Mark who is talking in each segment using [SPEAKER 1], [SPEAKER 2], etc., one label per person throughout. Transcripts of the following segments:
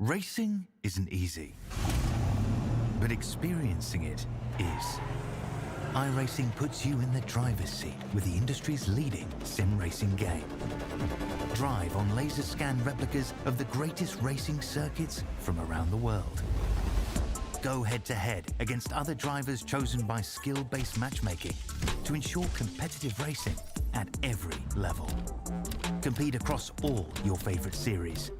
[SPEAKER 1] Racing isn't easy, but experiencing it is. iRacing puts you in the driver's seat with the industry's leading sim racing game. Drive on laser scan replicas of the greatest racing circuits from around the world. Go head-to-head against other drivers chosen by skill-based matchmaking to ensure competitive racing at every level. Compete across all your favorite series.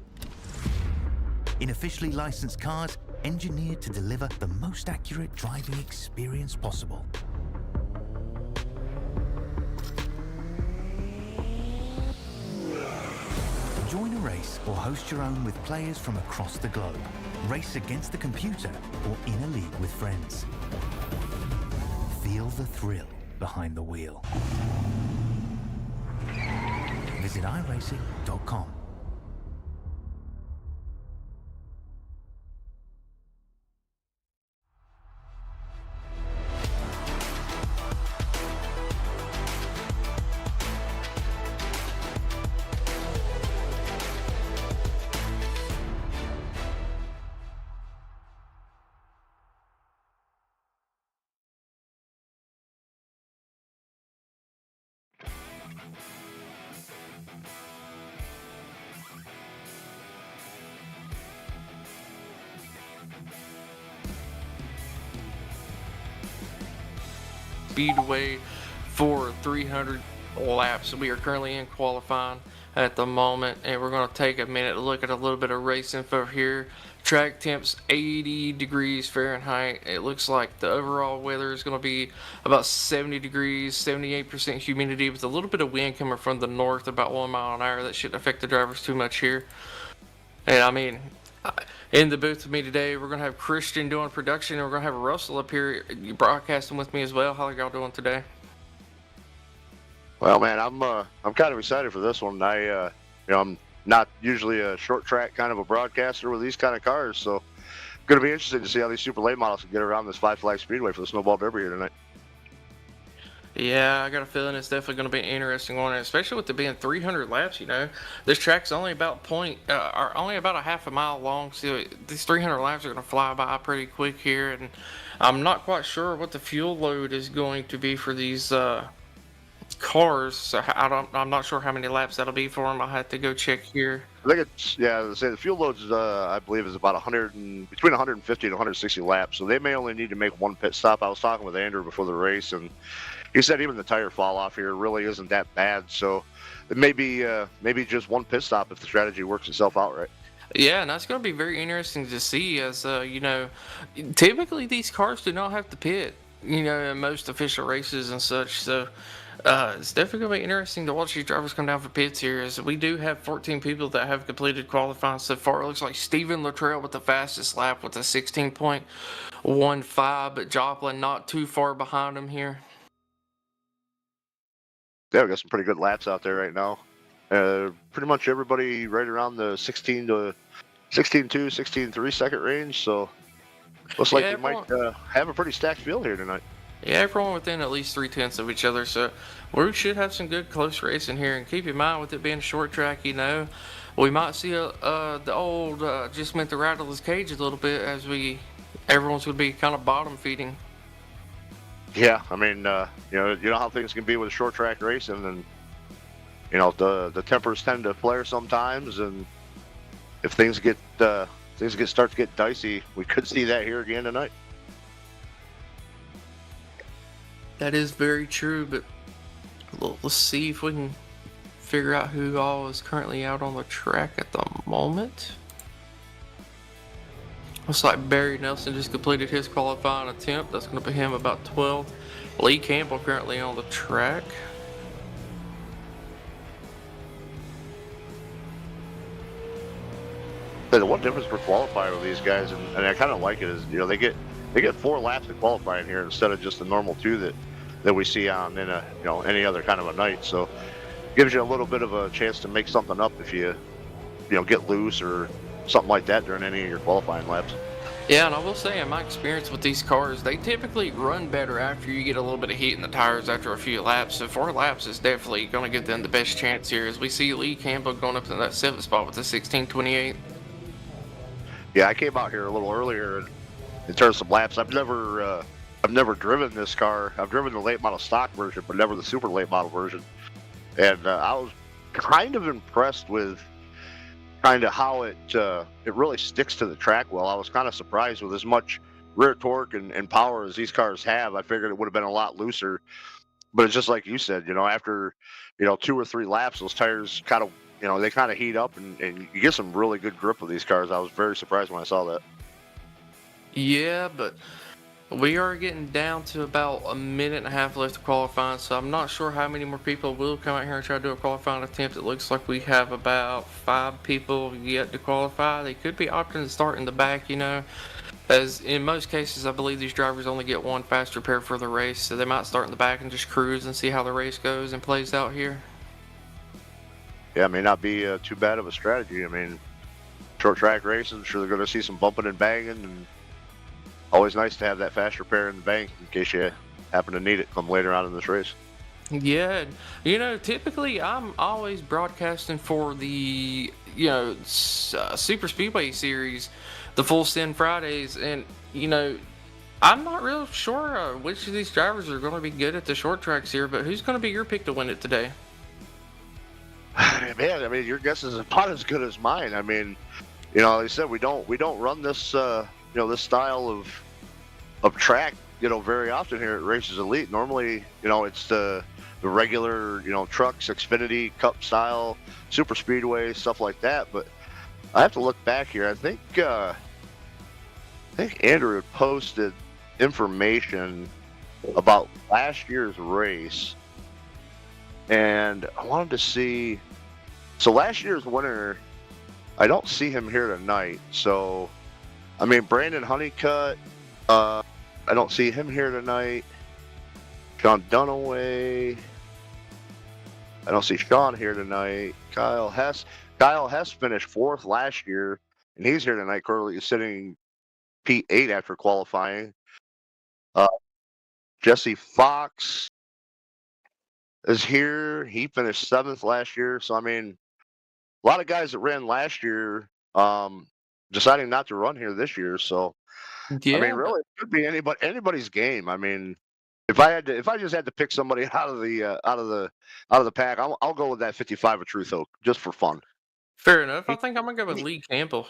[SPEAKER 1] In officially licensed cars, engineered to deliver the most accurate driving experience possible. Join a race or host your own with players from across the globe. Race against the computer or in a league with friends. Feel the thrill behind the wheel. Visit iRacing.com.
[SPEAKER 2] Speedway for 300 laps. We are currently in qualifying at the moment, and we're going to take a minute to look at a little bit of race info here. Track temps 80 degrees Fahrenheit. It looks like the overall weather is going to be about 70 degrees, 78% humidity with a little bit of wind coming from the north, about 1 mile an hour. That shouldn't affect the drivers too much here. And I mean, in the booth with me today, we're going to have Christian doing production, and we're going to have Russell up here broadcasting with me as well. How are y'all doing today?
[SPEAKER 3] Well, man, I'm kind of excited for this one. I'm not usually a short track kind of a broadcaster with these kind of cars, so going to be interested to see how these super late models can get around this Five Flag Speedway for the Snowball Derby here tonight.
[SPEAKER 2] Yeah, I got a feeling it's definitely going to be an interesting one, especially with it being 300 laps. You know, this track's only about only about a half a mile long, so these 300 laps are going to fly by pretty quick here. And I'm not quite sure what the fuel load is going to be for these cars. So I'm not sure how many laps that'll be for them. I'll have to go check here.
[SPEAKER 3] I think it's the fuel loads I believe is about between 150 to 160 laps, so they may only need to make one pit stop. I was talking with Andrew before the race, and he said even the tire fall off here really isn't that bad, so it may be just one pit stop if the strategy works itself out right.
[SPEAKER 2] Yeah, and that's going to be very interesting to see, as you know, typically these cars do not have to pit, you know, in most official races and such. So it's definitely going to be interesting to watch these drivers come down for pits here, as we do have 14 people that have completed qualifying so far. It looks like Steven Luttrell with the fastest lap with a 16.15, but Joplin not too far behind him here.
[SPEAKER 3] Yeah, we got some pretty good laps out there right now. Pretty much everybody right around the 16.2, 16.3 second range. So looks like we might have a pretty stacked field here tonight.
[SPEAKER 2] Yeah, everyone within at least 3/10 of each other. So we should have some good close racing here. And keep in mind, with it being a short track, you know, we might see the old just meant to rattle his cage a little bit, as everyone's would be kind of bottom feeding.
[SPEAKER 3] Yeah, I mean, you know how things can be with short track racing, and you know the tempers tend to flare sometimes, and if things start to get dicey, we could see that here again tonight.
[SPEAKER 2] That is very true, but let's see if we can figure out who all is currently out on the track at the moment. Looks like Barry Nelson just completed his qualifying attempt. That's going to put him about 12th. Lee Campbell currently on the track.
[SPEAKER 3] The one difference for qualifying with these guys, and I kind of like it, is you know they get 4 laps in qualifying here instead of just the normal 2 that we see on in any other kind of a night. So gives you a little bit of a chance to make something up if you get loose or something like that during any of your qualifying laps.
[SPEAKER 2] Yeah, and I will say, in my experience with these cars, they typically run better after you get a little bit of heat in the tires after a few laps. So 4 laps is definitely going to give them the best chance here, as we see Lee Campbell going up to that 7th spot with the 16.28.
[SPEAKER 3] Yeah, I came out here a little earlier and turned some laps. I've never driven this car. I've driven the late model stock version, but never the super late model version. And I was kind of impressed with kind of how it really sticks to the track well. I was kind of surprised with as much rear torque and power as these cars have. I figured it would have been a lot looser, but it's just like you said, after 2 or 3 laps, those tires kind of they kind of heat up and you get some really good grip with these cars. I was very surprised when I saw that.
[SPEAKER 2] Yeah, but we are getting down to about a minute and a half left of qualifying, so I'm not sure how many more people will come out here and try to do a qualifying attempt. It looks like we have about 5 people yet to qualify. They could be opting to start in the back, as in most cases, I believe these drivers only get one fast repair for the race, so they might start in the back and just cruise and see how the race goes and plays out here.
[SPEAKER 3] Yeah, it may not be too bad of a strategy. I mean, short track races, I'm sure they're going to see some bumping and banging, and always nice to have that fast repair in the bank in case you happen to need it come later on in this race.
[SPEAKER 2] Yeah, typically I'm always broadcasting for the, Super Speedway series, the Full Send Fridays, and, I'm not real sure which of these drivers are going to be good at the short tracks here, but who's going to be your pick to win it today?
[SPEAKER 3] Man, I mean, your guess is about as good as mine. I mean, like I said, we don't run this this style of track very often here at Races Elite. Normally, it's the regular trucks, Xfinity Cup style, super speedway, stuff like that. But I have to look back here. I think Andrew had posted information about last year's race, and I wanted to see. So last year's winner, I don't see him here tonight. So, I mean, Brandon Honeycutt, I don't see him here tonight. Sean Dunaway, I don't see Sean here tonight. Kyle Hess finished 4th last year, and he's here tonight. Currently sitting P8 after qualifying. Jesse Fox is here. He finished 7th last year. So, I mean, a lot of guys that ran last year deciding not to run here this year. So,
[SPEAKER 2] Yeah,
[SPEAKER 3] I mean, really, it could be anybody's game. I mean, if I just had to pick somebody out of the pack, I'll go with that 55 of Truth Oak just for fun.
[SPEAKER 2] fair enough. I think I'm going to go with Lee Campbell.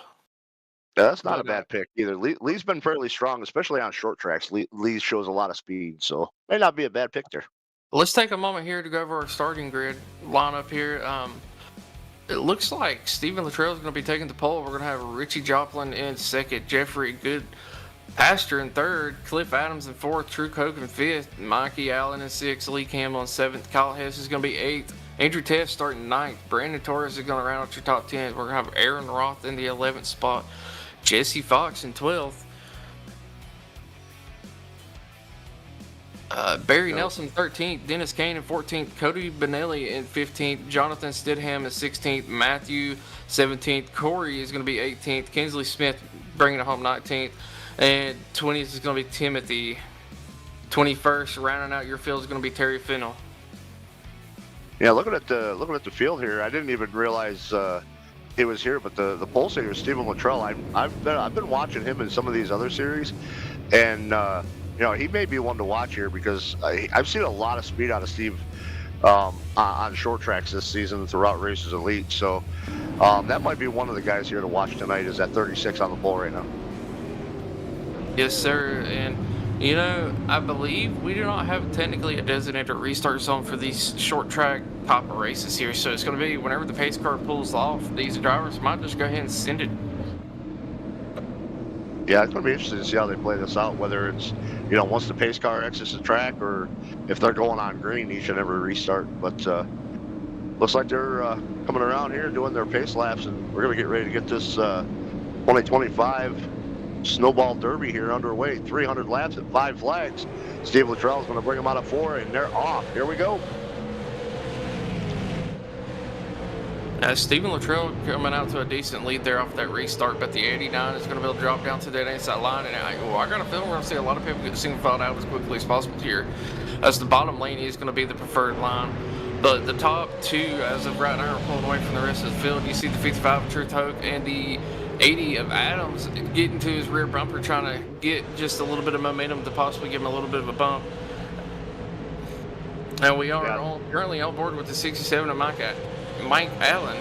[SPEAKER 3] That's not a bad pick either. Lee's been fairly strong, especially on short tracks. Lee shows a lot of speed, so may not be a bad pick there.
[SPEAKER 2] Let's take a moment here to go over our starting grid lineup here. It looks like Stephen Luttrell is going to be taking the pole. We're going to have Richie Joplin in 2nd, Jeffrey Good Pastor in 3rd, Cliff Adams in 4th, Drew Coke in 5th, Mikey Allen in 6th, Lee Campbell in 7th, Kyle Hess is going to be 8th, Andrew Tess starting 9th, Brandon Torres is going to round out your top 10. We're going to have Aaron Roth in the 11th spot, Jesse Fox in 12th, Barry Nelson 13th, Dennis Kane in 14th, Cody Benelli in 15th, Jonathan Stidham in 16th, Matthew 17th, Corey is going to be 18th, Kinsley Smith bringing it home 19th, and 20th is going to be Timothy. 21st, rounding out your field is going to be Terry Fennell.
[SPEAKER 3] Yeah, looking at the field here, I didn't even realize he was here, but the pole sitter Stephen Luttrell, I've been watching him in some of these other series, and he may be one to watch here because I've seen a lot of speed out of Steve on short tracks this season throughout Races Elite. So that might be one of the guys here to watch tonight. Is at 36 on the pole right now.
[SPEAKER 2] Yes, sir. And I believe we do not have technically a designated restart zone for these short track type of races here. So it's going to be whenever the pace car pulls off, these drivers might just go ahead and send it.
[SPEAKER 3] Yeah, it's going to be interesting to see how they play this out, whether it's, once the pace car exits the track or if they're going on green each and every restart. But looks like they're coming around here doing their pace laps, and we're going to get ready to get this 2025 Snowball Derby here underway. 300 laps at 5 flags. Steve Luttrell is going to bring them out of 4, and they're off. Here we go.
[SPEAKER 2] Stephen Luttrell coming out to a decent lead there off that restart, but the 89 is going to be able to drop down to that inside line, and I got a feeling we're going to see a lot of people get single filed out as quickly as possible here, as the bottom lane is going to be the preferred line. But the top 2, as of right now, are pulling away from the rest of the field. You see the 55 Truth Hope and the 80 of Adams getting to his rear bumper, trying to get just a little bit of momentum to possibly give him a little bit of a bump. And we are currently on board with the 67 of Mike Allen.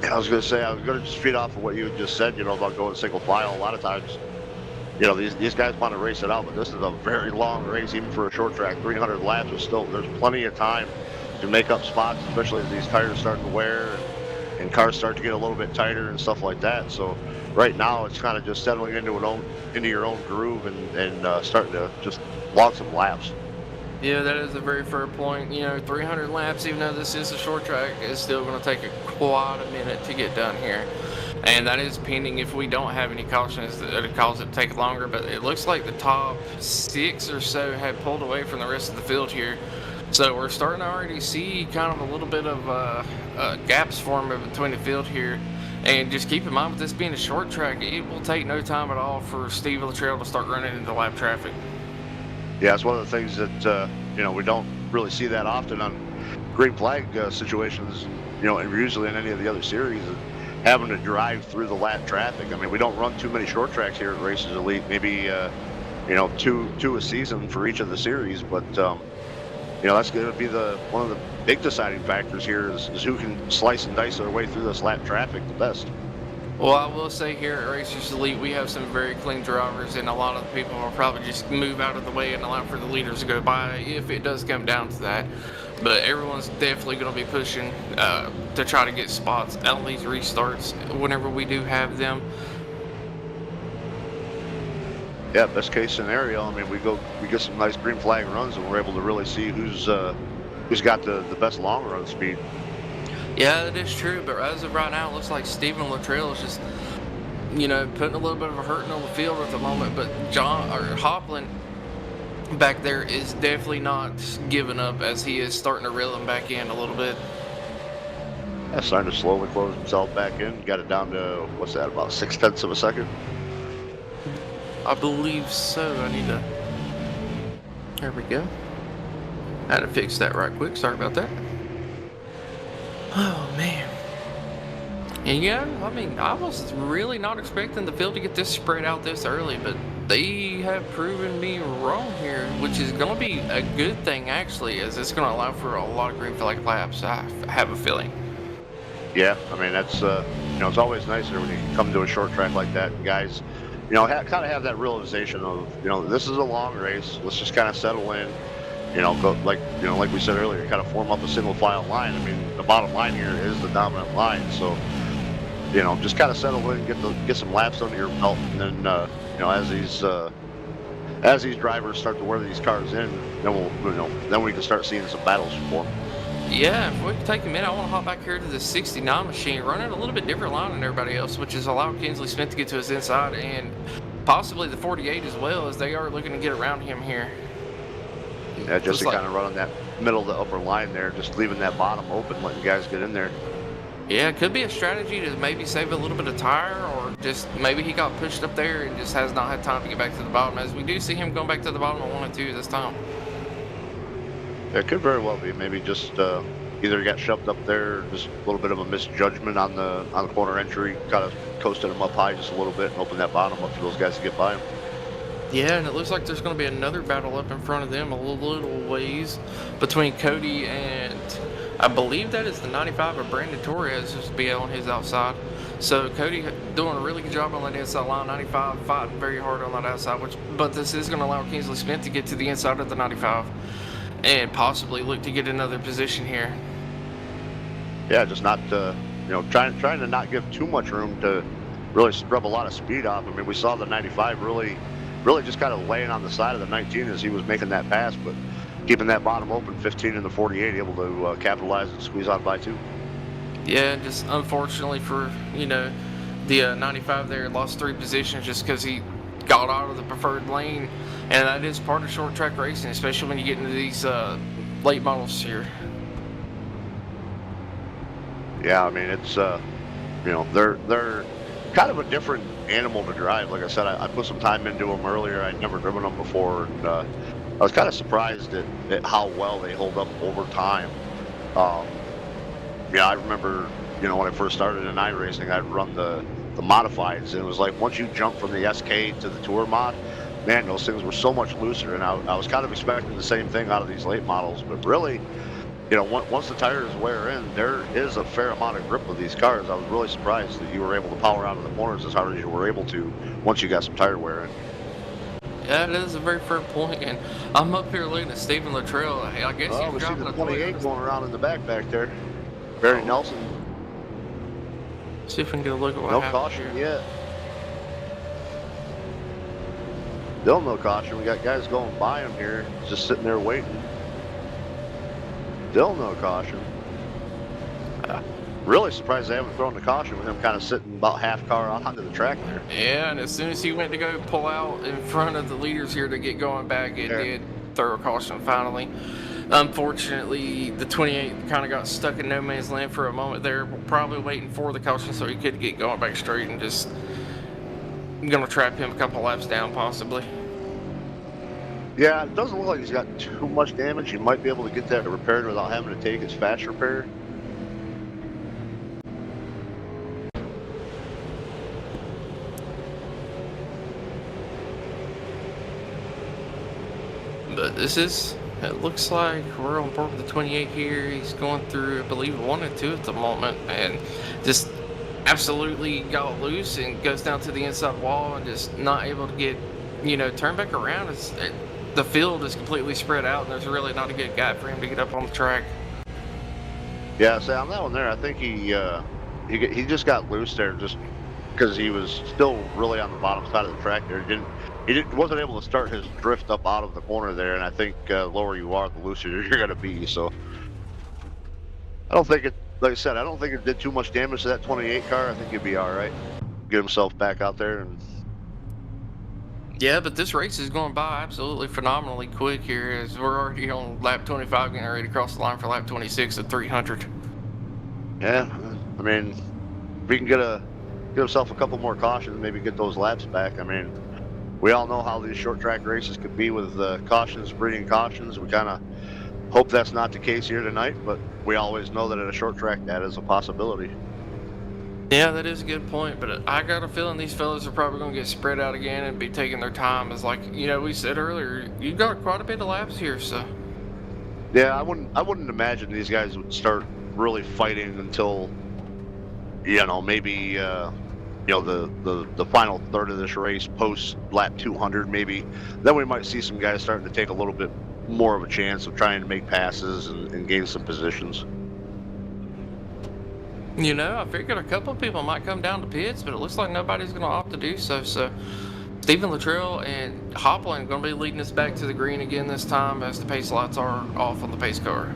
[SPEAKER 3] I was going to say, I was going to just feed off of what you just said, you know, about going single file. A lot of times, you know, these guys want to race it out, but this is a very long race, even for a short track. 300 laps is still, there's plenty of time to make up spots, especially as these tires start to wear and cars start to get a little bit tighter and stuff like that. So right now, it's kind of just settling into your own groove and starting to just log some laps.
[SPEAKER 2] Yeah, that is a very fair point. You know, 300 laps, even though this is a short track, is still going to take quite a minute to get done here. And that is pending if we don't have any cautions that cause it to take longer. But it looks like the top 6 or so have pulled away from the rest of the field here. So we're starting to already see kind of a little bit of gaps forming between the field here. And just keep in mind, with this being a short track, it will take no time at all for Steve Luttrell to start running into lap traffic.
[SPEAKER 3] Yeah, it's one of the things that, you know, we don't really see that often on green flag situations, you know, and usually in any of the other series, having to drive through the lap traffic. I mean, we don't run too many short tracks here at Races Elite, maybe, you know, two a season for each of the series, but, you know, that's going to be one of the big deciding factors here is who can slice and dice their way through this lap traffic the best.
[SPEAKER 2] Well, I will say here at Racers Elite, we have some very clean drivers, and a lot of the people will probably just move out of the way and allow for the leaders to go by if it does come down to that. But everyone's definitely going to be pushing to try to get spots on these restarts whenever we do have them.
[SPEAKER 3] Yeah, best case scenario. I mean, we get some nice green flag runs, and we're able to really see who's got the best long run speed.
[SPEAKER 2] Yeah, that is true, but as of right now, it looks like Stephen Luttrell is just, you know, putting a little bit of a hurting on the field at the moment. But Hopland back there is definitely not giving up, as he is starting to reel him back in a little bit.
[SPEAKER 3] Yeah, starting to slowly close himself back in. Got it down to, what's that, about 0.6 of a second?
[SPEAKER 2] I believe so. I need to. There we go. I had to fix that right quick. Sorry about that. Oh, man. And yeah, I mean, I was really not expecting the field to get this spread out this early, but they have proven me wrong here, which is going to be a good thing, actually, as it's going to allow for a lot of green flag laps, I have a feeling.
[SPEAKER 3] Yeah, I mean, that's, you know, it's always nicer when you come to a short track like that, and guys, you know, kind of have that realization of, you know, this is a long race. Let's just kind of settle in. You know, go like we said earlier, kind of form up a single file line. I mean, the bottom line here is the dominant line. So, you know, just kind of settle in, get some laps under your belt, and then you know, as these drivers start to wear these cars in, then we can start seeing some battles for them.
[SPEAKER 2] Yeah, if we can take a minute, I want to hop back here to the 69 machine, running a little bit different line than everybody else, which is allow Kinsley Smith to get to his inside, and possibly the 48 as well, as they are looking to get around him here.
[SPEAKER 3] Yeah, just to kind of run on that middle of the upper line there, just leaving that bottom open, letting guys get in there.
[SPEAKER 2] Yeah, it could be a strategy to maybe save a little bit of tire, or just maybe he got pushed up there and just has not had time to get back to the bottom, as we do see him going back to the bottom of 1 and 2 this time.
[SPEAKER 3] It could very well be. Maybe just either got shoved up there, just a little bit of a misjudgment on the corner entry, kind of coasted him up high just a little bit and opened that bottom up for those guys to get by him. Yeah,
[SPEAKER 2] and it looks like there's going to be another battle up in front of them, a little ways, between Cody and I believe that is the 95 of Brandon Torres, just be on his outside. So Cody doing a really good job on that inside line. 95 fighting very hard on that outside, but this is going to allow Kinsley Smith to get to the inside of the 95 and possibly look to get another position here.
[SPEAKER 3] Yeah, just not you know, trying to not give too much room to really scrub a lot of speed off. I mean, we saw the 95 really just kind of laying on the side of the 19 as he was making that pass, but keeping that bottom open, 15 and the 48, able to capitalize and squeeze out by 2.
[SPEAKER 2] Yeah, just unfortunately for, you know, the 95 there, lost 3 positions just because he got out of the preferred lane, and that is part of short track racing, especially when you get into these late models here.
[SPEAKER 3] Yeah, I mean, it's you know, they're kind of a different animal to drive. Like I said, I put some time into them earlier. I'd never driven them before, and I was kind of surprised at how well they hold up over time. Yeah, I remember, when I first started in iRacing, I'd run the modifieds, and it was like once you jump from the SK to the Tour mod, man, those things were so much looser. And I was kind of expecting the same thing out of these late models, but really, once the tires wear in, there is a fair amount of grip with these cars. I was really surprised that you were able to power out of the corners as hard as you were able to once you got some tire wear in.
[SPEAKER 2] Yeah, that is a very fair point, and I'm up here looking at Stephen Luttrell. I guess
[SPEAKER 3] Oh,
[SPEAKER 2] he's
[SPEAKER 3] we see
[SPEAKER 2] dropping
[SPEAKER 3] the
[SPEAKER 2] a
[SPEAKER 3] 28 going around in the back there. Barry Nelson,
[SPEAKER 2] See if we can get a look at what
[SPEAKER 3] no
[SPEAKER 2] happened
[SPEAKER 3] caution
[SPEAKER 2] here.
[SPEAKER 3] yet. Still no caution. We got guys going by him here, just sitting there waiting. Still no caution. Really surprised they haven't thrown the caution with him kind of sitting about half car out onto the track there.
[SPEAKER 2] Yeah, and as soon as he went to go pull out in front of the leaders here to get going back, it did throw a caution finally. Unfortunately, the 28 kind of got stuck in no man's land for a moment there, probably waiting for the caution so he could get going back straight and just gonna trap him a couple laps down possibly.
[SPEAKER 3] Yeah, it doesn't look like he's got too much damage. He might be able to get that repaired without having to take his fast repair.
[SPEAKER 2] But it looks like we're on board with the 28 here. He's going through, I believe, 1 and 2 at the moment, and just absolutely got loose and goes down to the inside wall and just not able to get, turn back around. The field is completely spread out, and there's really not a good guy for him to get up on the track.
[SPEAKER 3] Yeah, so on that one there, I think he just got loose there just because he was still really on the bottom side of the track there. He wasn't able to start his drift up out of the corner there, and I think the lower you are, the looser you're going to be. So I don't think like I said, I don't think it did too much damage to that 28 car. I think he'd be all right. Get himself back out there.
[SPEAKER 2] Yeah, but this race is going by absolutely phenomenally quick here as we're already on lap 25 getting ready to cross the line for lap 26 at 300.
[SPEAKER 3] Yeah, I mean, if he can get himself a couple more cautions, maybe get those laps back. I mean, we all know how these short track races could be with cautions breeding cautions. We kind of hope that's not the case here tonight, but we always know that at a short track that is a possibility.
[SPEAKER 2] Yeah, that is a good point, but I got a feeling these fellas are probably going to get spread out again and be taking their time. It's like, we said earlier, you got quite a bit of laps here, so.
[SPEAKER 3] Yeah, I wouldn't imagine these guys would start really fighting until, maybe, the final third of this race, post lap 200 maybe. Then we might see some guys starting to take a little bit more of a chance of trying to make passes and gain some positions.
[SPEAKER 2] I figured a couple of people might come down to pits, but it looks like nobody's going to opt to do so. So Stephen Luttrell and Hopland going to be leading us back to the green again this time as the pace lights are off on the pace car.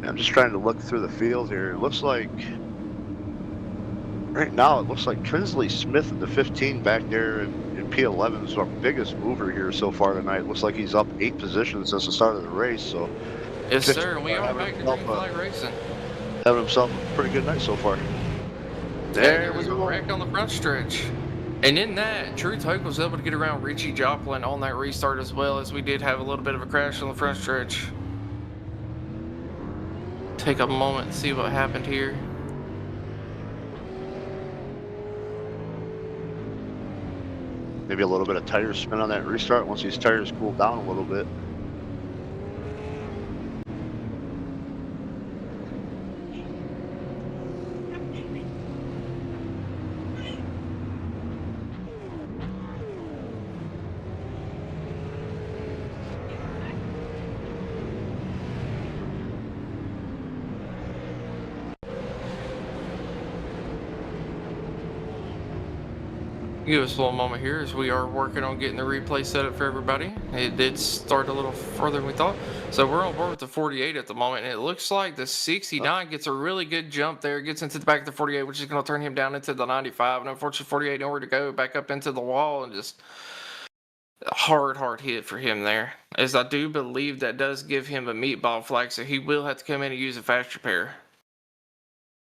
[SPEAKER 3] I'm just trying to look through the field here. It looks like right now, it looks like Kinsley Smith in the 15 back there in P11 is our biggest mover here so far tonight. It looks like he's up 8 positions since the start of the race. So
[SPEAKER 2] yes, sir. We are back to green flag racing.
[SPEAKER 3] Having himself a pretty good night so far.
[SPEAKER 2] There was a wreck on the front stretch. And in that, Truth Hoke was able to get around Richie Joplin on that restart as well, as we did have a little bit of a crash on the front stretch. Take a moment and see what happened here.
[SPEAKER 3] Maybe a little bit of tire spin on that restart once these tires cool down a little bit.
[SPEAKER 2] Give us a little moment here as we are working on getting the replay set up for everybody. It did start a little further than we thought. So we're on board with the 48 at the moment, and it looks like the 69 gets a really good jump there, gets into the back of the 48, which is going to turn him down into the 95. And unfortunately, 48 nowhere to go, back up into the wall, and just a hard hit for him there. As I do believe that does give him a meatball flag, so he will have to come in and use a fast repair.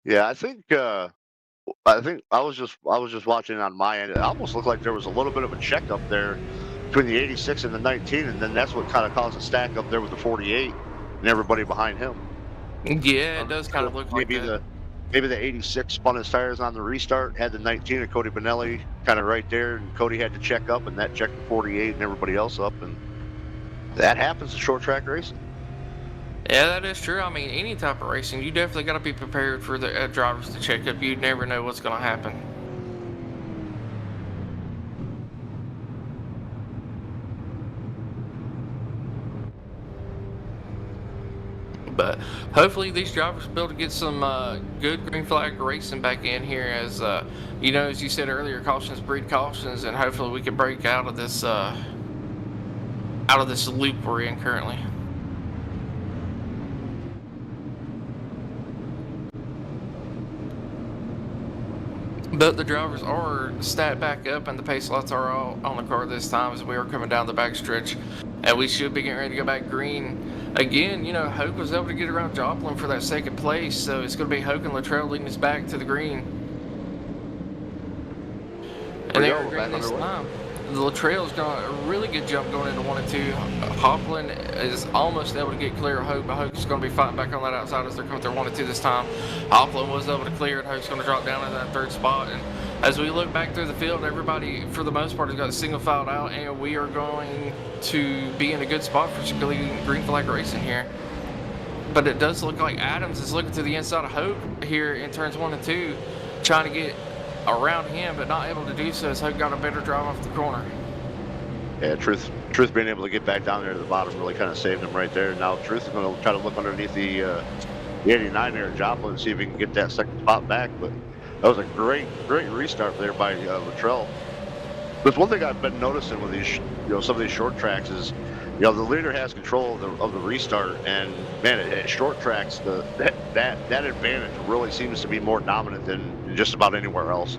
[SPEAKER 3] Yeah, I think I was just watching it on my end. It almost looked like there was a little bit of a check up there between the 86 and the 19, and then that's what kind of caused a stack up there with the 48 and everybody behind him.
[SPEAKER 2] Yeah, it does kind of look like
[SPEAKER 3] Maybe
[SPEAKER 2] that.
[SPEAKER 3] the 86 spun his tires on the restart, had the 19 of Cody Benelli kind of right there, and Cody had to check up, and that checked the 48 and everybody else up, and that happens in short track racing.
[SPEAKER 2] Yeah, that is true. I mean, any type of racing, you definitely got to be prepared for the drivers to check up. You never know what's going to happen. But hopefully these drivers will be able to get some good green flag racing back in here. As you know, as you said earlier, cautions breed cautions, and hopefully we can break out of this loop we're in currently. But the drivers are stat back up, and the pace lots are all on the car this time as we are coming down the backstretch. And we should be getting ready to go back green. Again, you know, Hoke was able to get around Joplin for that second place, so it's going to be Hoke and Luttrell leading us back to the green. And they are green this time. Luttrell's got a really good jump going into 1 and 2. Hoplin is almost able to get clear of Hoke, but Hoke's going to be fighting back on that outside as they're coming through 1 and 2 this time. Hoplin was able to clear, and Hoke's going to drop down in that third spot. And as we look back through the field, everybody, for the most part, has got a single filed out, and we are going to be in a good spot for some green flag racing here. But it does look like Adams is looking to the inside of Hoke here in turns 1 and 2, trying to get around him, but not able to do so as Hoke got a better drive off the corner.
[SPEAKER 3] Yeah, Truth being able to get back down there to the bottom really kind of saved him right there. Now Truth is going to try to look underneath the 89 there at Joplin and see if he can get that second spot back. But that was a great restart there by Luttrell. There's one thing I've been noticing with these, some of these short tracks is, the leader has control of the restart, and man, at short tracks, that advantage really seems to be more dominant than just about anywhere else.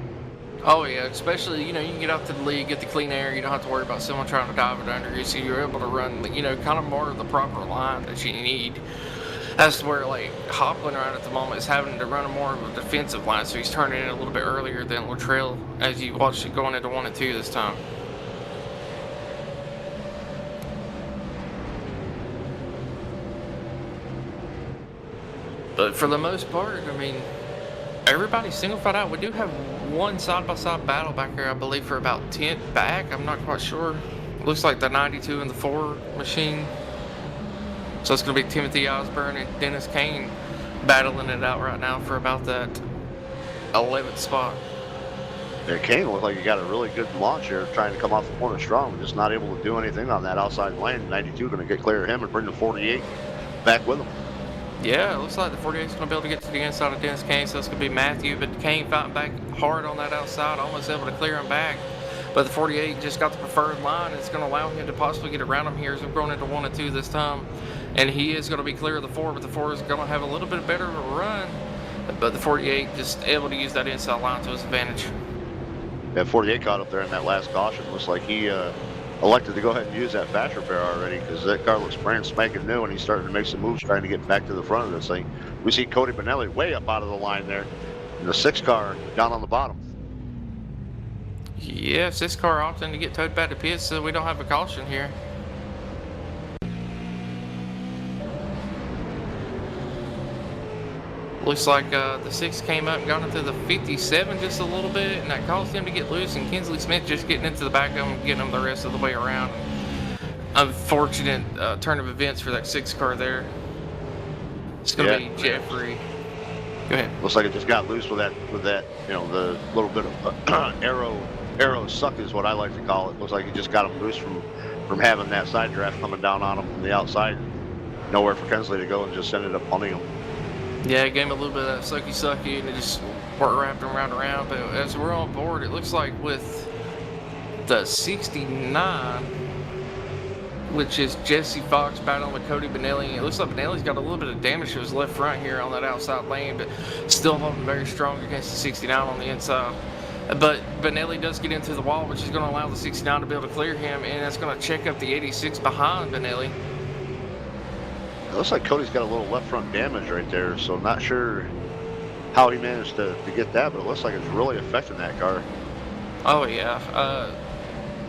[SPEAKER 2] Oh yeah, especially, you can get out to the lead, get the clean air, you don't have to worry about someone trying to dive it under you, so you're able to run, kind of more of the proper line that you need. That's where, like, Hoplin right at the moment is having to run a more of a defensive line, so he's turning in a little bit earlier than Luttrell as you watch it going into 1 and 2 this time. But for the most part, I mean, everybody's single file out. We do have one side-by-side battle back here, I believe, for about 10th back. I'm not quite sure. Looks like the 92 and the 4 machine. So it's going to be Timothy Osborne and Dennis Kane battling it out right now for about that 11th spot.
[SPEAKER 3] Yeah, Kane looked like he got a really good launch here, trying to come off the corner strong, just not able to do anything on that outside lane. 92 going to get clear of him and bring the 48 back with him.
[SPEAKER 2] Yeah, it looks like the 48 is going to be able to get to the inside of Dennis Kane, so it's going to be Matthew, but Kane fighting back hard on that outside, almost able to clear him back. But the 48 just got the preferred line. It's going to allow him to possibly get around him here as we're going into 1 and 2 this time. And he is going to be clear of the 4, but the 4 is going to have a little bit better of a run. But the 48 just able to use that inside line to his advantage.
[SPEAKER 3] That 48 caught up there in that last caution. Looks like he elected to go ahead and use that fast repair already, because that car looks brand spanking new, and he's starting to make some moves trying to get back to the front of this thing. We see Cody Benelli way up out of the line there, and the 6 car down on the bottom.
[SPEAKER 2] Yes, this car opting to get towed back to pits, so we don't have a caution here. Looks like the 6 came up and got into the 57 just a little bit, and that caused him to get loose, and Kinsley Smith just getting into the back of him and getting him the rest of the way around. Unfortunate turn of events for that 6 car there. It's going to be Jeffrey. Go ahead.
[SPEAKER 3] Looks like it just got loose with that, the little bit of arrow suck is what I like to call it. Looks like he just got him loose from having that side draft coming down on him from the outside. Nowhere for Kinsley to go, and just ended up punting him. Yeah,
[SPEAKER 2] it gave him a little bit of that sucky, and it just wrapped him around. But as we're on board, it looks like with the 69, which is Jesse Fox battling with Cody Benelli. It looks like Benelli's got a little bit of damage to his left front here on that outside lane, but still holding very strong against the 69 on the inside. But Benelli does get into the wall, which is going to allow the 69 to be able to clear him, and that's going to check up the 86 behind Benelli.
[SPEAKER 3] It looks like Cody's got a little left front damage right there, so I'm not sure how he managed to get that, but it looks like it's really affecting that car.
[SPEAKER 2] Oh, yeah.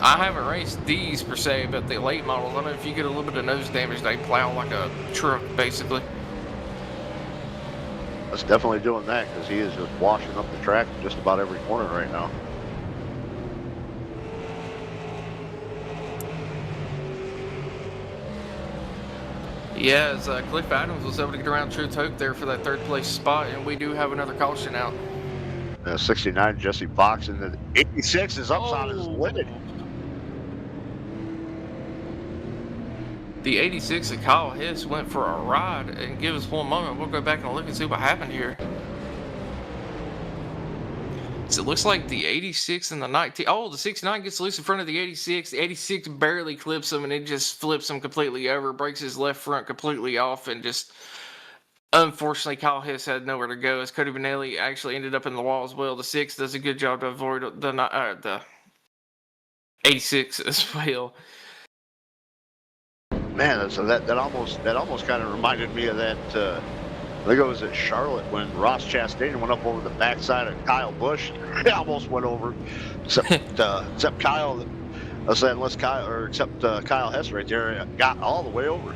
[SPEAKER 2] I haven't raced these per se, but the late models, I know if you get a little bit of nose damage, they plow like a truck, basically.
[SPEAKER 3] That's definitely doing that because he is just washing up the track just about every corner right now.
[SPEAKER 2] Yeah, as Cliff Adams was able to get around True Toke there for that third place spot, and we do have another caution out.
[SPEAKER 3] 69, Jesse Fox, and the 86 is up on his lid.
[SPEAKER 2] The 86 of Kyle Hess went for a ride, and give us one moment. We'll go back and look and see what happened here. So it looks like the 86 and the 19. Oh, the 69 gets loose in front of the 86. The 86 barely clips him, and it just flips him completely over, breaks his left front completely off, and just unfortunately, Kyle Hess had nowhere to go. As Cody Benelli actually ended up in the wall as well. The 6 does a good job to avoid the 86 as well.
[SPEAKER 3] Man, that almost kind of reminded me of that. I think it was at Charlotte when Ross Chastain went up over the backside of Kyle Busch. He almost went over, except Kyle. I said unless Kyle Hess right there got all the way over.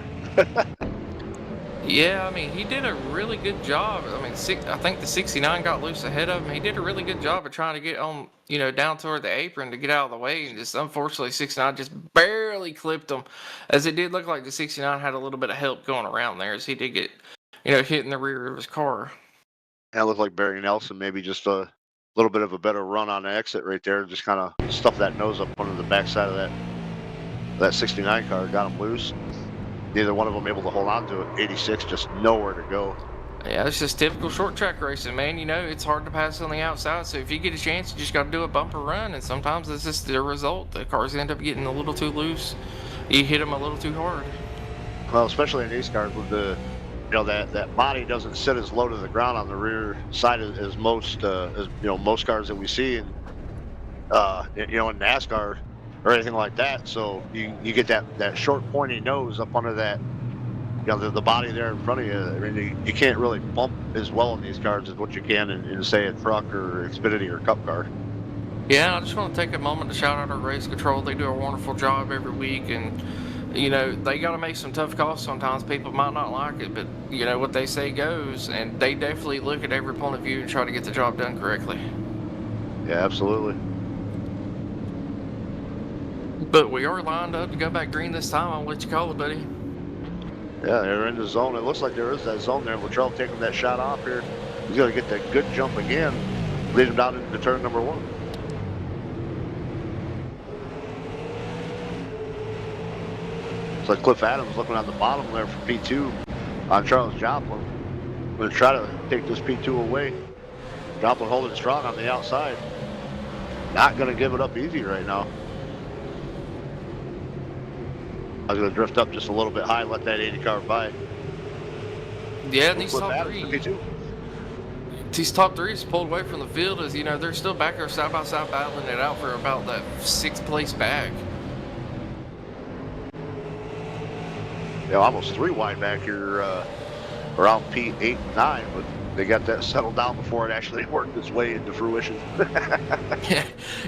[SPEAKER 2] Yeah, I mean, he did a really good job. I mean, I think the 69 got loose ahead of him. He did a really good job of trying to get on, down toward the apron to get out of the way. And just unfortunately, 69 just barely clipped him, as it did look like the 69 had a little bit of help going around there, as he did get, hit in the rear of his car.
[SPEAKER 3] And it looked like Barry Nelson maybe just a little bit of a better run on the exit right there. Just kind of stuffed that nose up under the backside of that 69 car, got him loose. Neither one of them able to hold on to it. 86 just nowhere to go.
[SPEAKER 2] Yeah, it's just typical short track racing, man. It's hard to pass on the outside. So if you get a chance, you just got to do a bumper run. And sometimes it's just the result. The cars end up getting a little too loose. You hit them a little too hard.
[SPEAKER 3] Well, especially in these cars with the, that body doesn't sit as low to the ground on the rear side as most, most cars that we see in NASCAR or anything like that. So you get that short pointy nose up under that, the body there in front of you. I mean, you can't really bump as well in these cars as what you can in say, a truck or Xfinity or Cup car.
[SPEAKER 2] Yeah, I just want to take a moment to shout out our race control. They do a wonderful job every week, and they got to make some tough calls sometimes. People might not like it, but what they say goes, and they definitely look at every point of view and try to get the job done correctly.
[SPEAKER 3] Yeah, absolutely.
[SPEAKER 2] But we are lined up to go back green this time. I'll let you call it, buddy.
[SPEAKER 3] Yeah, they're in the zone. It looks like there is that zone there. Luttrell taking that shot off here. He's going to get that good jump again, lead him down into turn number 1. It's like Cliff Adams looking on the bottom there for P2 on Charles Joplin. Going to try to take this P2 away. Joplin holding strong on the outside. Not going to give it up easy right now. I was going to drift up just a little bit high and let that 80 car by.
[SPEAKER 2] Yeah, these top three is pulled away from the field, as they're still back there side by side battling it out for about that 6th place bag.
[SPEAKER 3] Yeah, almost 3 wide back here around P8 and 9, but they got that settled down before it actually worked its way into fruition.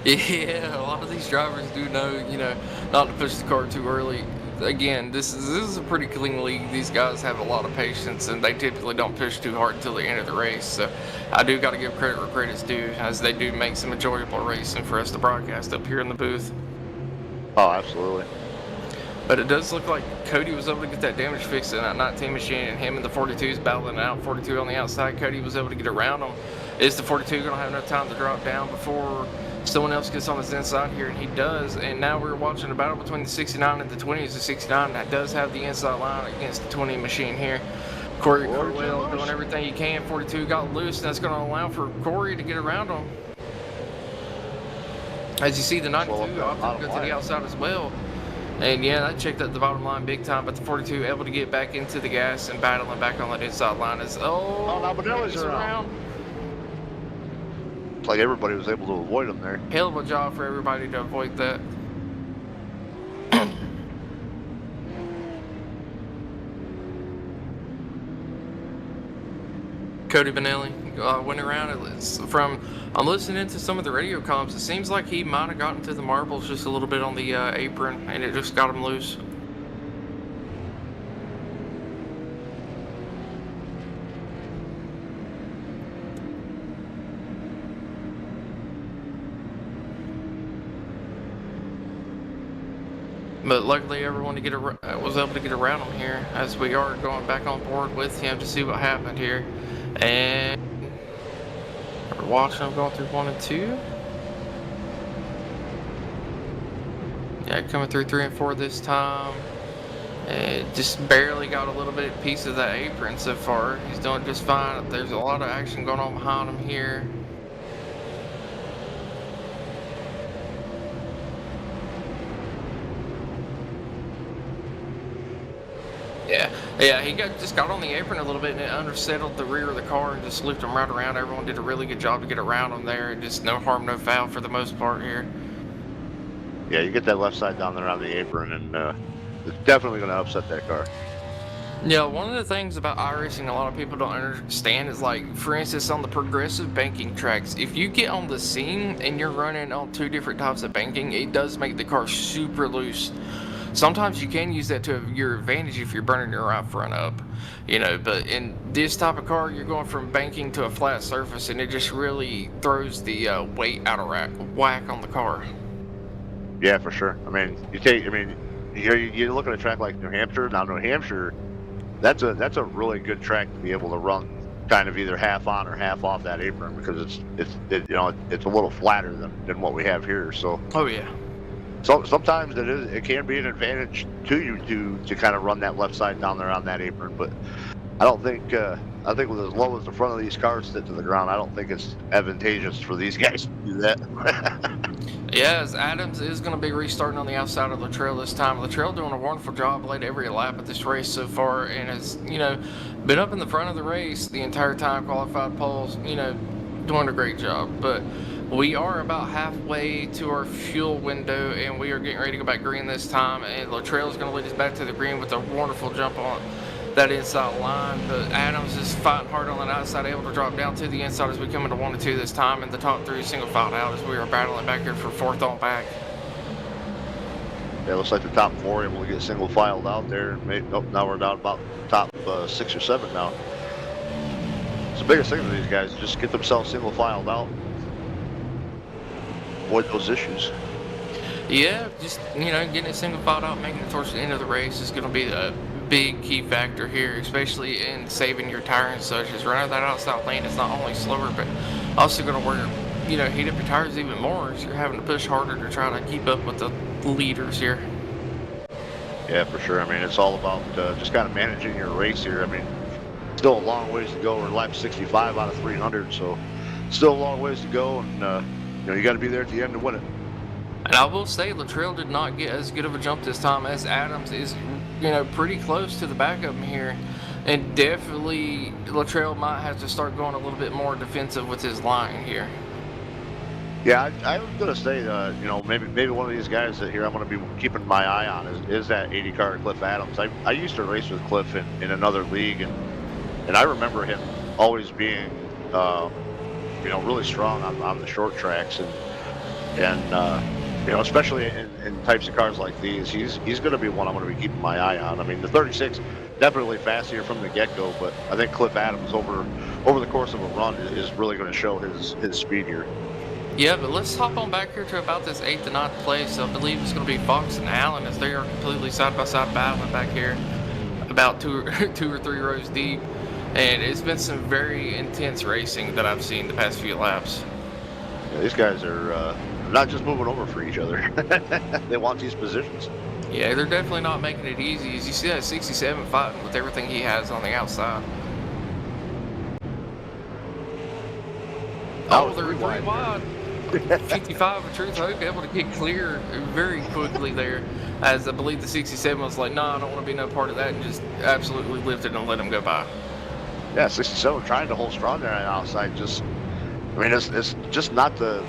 [SPEAKER 2] Yeah, a lot of these drivers do know, not to push the car too early. Again, this is a pretty clean league. These guys have a lot of patience, and they typically don't push too hard until the end of the race. So I do got to give credit where credit's due, as they do make some enjoyable racing for us to broadcast up here in the booth.
[SPEAKER 3] Oh, absolutely.
[SPEAKER 2] But it does look like Cody was able to get that damage fixed in that 19 machine, and him and the 42's battling it out. 42 on the outside. Cody was able to get around him. Is the 42 going to have enough time to drop down before someone else gets on his inside here? And he does. And now we're watching a battle between the 69 and the 20s. The 69 that does have the inside line against the 20 machine here. Corey Corwell doing everything he can. 42 got loose, and that's going to allow for Corey to get around him. As you see, the 92 opted to go to the outside as well. And yeah, that checked at the bottom line big time, but the 42 able to get back into the gas and battling back on that inside line is,
[SPEAKER 3] now Benelli's around. It's like everybody was able to avoid him there.
[SPEAKER 2] Hell of a job for everybody to avoid that. Cody Benelli went around it. I'm listening to some of the radio comms. It seems like he might have gotten to the marbles just a little bit on the apron, and it just got him loose. But luckily everyone was able to get around him here, as we are going back on board with him to see what happened here. And we're watching him going through 1 and 2. Yeah, coming through 3 and 4 this time. And just barely got a little bit piece of that apron so far. He's doing just fine. There's a lot of action going on behind him here. Yeah, he just got on the apron a little bit and it unsettled the rear of the car and just looped him right around. Everyone did a really good job to get around him there, and just no harm, no foul for the most part here.
[SPEAKER 3] Yeah, you get that left side down there on the apron, and it's definitely going to upset that car.
[SPEAKER 2] Yeah, one of the things about iRacing a lot of people don't understand is, like, for instance, on the progressive banking tracks, if you get on the seam and you're running on 2 different types of banking, it does make the car super loose. Sometimes you can use that to your advantage if you're burning your right front up, you know, but in this type of car, you're going from banking to a flat surface, and it just really throws the weight out of whack on the car.
[SPEAKER 3] Yeah, for sure. I mean, you look at a track like New Hampshire. Now, New Hampshire, that's a really good track to be able to run kind of either half on or half off that apron, because it's a little flatter than what we have here. So. Oh yeah. So sometimes it can be an advantage to you to kind of run that left side down there on that apron, but I think with as low as the front of these cars sit to the ground, I don't think it's advantageous for these guys to do that.
[SPEAKER 2] Yeah, as Adams is going to be restarting on the outside of Luttrell this time. Luttrell doing a wonderful job, led every lap at this race so far, and has, been up in the front of the race the entire time, qualified poles, doing a great job. But we are about halfway to our fuel window, and we are getting ready to go back green this time, and Luttrell is going to lead us back to the green with a wonderful jump on that inside line. But Adams is fighting hard on the outside, able to drop down to the inside as we come into 1 and 2 this time, and the top 3 single filed out as we are battling back here for 4th on back.
[SPEAKER 3] Yeah, looks like the top 4 able to get single filed out there. Now we're down about top 6 or 7 now. It's the biggest thing for these guys, just get themselves single filed out. Avoid those issues.
[SPEAKER 2] Yeah, just, getting it single filed out, making it towards the end of the race is going to be a big key factor here, especially in saving your tire and such. Is running that outside lane is not only slower, but also going to wear, heat up your tires even more as you're having to push harder to try to keep up with the leaders here.
[SPEAKER 3] Yeah, for sure. I mean, it's all about just kind of managing your race here. I mean, still a long ways to go. We're lap 65 out of 300, so still a long ways to go, and you got to be there at the end to win it.
[SPEAKER 2] And I will say, Luttrell did not get as good of a jump this time, as Adams is, pretty close to the back of him here. And definitely, Luttrell might have to start going a little bit more defensive with his line here.
[SPEAKER 3] Yeah, I was going to say, maybe one of these guys that here I'm going to be keeping my eye on is that 80 car Cliff Adams. I used to race with Cliff in another league, and I remember him always being, really strong on the short tracks, and especially in types of cars like these, he's going to be one I'm going to be keeping my eye on. I mean, the 36 definitely fast here from the get-go, but I think Cliff Adams over the course of a run is really going to show his speed here.
[SPEAKER 2] Yeah, but let's hop on back here to about this 8th to 9th place. I believe it's going to be Fox and Allen, as they are completely side-by-side battling back here, about two or three rows deep. And it's been some very intense racing that I've seen the past few laps.
[SPEAKER 3] Yeah, these guys are not just moving over for each other. They want these positions.
[SPEAKER 2] Yeah, they're definitely not making it easy. As you see that 67 fighting with everything he has on the outside. Oh, they're 3 wide. 55 of Truth Hope able to get clear very quickly there, as I believe the 67 was like, I don't want to be no part of that, and just absolutely lifted and let him go by.
[SPEAKER 3] Yeah, 67 trying to hold strong there on the outside. It's just not the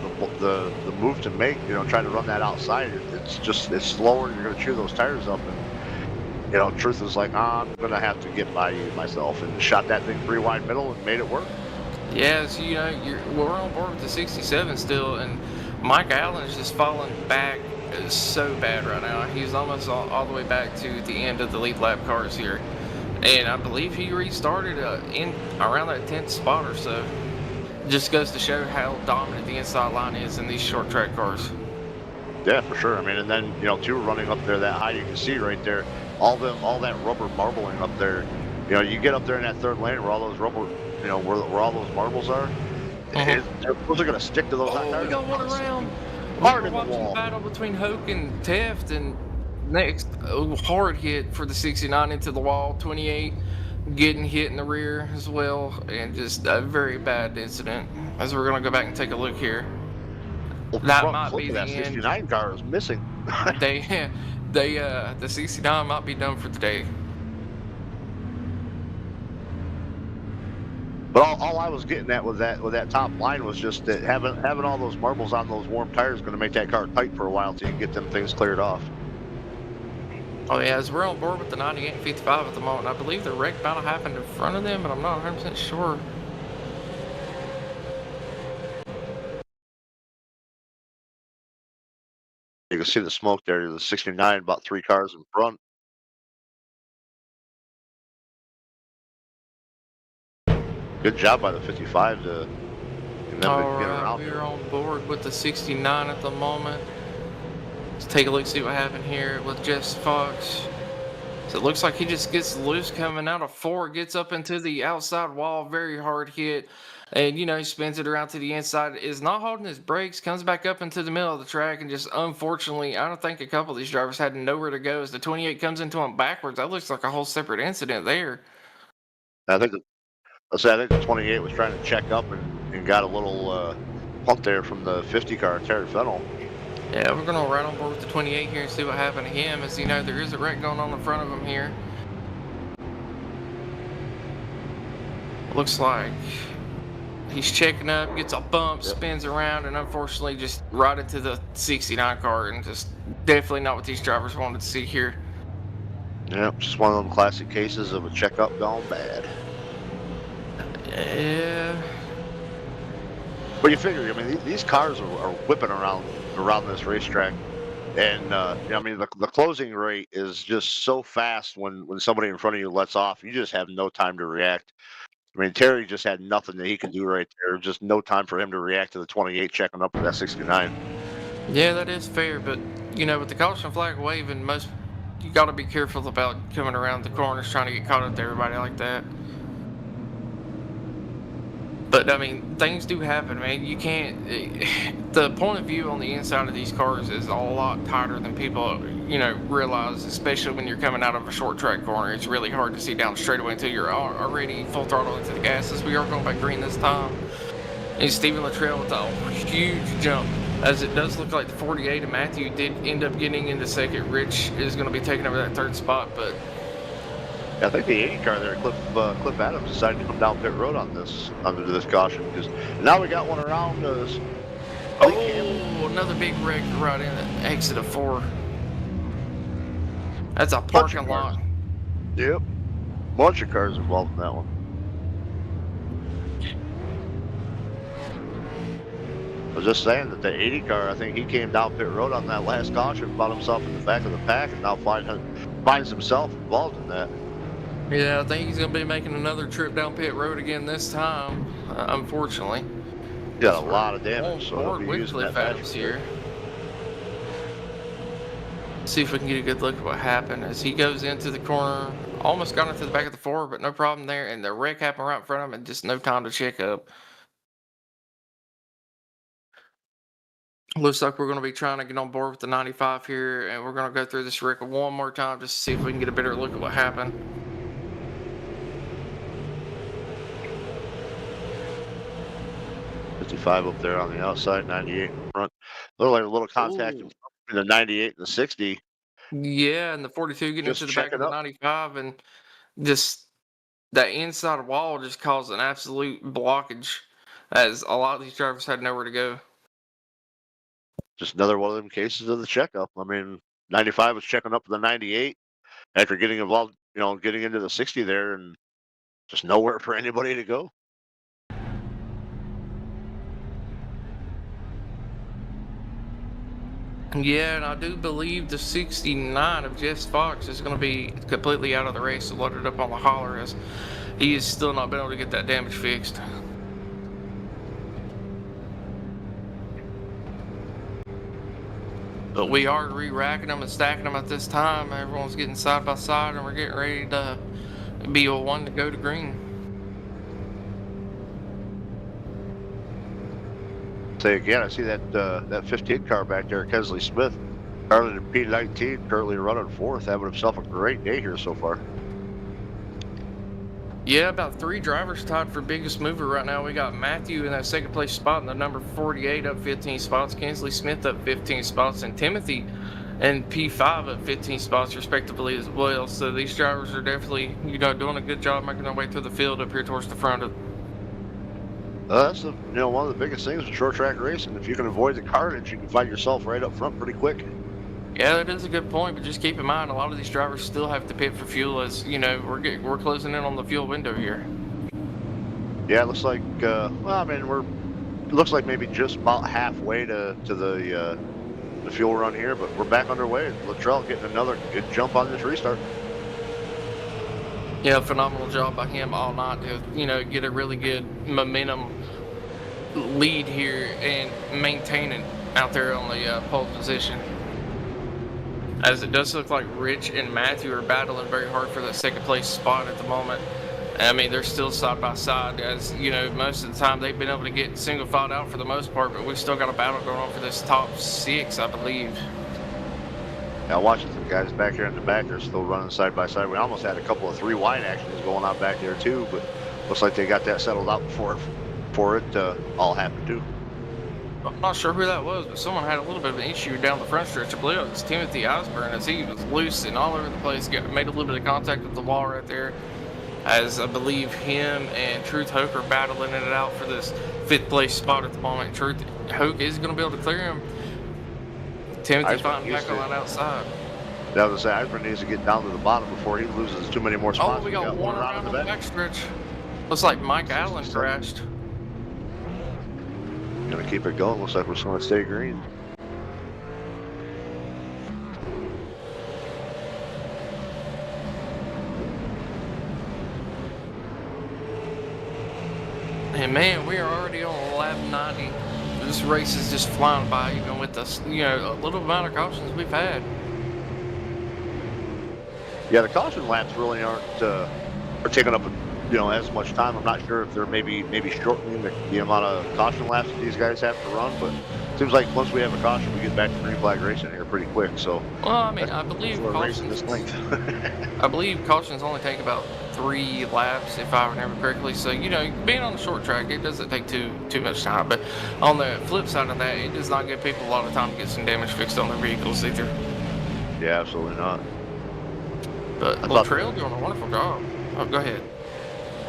[SPEAKER 3] move to make. Trying to run that outside. It's slower. You're going to chew those tires up, and Truth is like, I'm going to have to get by you myself, and shot that thing 3 wide middle and made it work.
[SPEAKER 2] Yeah, so, we're on board with the 67 still, and Mike Allen is just falling back so bad right now. He's almost all the way back to the end of the lead lap cars here. And I believe he restarted in around that 10th spot or so. Just goes to show how dominant the inside line is in these short track cars.
[SPEAKER 3] Yeah, for sure. I mean, and then too, running up there that high, you can see right there all that rubber marbling up there. You get up there in that third lane where all those rubber, where all those marbles are. Those are going to stick to those hot
[SPEAKER 2] Oh, we
[SPEAKER 3] tires.
[SPEAKER 2] got one around. We
[SPEAKER 3] Hard
[SPEAKER 2] were
[SPEAKER 3] in the
[SPEAKER 2] watching the
[SPEAKER 3] wall.
[SPEAKER 2] battle between Hoke and Teft, and next, hard hit for the 69 into the wall. 28 getting hit in the rear as well, and just a very bad incident. As we're gonna go back and take a look here,
[SPEAKER 3] Well,
[SPEAKER 2] that
[SPEAKER 3] front
[SPEAKER 2] might
[SPEAKER 3] clip
[SPEAKER 2] be
[SPEAKER 3] of
[SPEAKER 2] the
[SPEAKER 3] that
[SPEAKER 2] end.
[SPEAKER 3] 69 car is missing.
[SPEAKER 2] They, the 69 might be done for the day.
[SPEAKER 3] But all I was getting at with that top line was just that having all those marbles on those warm tires is going to make that car tight for a while till you can get them things cleared off.
[SPEAKER 2] Oh yeah, as we're on board with the 98 and 55 at the moment. I believe the wreck battle happened in front of them, but I'm not 100% sure.
[SPEAKER 3] You can see the smoke there. The 69, about 3 cars in front. Good job by the 55 to get them to get around.
[SPEAKER 2] We're on board with the 69 at the moment. Let's take a look, see what happened here with Jess Fox. So it looks like he just gets loose coming out of 4, gets up into the outside wall, very hard hit. And, he spins it around to the inside, is not holding his brakes, comes back up into the middle of the track, and just unfortunately, I don't think a couple of these drivers had nowhere to go as the 28 comes into him backwards. That looks like a whole separate incident there.
[SPEAKER 3] I think the 28 was trying to check up and got a little pump there from the 50 car, Terry Fennell.
[SPEAKER 2] Yeah, we're going to ride on board with the 28 here and see what happened to him. As there is a wreck going on in front of him here. Looks like he's checking up, gets a bump, spins around, and unfortunately just right into the 69 car, and just definitely not what these drivers wanted to see here.
[SPEAKER 3] Yep, just one of them classic cases of a checkup gone bad.
[SPEAKER 2] Yeah.
[SPEAKER 3] But you figure, I mean, these cars are whipping around this racetrack, and I mean, the closing rate is just so fast when somebody in front of you lets off. You just have no time to react. I mean, Terry just had nothing that he could do right there. Just no time for him to react to the 28 checking up with that 69.
[SPEAKER 2] Yeah, that is fair, but with the caution flag waving, you got to be careful about coming around the corners trying to get caught up to everybody like that. But, I mean, things do happen, man. You can't... The point of view on the inside of these cars is a lot tighter than people, realize, especially when you're coming out of a short track corner. It's really hard to see down the straightaway until you're already full throttle into the gas, as we are going back green this time. And Stephen Luttrell with a huge jump, as it does look like the 48 and Matthew did end up getting into second. Rich is going to be taking over that third spot, but...
[SPEAKER 3] I think the 80 car there, Cliff Adams, decided to come down pit road under this caution, because now we got one around us.
[SPEAKER 2] Another big wreck right in the exit of 4. That's a parking lot.
[SPEAKER 3] Yep. Bunch of cars involved in that one. I was just saying that the 80 car, I think he came down pit road on that last caution, found himself in the back of the pack, and now finds himself involved in that.
[SPEAKER 2] Yeah, I think he's going to be making another trip down pit road again this time, unfortunately.
[SPEAKER 3] Got a lot of damage, so he'll be
[SPEAKER 2] with
[SPEAKER 3] using that
[SPEAKER 2] Adams here. See if we can get a good look at what happened as he goes into the corner. Almost got into the back of the 4, but no problem there. And the wreck happened right in front of him and just no time to check up. Looks like we're going to be trying to get on board with the 95 here, and we're going to go through this wreck one more time just to see if we can get a better look at what happened.
[SPEAKER 3] 55 up there on the outside, 98 in front. Looked like a little contact between the 98 and the 60.
[SPEAKER 2] Yeah, and the 42 getting
[SPEAKER 3] Just
[SPEAKER 2] into the back of the 95, and just that inside wall just caused an absolute blockage, as a lot of these drivers had nowhere to go.
[SPEAKER 3] Just another one of them cases of the checkup. I mean, 95 was checking up to the 98 after getting involved, getting into the 60 there, and just nowhere for anybody to go.
[SPEAKER 2] Yeah, and I do believe the 69 of Jess Fox is going to be completely out of the race, loaded up on the hauler, as he has still not been able to get that damage fixed. But we are re-racking them and stacking them at this time. Everyone's getting side by side, and we're getting ready to be a one to go to green.
[SPEAKER 3] Say again, I see that 15 car back there, Kesley Smith, started in P19, currently running fourth, having himself a great day here so far.
[SPEAKER 2] Yeah, about 3 drivers tied for biggest mover right now. We got Matthew in that second place spot, and the number 48 up 15 spots, Kinsley Smith up 15 spots, and Timothy and P5 up 15 spots respectively as well. So these drivers are definitely, doing a good job making their way through the field up here towards the front of.
[SPEAKER 3] That's one of the biggest things with short track racing. If you can avoid the carnage, you can find yourself right up front pretty quick.
[SPEAKER 2] Yeah, that is a good point, but just keep in mind a lot of these drivers still have to pit for fuel, as we're closing in on the fuel window here.
[SPEAKER 3] Yeah, it looks like looks like maybe just about halfway to the fuel run here, but we're back underway. Luttrell getting another good jump on this restart.
[SPEAKER 2] Yeah, phenomenal job by him all night to get a really good momentum lead here and maintain it out there on the pole position. As it does look like Rich and Matthew are battling very hard for that second place spot at the moment. I mean, they're still side by side, as most of the time they've been able to get single filed out for the most part, but we've still got a battle going on for this top 6, I believe.
[SPEAKER 3] Now watching some guys back here in the back, they're still running side by side. We almost had a couple of 3 wide actions going on back there too, but looks like they got that settled out before it all happened too.
[SPEAKER 2] I'm not sure who that was, but someone had a little bit of an issue down the front stretch. I believe it was Timothy Osborne, as he was loose and all over the place. Made a little bit of contact with the wall right there, as I believe him and Truth Hoke are battling it out for this 5th place spot at the moment. Truth Hoke is going to be able to clear him. Timothy fighting back on that outside.
[SPEAKER 3] That was to say, Osborne needs to get down to the bottom before he loses too many more spots.
[SPEAKER 2] Oh, we got one around on the back stretch. Looks like Mike Allen crashed.
[SPEAKER 3] Gonna keep it going. Looks like we're just gonna stay green.
[SPEAKER 2] And man, we are already on lap 90. This race is just flying by, even with the a little amount of cautions we've had.
[SPEAKER 3] Yeah, the caution laps really aren't are taking up as much time. I'm not sure if they're maybe shortening the amount of caution laps that these guys have to run, but it seems like once we have a caution, we get back to green flag racing here pretty quick. So,
[SPEAKER 2] well, I mean, I believe cautions. I believe cautions only take about 3 laps, if I remember correctly. So, being on the short track, it doesn't take too much time. But on the flip side of that, it does not give people a lot of time to get some damage fixed on their vehicles either.
[SPEAKER 3] Yeah, absolutely not.
[SPEAKER 2] But Luttrell doing a wonderful job. Oh, go ahead.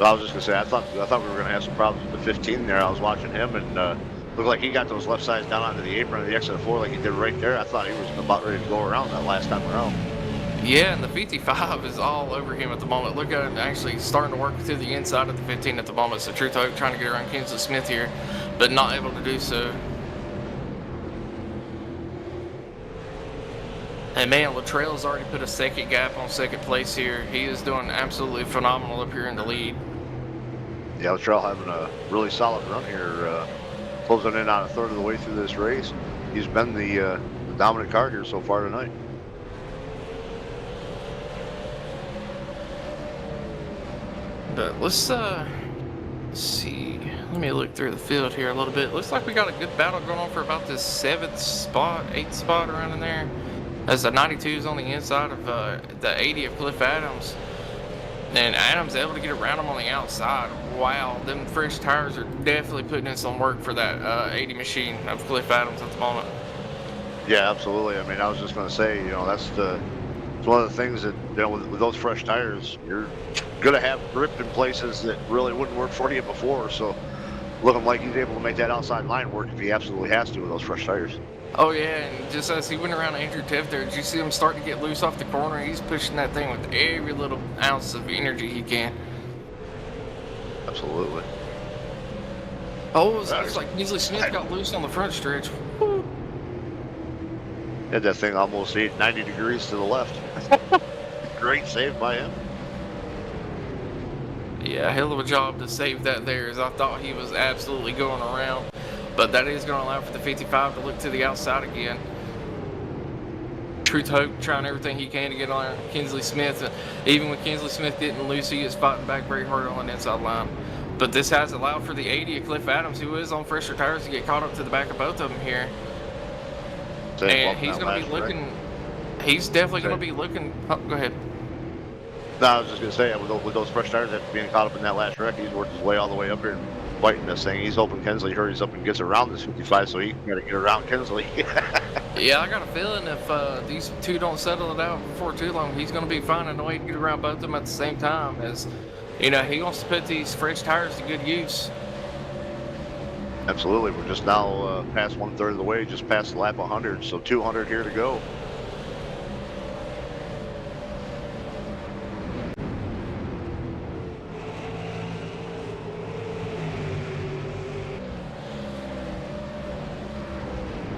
[SPEAKER 3] I was just gonna say, I thought we were gonna have some problems with the 15 there. I was watching him and looked like he got those left sides down onto the apron of the exit 4 like he did right there. I thought he was about ready to go around that last time around.
[SPEAKER 2] Yeah, and the 55 is all over him at the moment. Look at him actually starting to work through the inside of the 15 at the moment. So Truth Hoke trying to get around Kinsley Smith here, but not able to do so. And man, Luttrell's already put a second gap on second place here. He is doing absolutely phenomenal up here in the lead.
[SPEAKER 3] Yeah, Luttrell having a really solid run here, closing in on a third of the way through this race. He's been the dominant car here so far tonight.
[SPEAKER 2] But let's see. Let me look through the field here a little bit. Looks like we got a good battle going on for about this 7th spot, 8th spot around in there. As the 92 is on the inside of the 80 of Cliff Adams. And Adams able to get around him on the outside. Wow, them fresh tires are definitely putting in some work for that 80 machine of Cliff Adams at the moment.
[SPEAKER 3] Yeah, absolutely. I mean, I was just going to say, it's one of the things that, with those fresh tires, you're going to have grip in places that really wouldn't work for you before. So looking like he's able to make that outside line work if he absolutely has to with those fresh tires.
[SPEAKER 2] Oh yeah, and just as he went around Andrew Teff there, did you see him starting to get loose off the corner? He's pushing that thing with every little ounce of energy he can.
[SPEAKER 3] Absolutely.
[SPEAKER 2] Oh, it looks like Kinsley Smith got loose on the front stretch. Woo.
[SPEAKER 3] Had that thing almost 90 degrees to the left. Great save by him.
[SPEAKER 2] Yeah, hell of a job to save that there, as I thought he was absolutely going around. But that is going to allow for the 55 to look to the outside again. Truth Hope trying everything he can to get on Kinsley Smith. And even when Kinsley Smith didn't lose, he is fighting back very hard on the inside line. But this has allowed for the 80 of Cliff Adams, who is on fresher tires, to get caught up to the back of both of them here. And he's going to be looking. He's definitely going to be looking. Oh, go ahead.
[SPEAKER 3] No, I was just going to say, with those fresh tires after being caught up in that last wreck, he's worked his way all the way up here and fighting this thing. He's hoping Kinsley hurries up and gets around this 55 so he can get around Kinsley.
[SPEAKER 2] Yeah, I got a feeling if these two don't settle it out before too long, he's going to be finding a way to get around both of them at the same time. As you know, he wants to put these fresh tires to good use.
[SPEAKER 3] Absolutely. We're just now past 1/3 of the way, just past lap 100, so 200 here to go.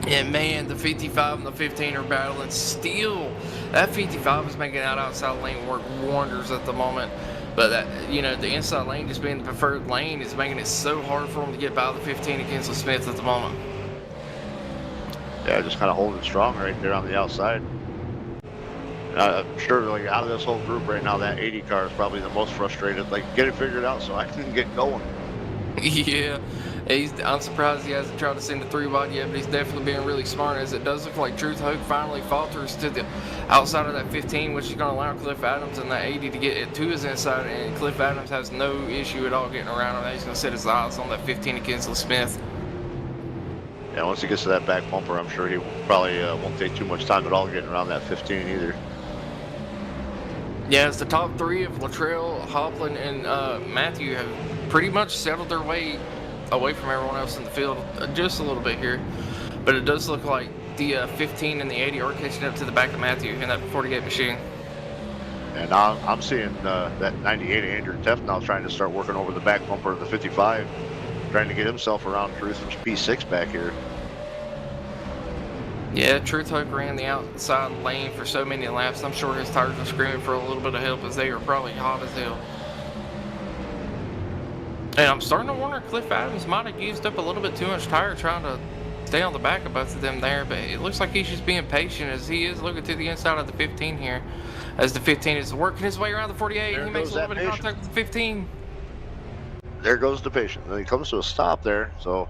[SPEAKER 2] And man, the 55 and the 15 are battling still. That 55 is making that outside lane work wonders at the moment. But that, you know, the inside lane just being the preferred lane is making it so hard for him to get by the 15 against the Smith at the moment.
[SPEAKER 3] Yeah, just kind of holding strong right there on the outside. I'm sure, like, out of this whole group right now, that 80 car is probably the most frustrated. Like, get it figured out so I can get going.
[SPEAKER 2] Yeah, I'm surprised he hasn't tried to send a 3-wide yet, but he's definitely being really smart, as it does look like Truth Hope finally falters to the outside of that 15, which is going to allow Cliff Adams and that 80 to get it to his inside, and Cliff Adams has no issue at all getting around him. He's going to set his eyes on that 15 of Kinsley Smith.
[SPEAKER 3] Yeah, once he gets to that back bumper, I'm sure he probably won't take too much time at all getting around that 15 either.
[SPEAKER 2] Yeah, it's the top three of Luttrell, Hopland, and Matthew have pretty much settled their way away from everyone else in the field just a little bit here. But it does look like the 15 and the 80 are catching up to the back of Matthew in that 48 machine.
[SPEAKER 3] And now I'm seeing that 98 Andrew Teff now trying to start working over the back bumper of the 55, trying to get himself around Truth for P6 back here.
[SPEAKER 2] Yeah, Truth Hope ran the outside lane for so many laps. I'm sure his tires are screaming for a little bit of help, as they are probably hot as hell. And I'm starting to wonder if Cliff Adams might have used up a little bit too much tire trying to stay on the back of both of them there, but it looks like he's just being patient, as he is looking to the inside of the 15 here, as the 15 is working his way around the 48. He makes a little bit of contact with the 15.
[SPEAKER 3] There goes the patient. Then he comes to a stop there, so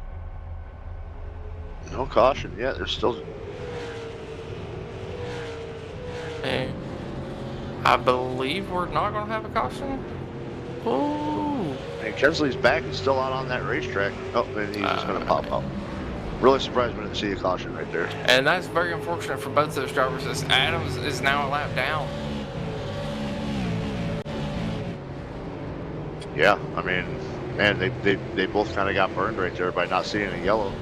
[SPEAKER 3] no caution yet. There's still...
[SPEAKER 2] And I believe we're not going to have a caution. Ooh.
[SPEAKER 3] And Kinsley's back is still out on that racetrack. Oh, and he's just going to pop out. Really surprised we didn't see a caution right there.
[SPEAKER 2] And that's very unfortunate for both those drivers, as Adams is now a lap down.
[SPEAKER 3] Yeah, I mean, man, they both kind of got burned right there by not seeing a yellow.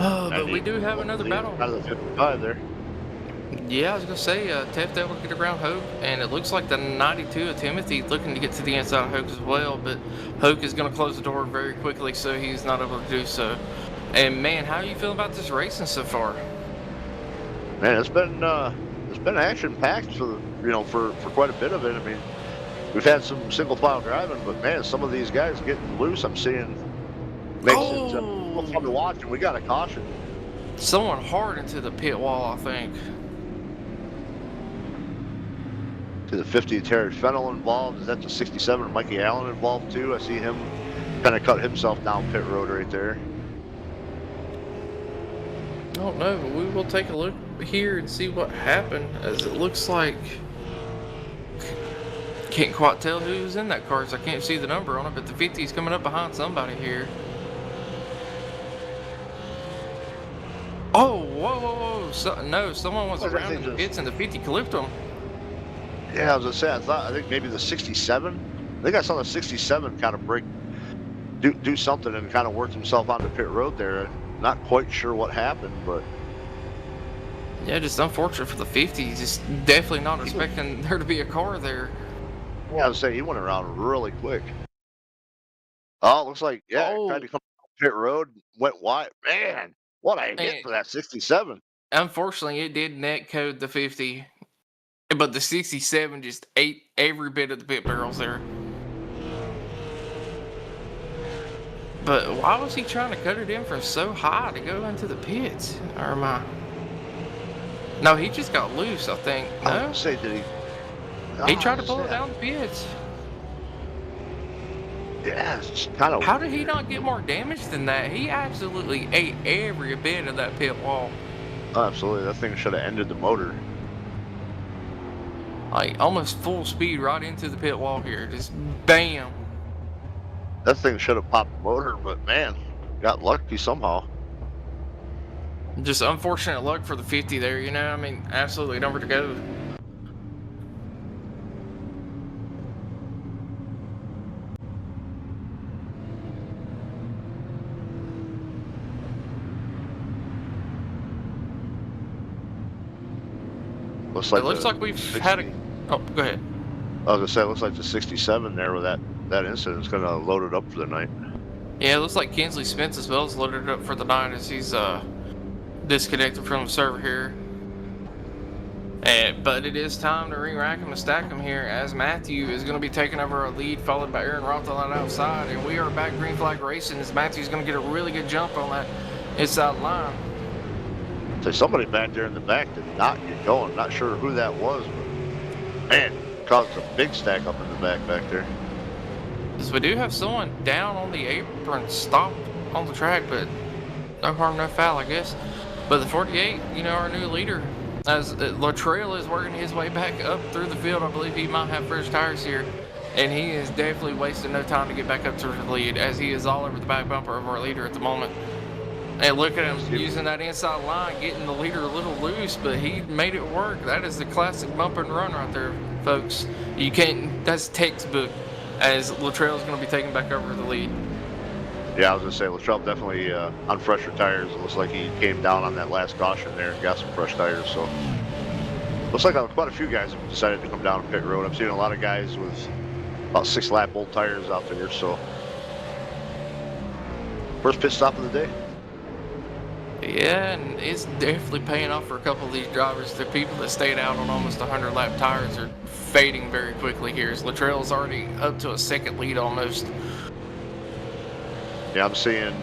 [SPEAKER 2] Oh, but we do have another battle.
[SPEAKER 3] Out of the 55 there.
[SPEAKER 2] Yeah, I was going to say, Teff able to get around Hoke, and it looks like the 92 of Timothy looking to get to the inside of Hoke as well, but Hoke is going to close the door very quickly, so he's not able to do so. And man, how are you feeling about this racing so far?
[SPEAKER 3] Man, it's been action-packed for quite a bit of it. I mean, we've had some single file driving, but man, some of these guys getting loose, I'm seeing, makes it fun to watch, and we got a caution.
[SPEAKER 2] Someone hard into the pit wall, I think.
[SPEAKER 3] To the 50, Terry Fennell involved. Is that the 67? Mikey Allen involved too? I see him kind of cut himself down pit road right there.
[SPEAKER 2] I don't know, but we will take a look here and see what happened, as it looks like... Can't quite tell who's in that car, so I can't see the number on it, but the 50 is coming up behind somebody here. Oh, whoa. Someone was around in the pits and the 50 clipped him.
[SPEAKER 3] Yeah, I was gonna say, I think maybe the 67. I think I saw the 67 kind of do something and kind of worked himself onto pit road there. Not quite sure what happened, but
[SPEAKER 2] yeah, just unfortunate for the 50. Just definitely not expecting there to be a car there.
[SPEAKER 3] Yeah, I was saying he went around really quick. Oh, looks like tried to come pit road, went wide. Man, what a hit for that 67.
[SPEAKER 2] Unfortunately, it did net code the 50. But the 67 just ate every bit of the pit barrels there. But why was he trying to cut it in from so high to go into the pits? Or am I? No, he just got loose, I think.
[SPEAKER 3] I
[SPEAKER 2] No?
[SPEAKER 3] would say, did he?
[SPEAKER 2] He tried to pull it down the pits.
[SPEAKER 3] Yeah, it's kind of.
[SPEAKER 2] How did he not get more damage than that? He absolutely ate every bit of that pit wall.
[SPEAKER 3] Oh, absolutely, that thing should have ended the motor.
[SPEAKER 2] Like, almost full speed right into the pit wall here. Just bam.
[SPEAKER 3] That thing should have popped the motor, but man, got lucky somehow.
[SPEAKER 2] Just unfortunate luck for the 50 there, you know? I mean, absolutely nowhere to go.
[SPEAKER 3] Looks like
[SPEAKER 2] It looks like we've
[SPEAKER 3] 60,
[SPEAKER 2] had a... Oh, go ahead.
[SPEAKER 3] I was gonna say, it looks like the 67 there with that incident's gonna load it up for the night.
[SPEAKER 2] Yeah, it looks like Kinsley Spence as well is loaded up for the night as he's disconnected from the server here. But it is time to re-rack him and stack him here as Matthew is going to be taking over our lead, followed by Aaron Roth on that outside. And we are back green flag racing as Matthew's going to get a really good jump on that inside line.
[SPEAKER 3] So somebody back there in the back did not get going. Not sure who that was, but man, caused a big stack up in the back there.
[SPEAKER 2] So we do have someone down on the apron, stopped on the track, but no harm, no foul, I guess. But the 48, you know, our new leader, as Latrell is working his way back up through the field. I believe he might have fresh tires here, and he is definitely wasting no time to get back up to the lead as he is all over the back bumper of our leader at the moment. And look at him using that inside line, getting the leader a little loose, but he made it work. That is the classic bump and run right there, folks. You can't, that's textbook, as Latrell is going to be taking back over the lead.
[SPEAKER 3] Yeah, I was gonna say Latrell definitely on fresher tires. It looks like he came down on that last caution there and got some fresh tires. So looks like quite a few guys have decided to come down pit road. I'm seeing a lot of guys with about 6-lap old tires out there. So first pit stop of the day.
[SPEAKER 2] Yeah, and it's definitely paying off for a couple of these drivers. The people that stayed out on almost 100-lap tires are fading very quickly here. As Latrell's already up to a second lead almost.
[SPEAKER 3] Yeah, I'm seeing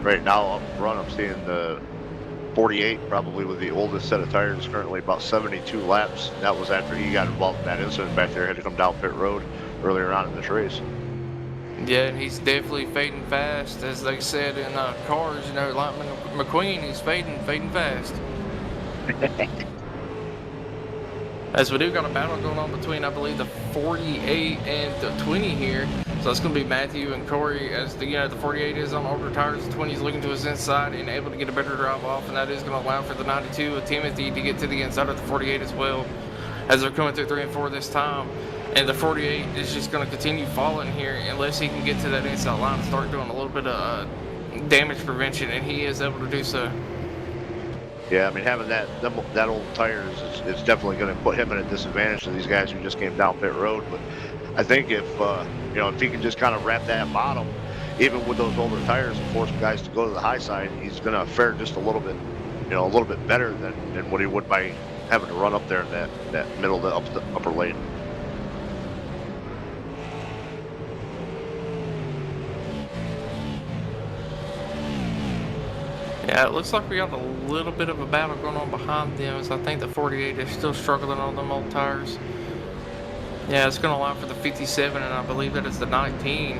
[SPEAKER 3] right now up front, I'm seeing the 48 probably with the oldest set of tires, currently about 72 laps. That was after he got involved in that incident back there, had to come down pit road earlier on in this race.
[SPEAKER 2] Yeah, and he's definitely fading fast. As they said in cars, you know, like McQueen, he's fading fast. As we do got a battle going on between, I believe, the 48 and the 20 here. So it's going to be Matthew and Corey as the 48 is on older tires, the 20 is looking to his inside and able to get a better drive off, and that is going to allow for the 92 of Timothy to get to the inside of the 48 as well, as they're coming through 3 and 4 this time. And the 48 is just going to continue falling here unless he can get to that inside line and start doing a little bit of damage prevention, and he is able to do so.
[SPEAKER 3] Yeah, I mean, having that old tires is definitely going to put him at a disadvantage to these guys who just came down pit road. But I think if if he can just kind of wrap that bottom, even with those older tires, and force guys to go to the high side, he's going to fare just a little bit better than what he would by having to run up there in that middle to upper lane.
[SPEAKER 2] Yeah, it looks like we got a little bit of a battle going on behind them, as I think the 48 is still struggling on them old tires. Yeah, it's going to allow for the 57, and I believe that is the 19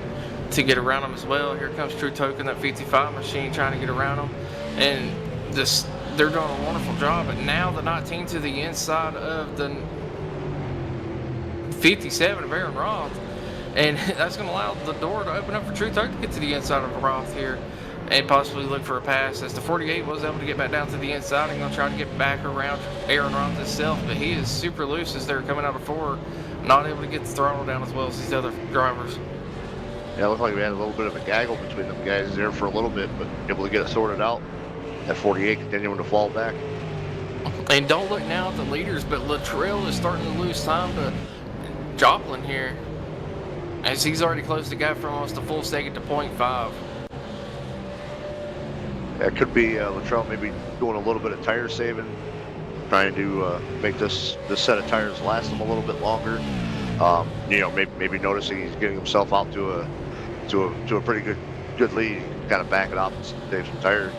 [SPEAKER 2] to get around them as well. Here comes True Token, that 55 machine, trying to get around them. And they're doing a wonderful job, but now the 19 to the inside of the 57 of Aaron Roth. And that's going to allow the door to open up for True Token to get to the inside of Roth here and possibly look for a pass, as the 48 was able to get back down to the inside and going to try to get back around Aaron Roth himself, but he is super loose as they're coming out of 4, not able to get the throttle down as well as these other drivers.
[SPEAKER 3] Yeah, it looked like we had a little bit of a gaggle between them guys there for a little bit, but able to get it sorted out. That 48 continuing to fall back.
[SPEAKER 2] And don't look now at the leaders, but Latrell is starting to lose time to Joplin here, as he's already closed the gap from almost a full second to 0.5.
[SPEAKER 3] It could be Latrell maybe doing a little bit of tire saving, trying to make this set of tires last him a little bit longer. Maybe noticing he's getting himself out to a pretty good good lead, kind of back it off and save some tires.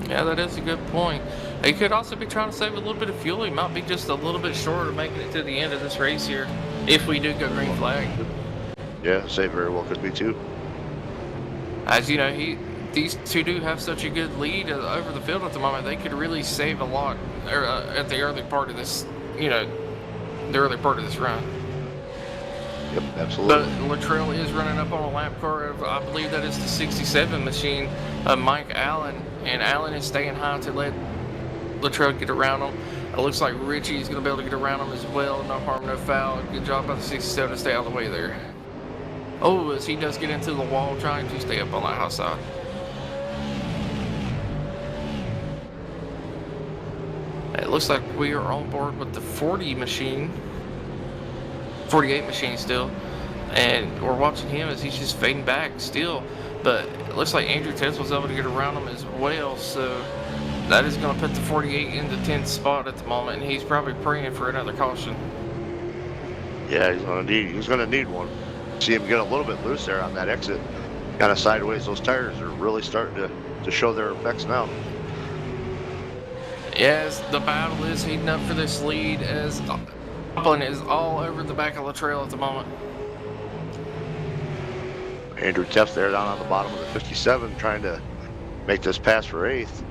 [SPEAKER 2] Yeah, that is a good point. He could also be trying to save a little bit of fuel. He might be just a little bit short of making it to the end of this race here, if we do go green flag.
[SPEAKER 3] Yeah, say very well could be too.
[SPEAKER 2] As you know, these two do have such a good lead over the field at the moment. They could really save a lot at the early part of this, the early part of this run.
[SPEAKER 3] Yep, absolutely.
[SPEAKER 2] But Luttrell is running up on a lap car of, I believe that is the 67 machine of Mike Allen, and Allen is staying high to let Luttrell get around him. It looks like Richie is going to be able to get around him as well. No harm, no foul. Good job by the 67 to stay out of the way there. Oh, as he does get into the wall, trying to stay up on that high side. It looks like we are on board with the 48 machine still, and we're watching him as he's just fading back still, but it looks like Andrew Tess was able to get around him as well, so that is going to put the 48 in the 10th spot at the moment, and he's probably praying for another caution.
[SPEAKER 3] Yeah, he's going to need one. See him get a little bit loose there on that exit, kind of sideways. Those tires are really starting to show their effects now.
[SPEAKER 2] Yes, the battle is heating up for this lead as Joplin is all over the back of Luttrell at the moment.
[SPEAKER 3] Andrew Teff there down on the bottom of the 57 trying to make this pass for 8th.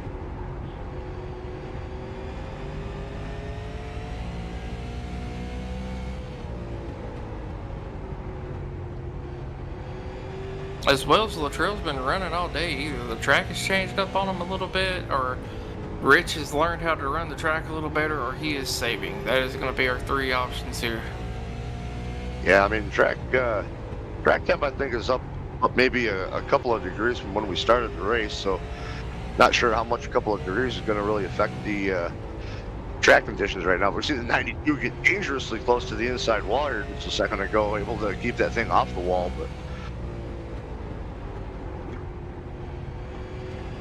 [SPEAKER 2] As well as Luttrell's been running all day, either the track has changed up on him a little bit, or Rich has learned how to run the track a little better, or he is saving. That is going to be our 3 options here.
[SPEAKER 3] Yeah, I mean, track temp I think is up maybe a couple of degrees from when we started the race, so not sure how much a couple of degrees is going to really affect the track conditions right now. We see the 92 get dangerously close to the inside wall here just a second ago, able to keep that thing off the wall,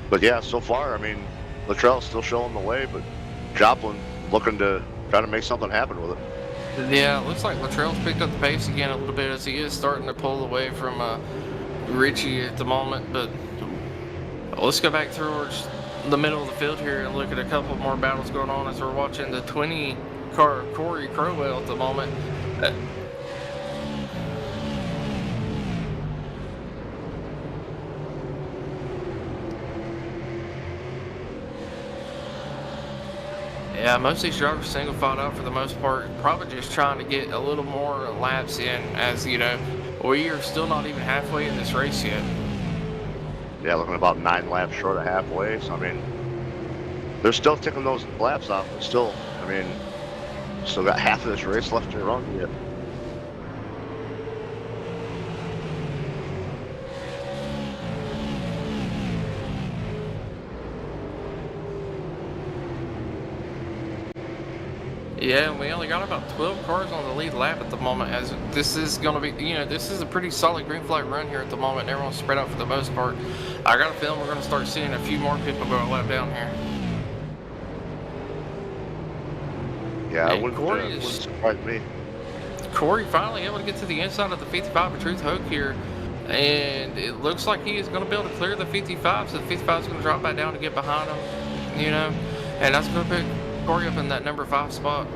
[SPEAKER 3] but yeah, so far, I mean, Luttrell's still showing the way, but Joplin looking to try to make something happen with it.
[SPEAKER 2] Yeah, it looks like Luttrell's picked up the pace again a little bit as he is starting to pull away from Richie at the moment, but let's go back towards the middle of the field here and look at a couple more battles going on as we're watching the 20 car Corey Crowell at the moment. Yeah, most of these drivers single filed out for the most part, probably just trying to get a little more laps in, as we are still not even halfway in this race yet.
[SPEAKER 3] Yeah, looking about 9 laps short of halfway, so I mean, they're still ticking those laps off, but still, I mean, still got half of this race left to run yet.
[SPEAKER 2] Yeah, and we only got about 12 cars on the lead lap at the moment, as this is going to be, this is a pretty solid green flag run here at the moment. Everyone's spread out for the most part. I got a feeling we're going to start seeing a few more people go a lap down here.
[SPEAKER 3] Yeah, it wouldn't surprise me.
[SPEAKER 2] Corey finally able to get to the inside of the 55 of Truth Hoke here, and it looks like he is going to be able to clear the 55, so the 55 is going to drop back down to get behind him, and that's going to put Corey up in that number 5 spot.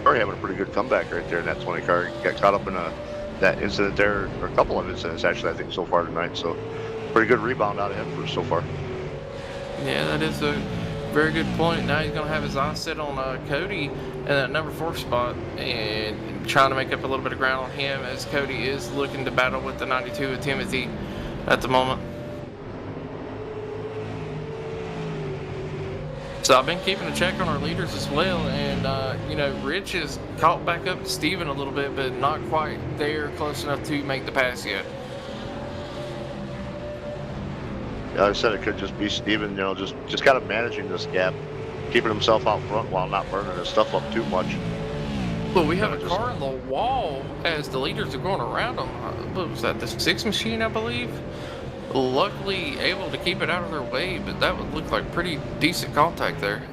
[SPEAKER 3] Corey having a pretty good comeback right there in that 20 car. Got caught up in that incident there, or a couple of incidents actually, I think, so far tonight. So pretty good rebound out of him for so far.
[SPEAKER 2] Yeah, that is a very good point. Now he's going to have his eyes set on Cody in that number 4 spot and trying to make up a little bit of ground on him, as Cody is looking to battle with the 92 of Timothy at the moment. So I've been keeping a check on our leaders as well, and Rich has caught back up to Steven a little bit, but not quite there close enough to make the pass yet.
[SPEAKER 3] Yeah, like I said, it could just be Steven, just kind of managing this gap, keeping himself out front while not burning his stuff up too much.
[SPEAKER 2] Well, we have a car in the wall as the leaders are going around them. What was that, the 6 machine, I believe? Luckily able to keep it out of their way, but that would look like pretty decent contact there.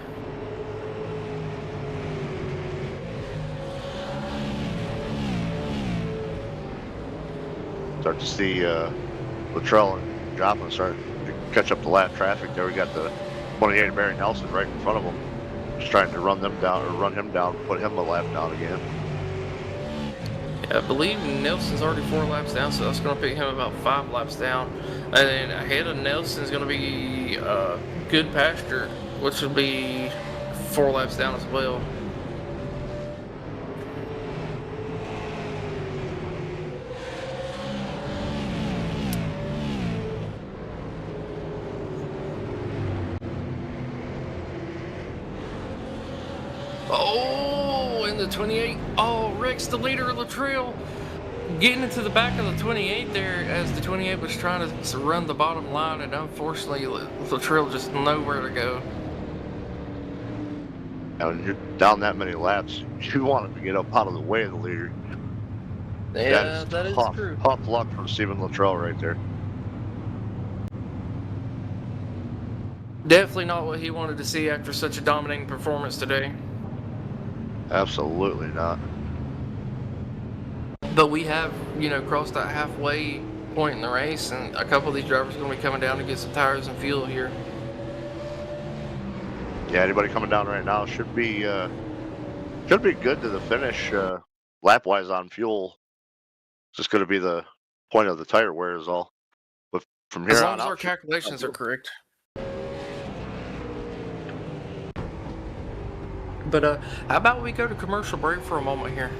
[SPEAKER 3] start to see Luttrell and Joplin start to catch up the lap traffic there. We got the 28 Barry Nelson right in front of them, just trying to run them down or run him down, put him a lap down again.
[SPEAKER 2] I believe Nelson's already 4 laps down, so that's going to pick him about 5 laps down. And then ahead of Nelson is going to be Good Pasture, which will be 4 laps down as well. Oh, in the 28. Oh, Rex, the leader of the trail, getting into the back of the 28 there as the 28 was trying to run the bottom line, and unfortunately, the trail just nowhere to go.
[SPEAKER 3] Now, when you're down that many laps, you want him to get up out of the way of the leader.
[SPEAKER 2] Yeah, that is true.
[SPEAKER 3] Tough luck from Stephen Luttrell right there.
[SPEAKER 2] Definitely not what he wanted to see after such a dominating performance today.
[SPEAKER 3] Absolutely not.
[SPEAKER 2] But we have, crossed that halfway point in the race, and a couple of these drivers are going to be coming down to get some tires and fuel here.
[SPEAKER 3] Yeah, anybody coming down right now should be good to the finish, lap-wise on fuel. It's just going to be the point of the tire wear is all. But from here
[SPEAKER 2] as
[SPEAKER 3] on
[SPEAKER 2] long as
[SPEAKER 3] out,
[SPEAKER 2] our calculations are correct. But how about we go to commercial break for a moment here?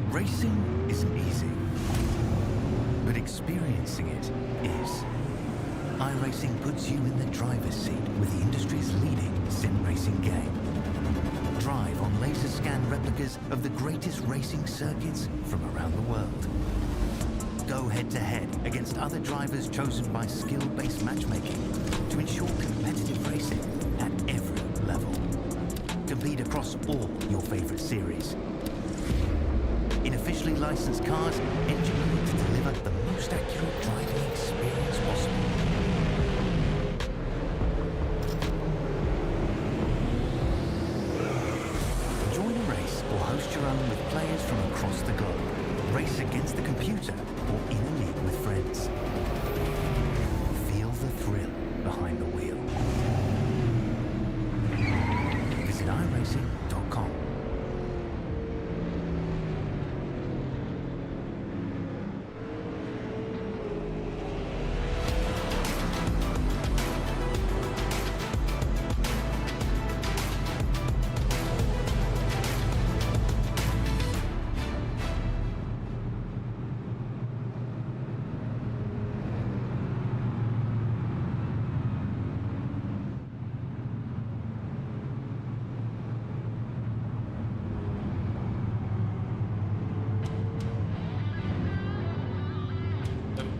[SPEAKER 1] Racing isn't easy, but experiencing it is. iRacing puts you in the driver's seat with the industry's leading sim racing game. Drive on laser scan replicas of the greatest racing circuits from around the world. Go head to head against other drivers chosen by skill-based matchmaking to ensure competitive racing at every level. Compete across all your favorite series. In officially licensed cars, engineered to deliver the most accurate driving experience possible. Join a race or host your own with players from across the globe. Race against the computer or in a league with friends. Feel the thrill behind the wheel. Visit iRacing.com.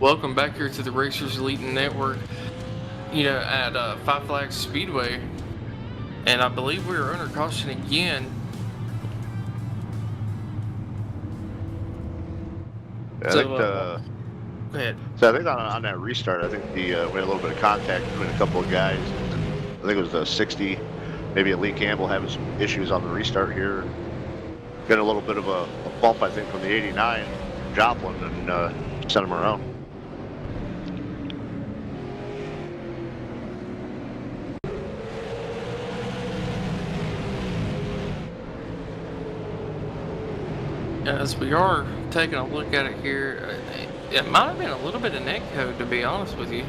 [SPEAKER 2] Welcome back here to the Racers Elite Network, at Five Flags Speedway. And I believe we are under caution again.
[SPEAKER 3] I think
[SPEAKER 2] go ahead.
[SPEAKER 3] So I think on that restart, I think we had a little bit of contact between a couple of guys. I think it was the 60, maybe Lee Campbell having some issues on the restart here. Getting a little bit of a bump, I think, from the 89 Joplin and sent him around.
[SPEAKER 2] As we are taking a look at it here, it might have been a little bit of net code, to be honest with you.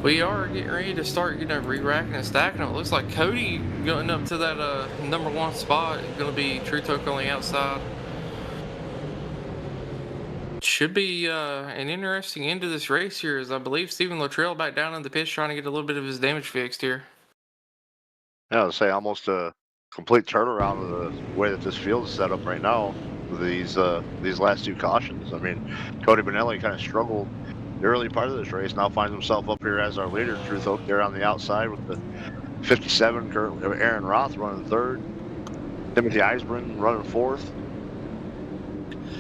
[SPEAKER 2] we are getting ready to start, re-racking and stacking them. It looks like Cody going up to that number 1 spot is going to be True Toke on the outside. Should be an interesting end to this race here, as I believe Stephen Luttrell back down in the pits trying to get a little bit of his damage fixed here.
[SPEAKER 3] Yeah, I would say almost a complete turnaround of the way that this field is set up right now with these last 2 cautions. I mean, Cody Benelli kind of struggled the early part of this race, now finds himself up here as our leader. Truth Oak there on the outside with the 57, currently Aaron Roth running 3rd, Timothy Eisbrin running 4th.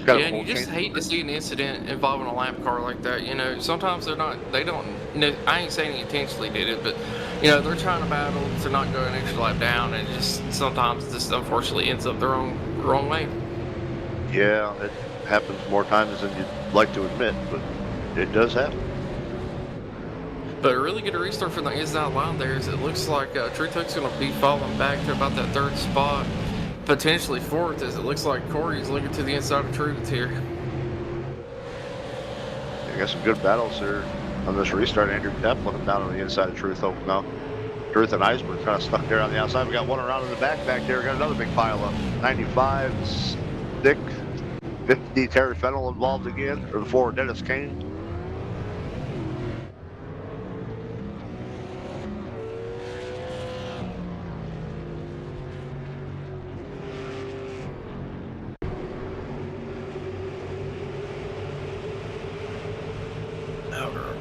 [SPEAKER 2] Yeah, and you just hate to see an incident involving a lap car like that. Sometimes they don't, I ain't saying he intentionally did it, but, they're trying to battle to not go an extra lap down, and just sometimes this unfortunately ends up the wrong way.
[SPEAKER 3] Yeah, it happens more times than you'd like to admit, but it does happen.
[SPEAKER 2] But a really good restart from the inside line there, is it looks like True Toke's going to be falling back to about that 3rd spot. Potentially 4th, as it looks like Corey's looking to the inside of Truth here.
[SPEAKER 3] I got some good battles here on this restart. Andrew Depp looking down on the inside of Truth Oak now. Truth and Iceberg kind of stuck there on the outside. We got one around in the back there. We got another big pile up. 95, Stick, 50, Terry Fennell involved again, or the 4, Dennis Kane.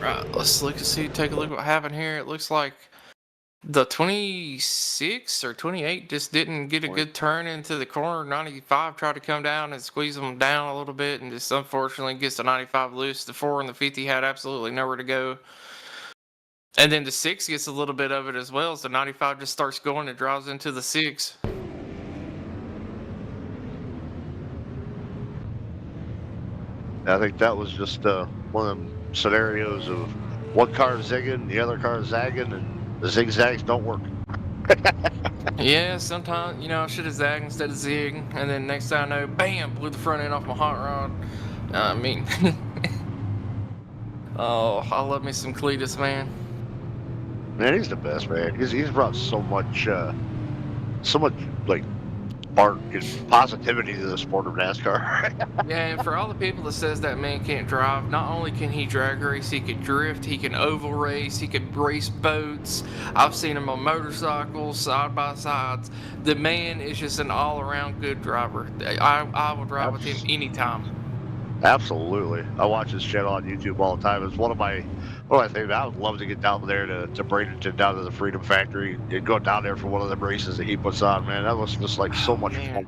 [SPEAKER 2] Right, let's take a look at what happened here. It looks like the 26 or 28 just didn't get a good turn into the corner. 95 tried to come down and squeeze them down a little bit, and just unfortunately gets the 95 loose. The 4 and the 50 had absolutely nowhere to go. And then the 6 gets a little bit of it as well, so 95 just starts going and drives into the 6.
[SPEAKER 3] I think that was just one of them scenarios of one car zigging, the other car zagging, and the zigzags don't work.
[SPEAKER 2] Yeah, sometimes, I should have zagged instead of zigging, and then next thing I know, bam, blew the front end off my hot rod. I mean, oh, I love me some Cletus, man.
[SPEAKER 3] Man, he's the best, man. He's brought so much like spark and positivity to the sport of NASCAR.
[SPEAKER 2] Yeah, and for all the people that says that man can't drive, not only can he drag race, he can drift, he can oval race, he can race boats. I've seen him on motorcycles, side by sides. The man is just an all-around good driver. I will drive with him anytime.
[SPEAKER 3] Absolutely. I watch his channel on YouTube all the time. It's one of my things. I would love to get down there to Bradenton, down to the Freedom Factory, and go down there for one of the races that he puts on, man. That was just like so much fun.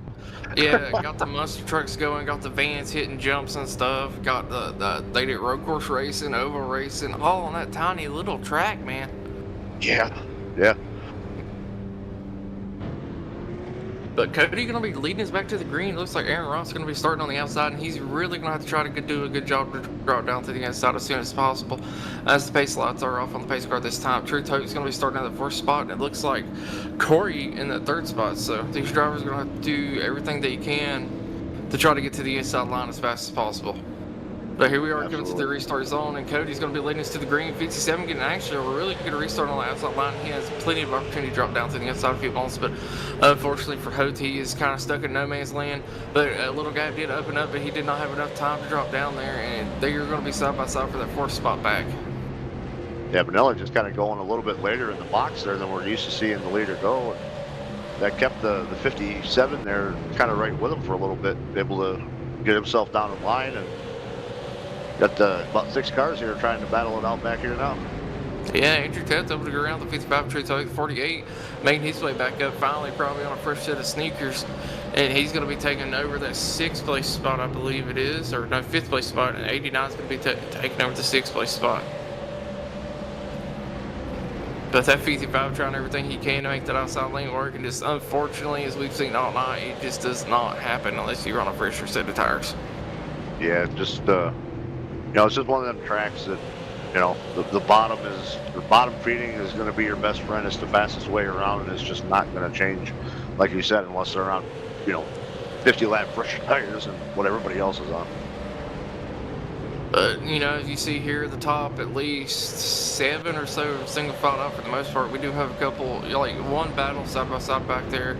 [SPEAKER 2] Yeah, got the monster trucks going, got the vans hitting jumps and stuff, got they did road course racing, oval racing, all on that tiny little track, man.
[SPEAKER 3] Yeah.
[SPEAKER 2] But Cody going to be leading us back to the green. Looks like Aaron Ross is going to be starting on the outside, and he's really going to have to try to do a good job to draw it down to the inside as soon as possible. As the pace lights are off on the pace car this time, True Toke is going to be starting at the 4th spot, and it looks like Corey in the 3rd spot. So these drivers are going to have to do everything they can to try to get to the inside line as fast as possible. But here we are coming to the restart zone, and Cody's going to be leading us to the green. 57 getting actually a really good restart on the outside line. He has plenty of opportunity to drop down to the inside a few bumps, but unfortunately for Hote, he is kind of stuck in no man's land. But a little gap did open up, but he did not have enough time to drop down there, and they are going to be side by side for that 4th spot back.
[SPEAKER 3] Yeah, Benelli just kind of going a little bit later in the box there than we're used to seeing the leader go. And that kept the 57 there kind of right with him for a little bit, able to get himself down in line, and got about 6 cars here trying to battle it out back here now.
[SPEAKER 2] Yeah, Andrew Ted's able to go around the 55 True Toke 48, making his way back up finally, probably on a fresh set of sneakers. And he's going to be taking over that 6th place spot, I believe it is, or no, 5th place spot, and 89 is going to be taking over the 6th place spot. But that 55 trying everything he can to make that outside lane work, and just unfortunately, as we've seen all night, it just does not happen unless you're on a fresher set of tires.
[SPEAKER 3] Yeah, just it's just one of them tracks that, the bottom feeding is going to be your best friend. It's the fastest way around, and it's just not going to change, like you said, unless they're on, 50 lap fresh tires and what everybody else is on.
[SPEAKER 2] But, you know, as you see here at the top, at least 7 or so single file out for the most part. We do have a couple, like one battle side by side back there,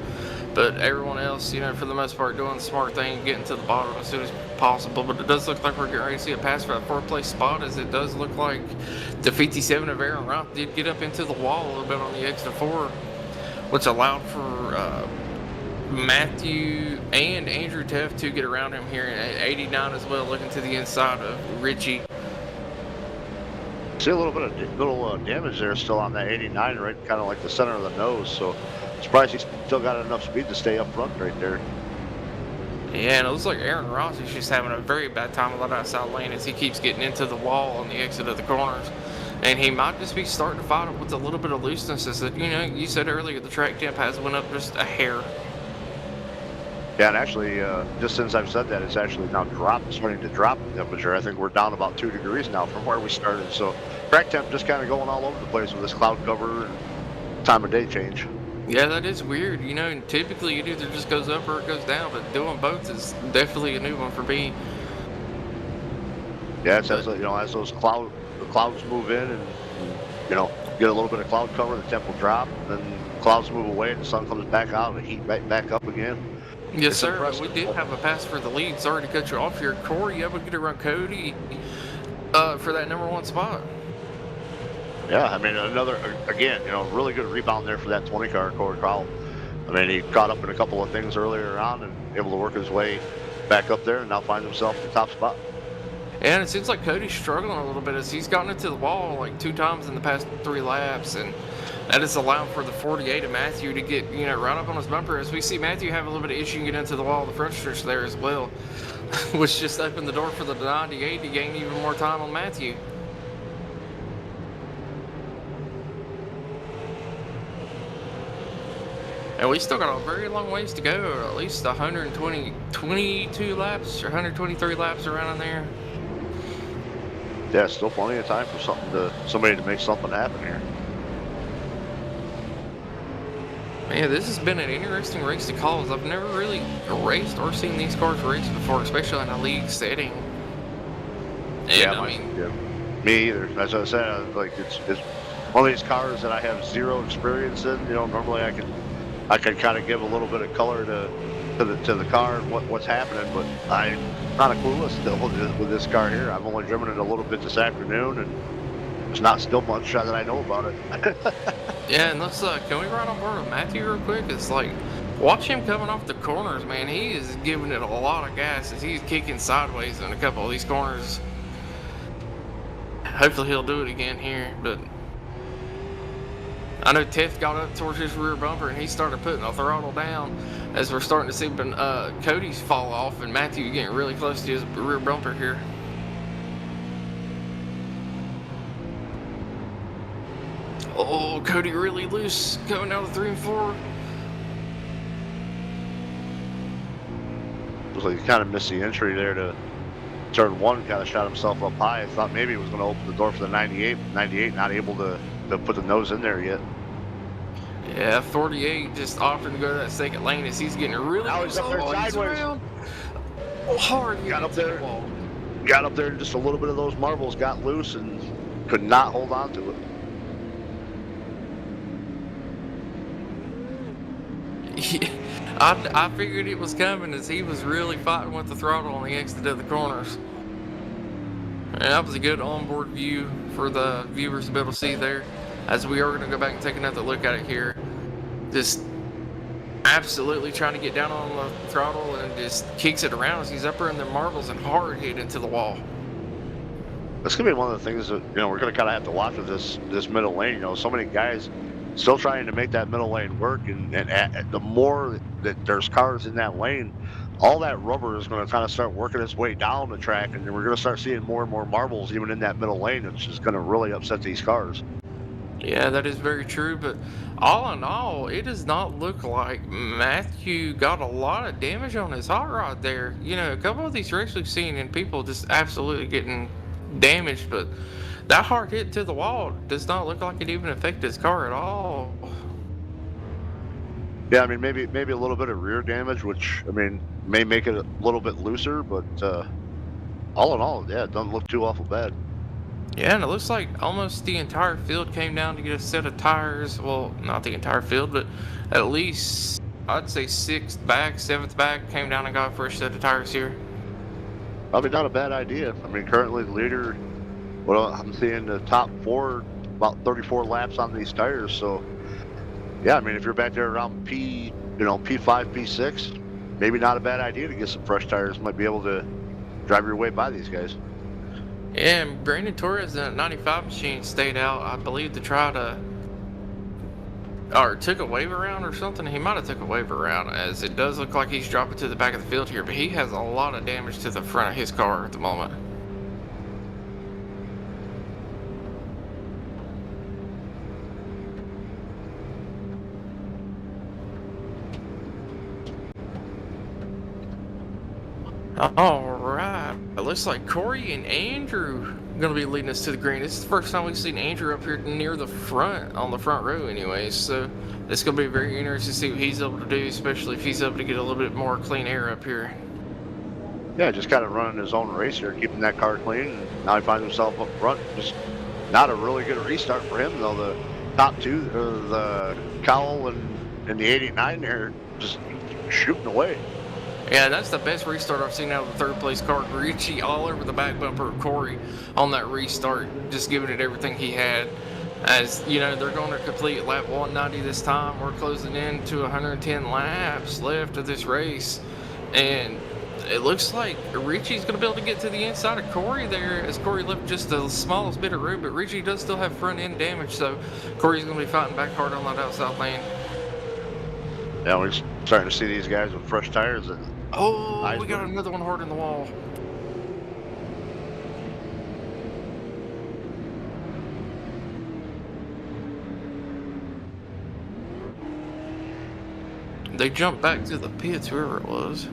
[SPEAKER 2] but everyone else, you know, for the most part, doing the smart thing, getting to the bottom as soon as possible. But it does look like we're getting ready to see a pass for that 4th place spot, as it does look like the 57 of Aaron Roth did get up into the wall a little bit on the exit 4, which allowed for Matthew and Andrew Teff to get around him here at 89 as well, looking to the inside of Richie.
[SPEAKER 3] See a little bit of damage there still on that 89, right, kind of like the center of the nose. So surprised he's still got enough speed to stay up front right there.
[SPEAKER 2] Yeah, and it looks like Aaron Ross is just having a very bad time on that outside lane as he keeps getting into the wall on the exit of the corners. And he might just be starting to fight with a little bit of looseness. As that, you know, you said earlier, the track temp has went up just a hair.
[SPEAKER 3] Yeah, and actually, just since I've said that, it's actually now starting to drop in temperature. I think we're down about 2 degrees now from where we started. So track temp just kind of going all over the place with this cloud cover and time of day change.
[SPEAKER 2] Yeah, that is weird. You know, and typically it either just goes up or it goes down, but doing both is definitely a new one for me.
[SPEAKER 3] Yeah, it's as, you know, as those clouds move in and, you know, get a little bit of cloud cover, the temp will drop, then clouds move away and the sun comes back out and the heat back up again.
[SPEAKER 2] Yes,
[SPEAKER 3] It's
[SPEAKER 2] sir.
[SPEAKER 3] impressive.
[SPEAKER 2] We did have a pass for the lead. Sorry to cut you off here. Corey, able to get around Cody for that #1 spot.
[SPEAKER 3] Yeah, I mean, again, you know, really good rebound there for that 20 car, Corey Crowell. I mean, he caught up in a couple of things earlier on and able to work his way back up there and now finds himself in the top spot.
[SPEAKER 2] And it seems like Cody's struggling a little bit as he's gotten into the wall like 2 times in the past 3 laps, and that is allowing for the 48 of Matthew to get, you know, right up on his bumper. As we see Matthew have a little bit of issue getting into the wall, the front stretch there as well, which just opened the door for the 98 to gain even more time on Matthew. And we still got a very long ways to go, at least 22 laps or 123 laps around in there.
[SPEAKER 3] Yeah, still plenty of time for somebody to make something happen here.
[SPEAKER 2] Man, this has been an interesting race to call, as I've never really raced or seen these cars race before, especially in a league setting. And
[SPEAKER 3] Yeah,
[SPEAKER 2] I mean,
[SPEAKER 3] yeah, me either. As I said, like it's one of these cars that I have zero experience in. You know, normally I can kind of give a little bit of color to the car and what's happening, but I'm not a clueless still with this car here. I've only driven it a little bit this afternoon, and there's not still much that I know about it.
[SPEAKER 2] yeah, and let's can we ride on board with Matthew real quick? It's like, watch him coming off the corners, man. He is giving it a lot of gas as he's kicking sideways in a couple of these corners. Hopefully he'll do it again here, but I know Tiff got up towards his rear bumper and he started putting the throttle down as we're starting to see Cody's fall off and Matthew getting really close to his rear bumper here. Oh, Cody really loose coming out of 3 and 4.
[SPEAKER 3] Looks like he kind of missed the entry there to turn 1, kind of shot himself up high. I thought maybe he was going to open the door for the 98. 98 not able to put the nose in there yet.
[SPEAKER 2] Yeah, 48 just offered to go to that second lane as he's getting really
[SPEAKER 3] Now he's up there sideways.
[SPEAKER 2] Hard.
[SPEAKER 3] Got up there. Got up there and just a little bit of those marbles got loose and could not hold on to it.
[SPEAKER 2] I figured it was coming as he was really fighting with the throttle on the exit of the corners. And that was a good onboard view for the viewers to be able to see there, as we are going to go back and take another look at it here. Just absolutely trying to get down on the throttle and just kicks it around as he's up there in the marbles and hard hit into the wall.
[SPEAKER 3] That's going to be one of the things that, you know, we're going to kind of have to watch with this middle lane. You know, so many guys still trying to make that middle lane work, and the more that there's cars in that lane, all that rubber is going to kind of start working its way down the track, and we're going to start seeing more and more marbles even in that middle lane, which is going to really upset these cars.
[SPEAKER 2] Yeah, that is very true, but all in all, it does not look like Matthew got a lot of damage on his hot rod there. You know, a couple of these wrecks we've seen and people just absolutely getting damaged, but that hard hit to the wall does not look like it even affected his car at all.
[SPEAKER 3] Yeah, I mean, maybe a little bit of rear damage, which, I mean, may make it a little bit looser, but all in all, yeah, it doesn't look too awful bad.
[SPEAKER 2] Yeah, and it looks like almost the entire field came down to get a set of tires. Well, not the entire field, but at least I'd say sixth back, seventh back came down and got a fresh set of tires here.
[SPEAKER 3] Probably not a bad idea. I mean, currently the leader, well, I'm seeing the top 4, about 34 laps on these tires. So, yeah, I mean, if you're back there around P5, P6, maybe not a bad idea to get some fresh tires. Might be able to drive your way by these guys.
[SPEAKER 2] Yeah, and Brandon Torres in that 95 machine stayed out, I believe, to try to, or took a wave around or something. He might have took a wave around, as it does look like he's dropping to the back of the field here, but he has a lot of damage to the front of his car at the moment. All right, it looks like Corey and Andrew are going to be leading us to the green. This is the first time we've seen Andrew up here near the front, on the front row anyways, so it's going to be very interesting to see what he's able to do, especially if he's able to get a little bit more clean air up here.
[SPEAKER 3] Yeah, just kind of running his own race here, keeping that car clean, and now he finds himself up front. Just not a really good restart for him, though. The top two, the Cowell and the 89 there, just shooting away.
[SPEAKER 2] Yeah, that's the best restart I've seen out of the third place car. Richie all over the back bumper of Corey on that restart, just giving it everything he had. As you know, they're going to complete lap 190 this time. We're closing in to 110 laps left of this race, and it looks like Richie's going to be able to get to the inside of Corey there, as Corey left just the smallest bit of room, but Richie does still have front end damage, so Corey's going to be fighting back hard on that outside lane.
[SPEAKER 3] Yeah, we're starting to see these guys with fresh tires. And
[SPEAKER 2] oh, we got another one hard in the wall. They jumped back to the pits, whoever it was.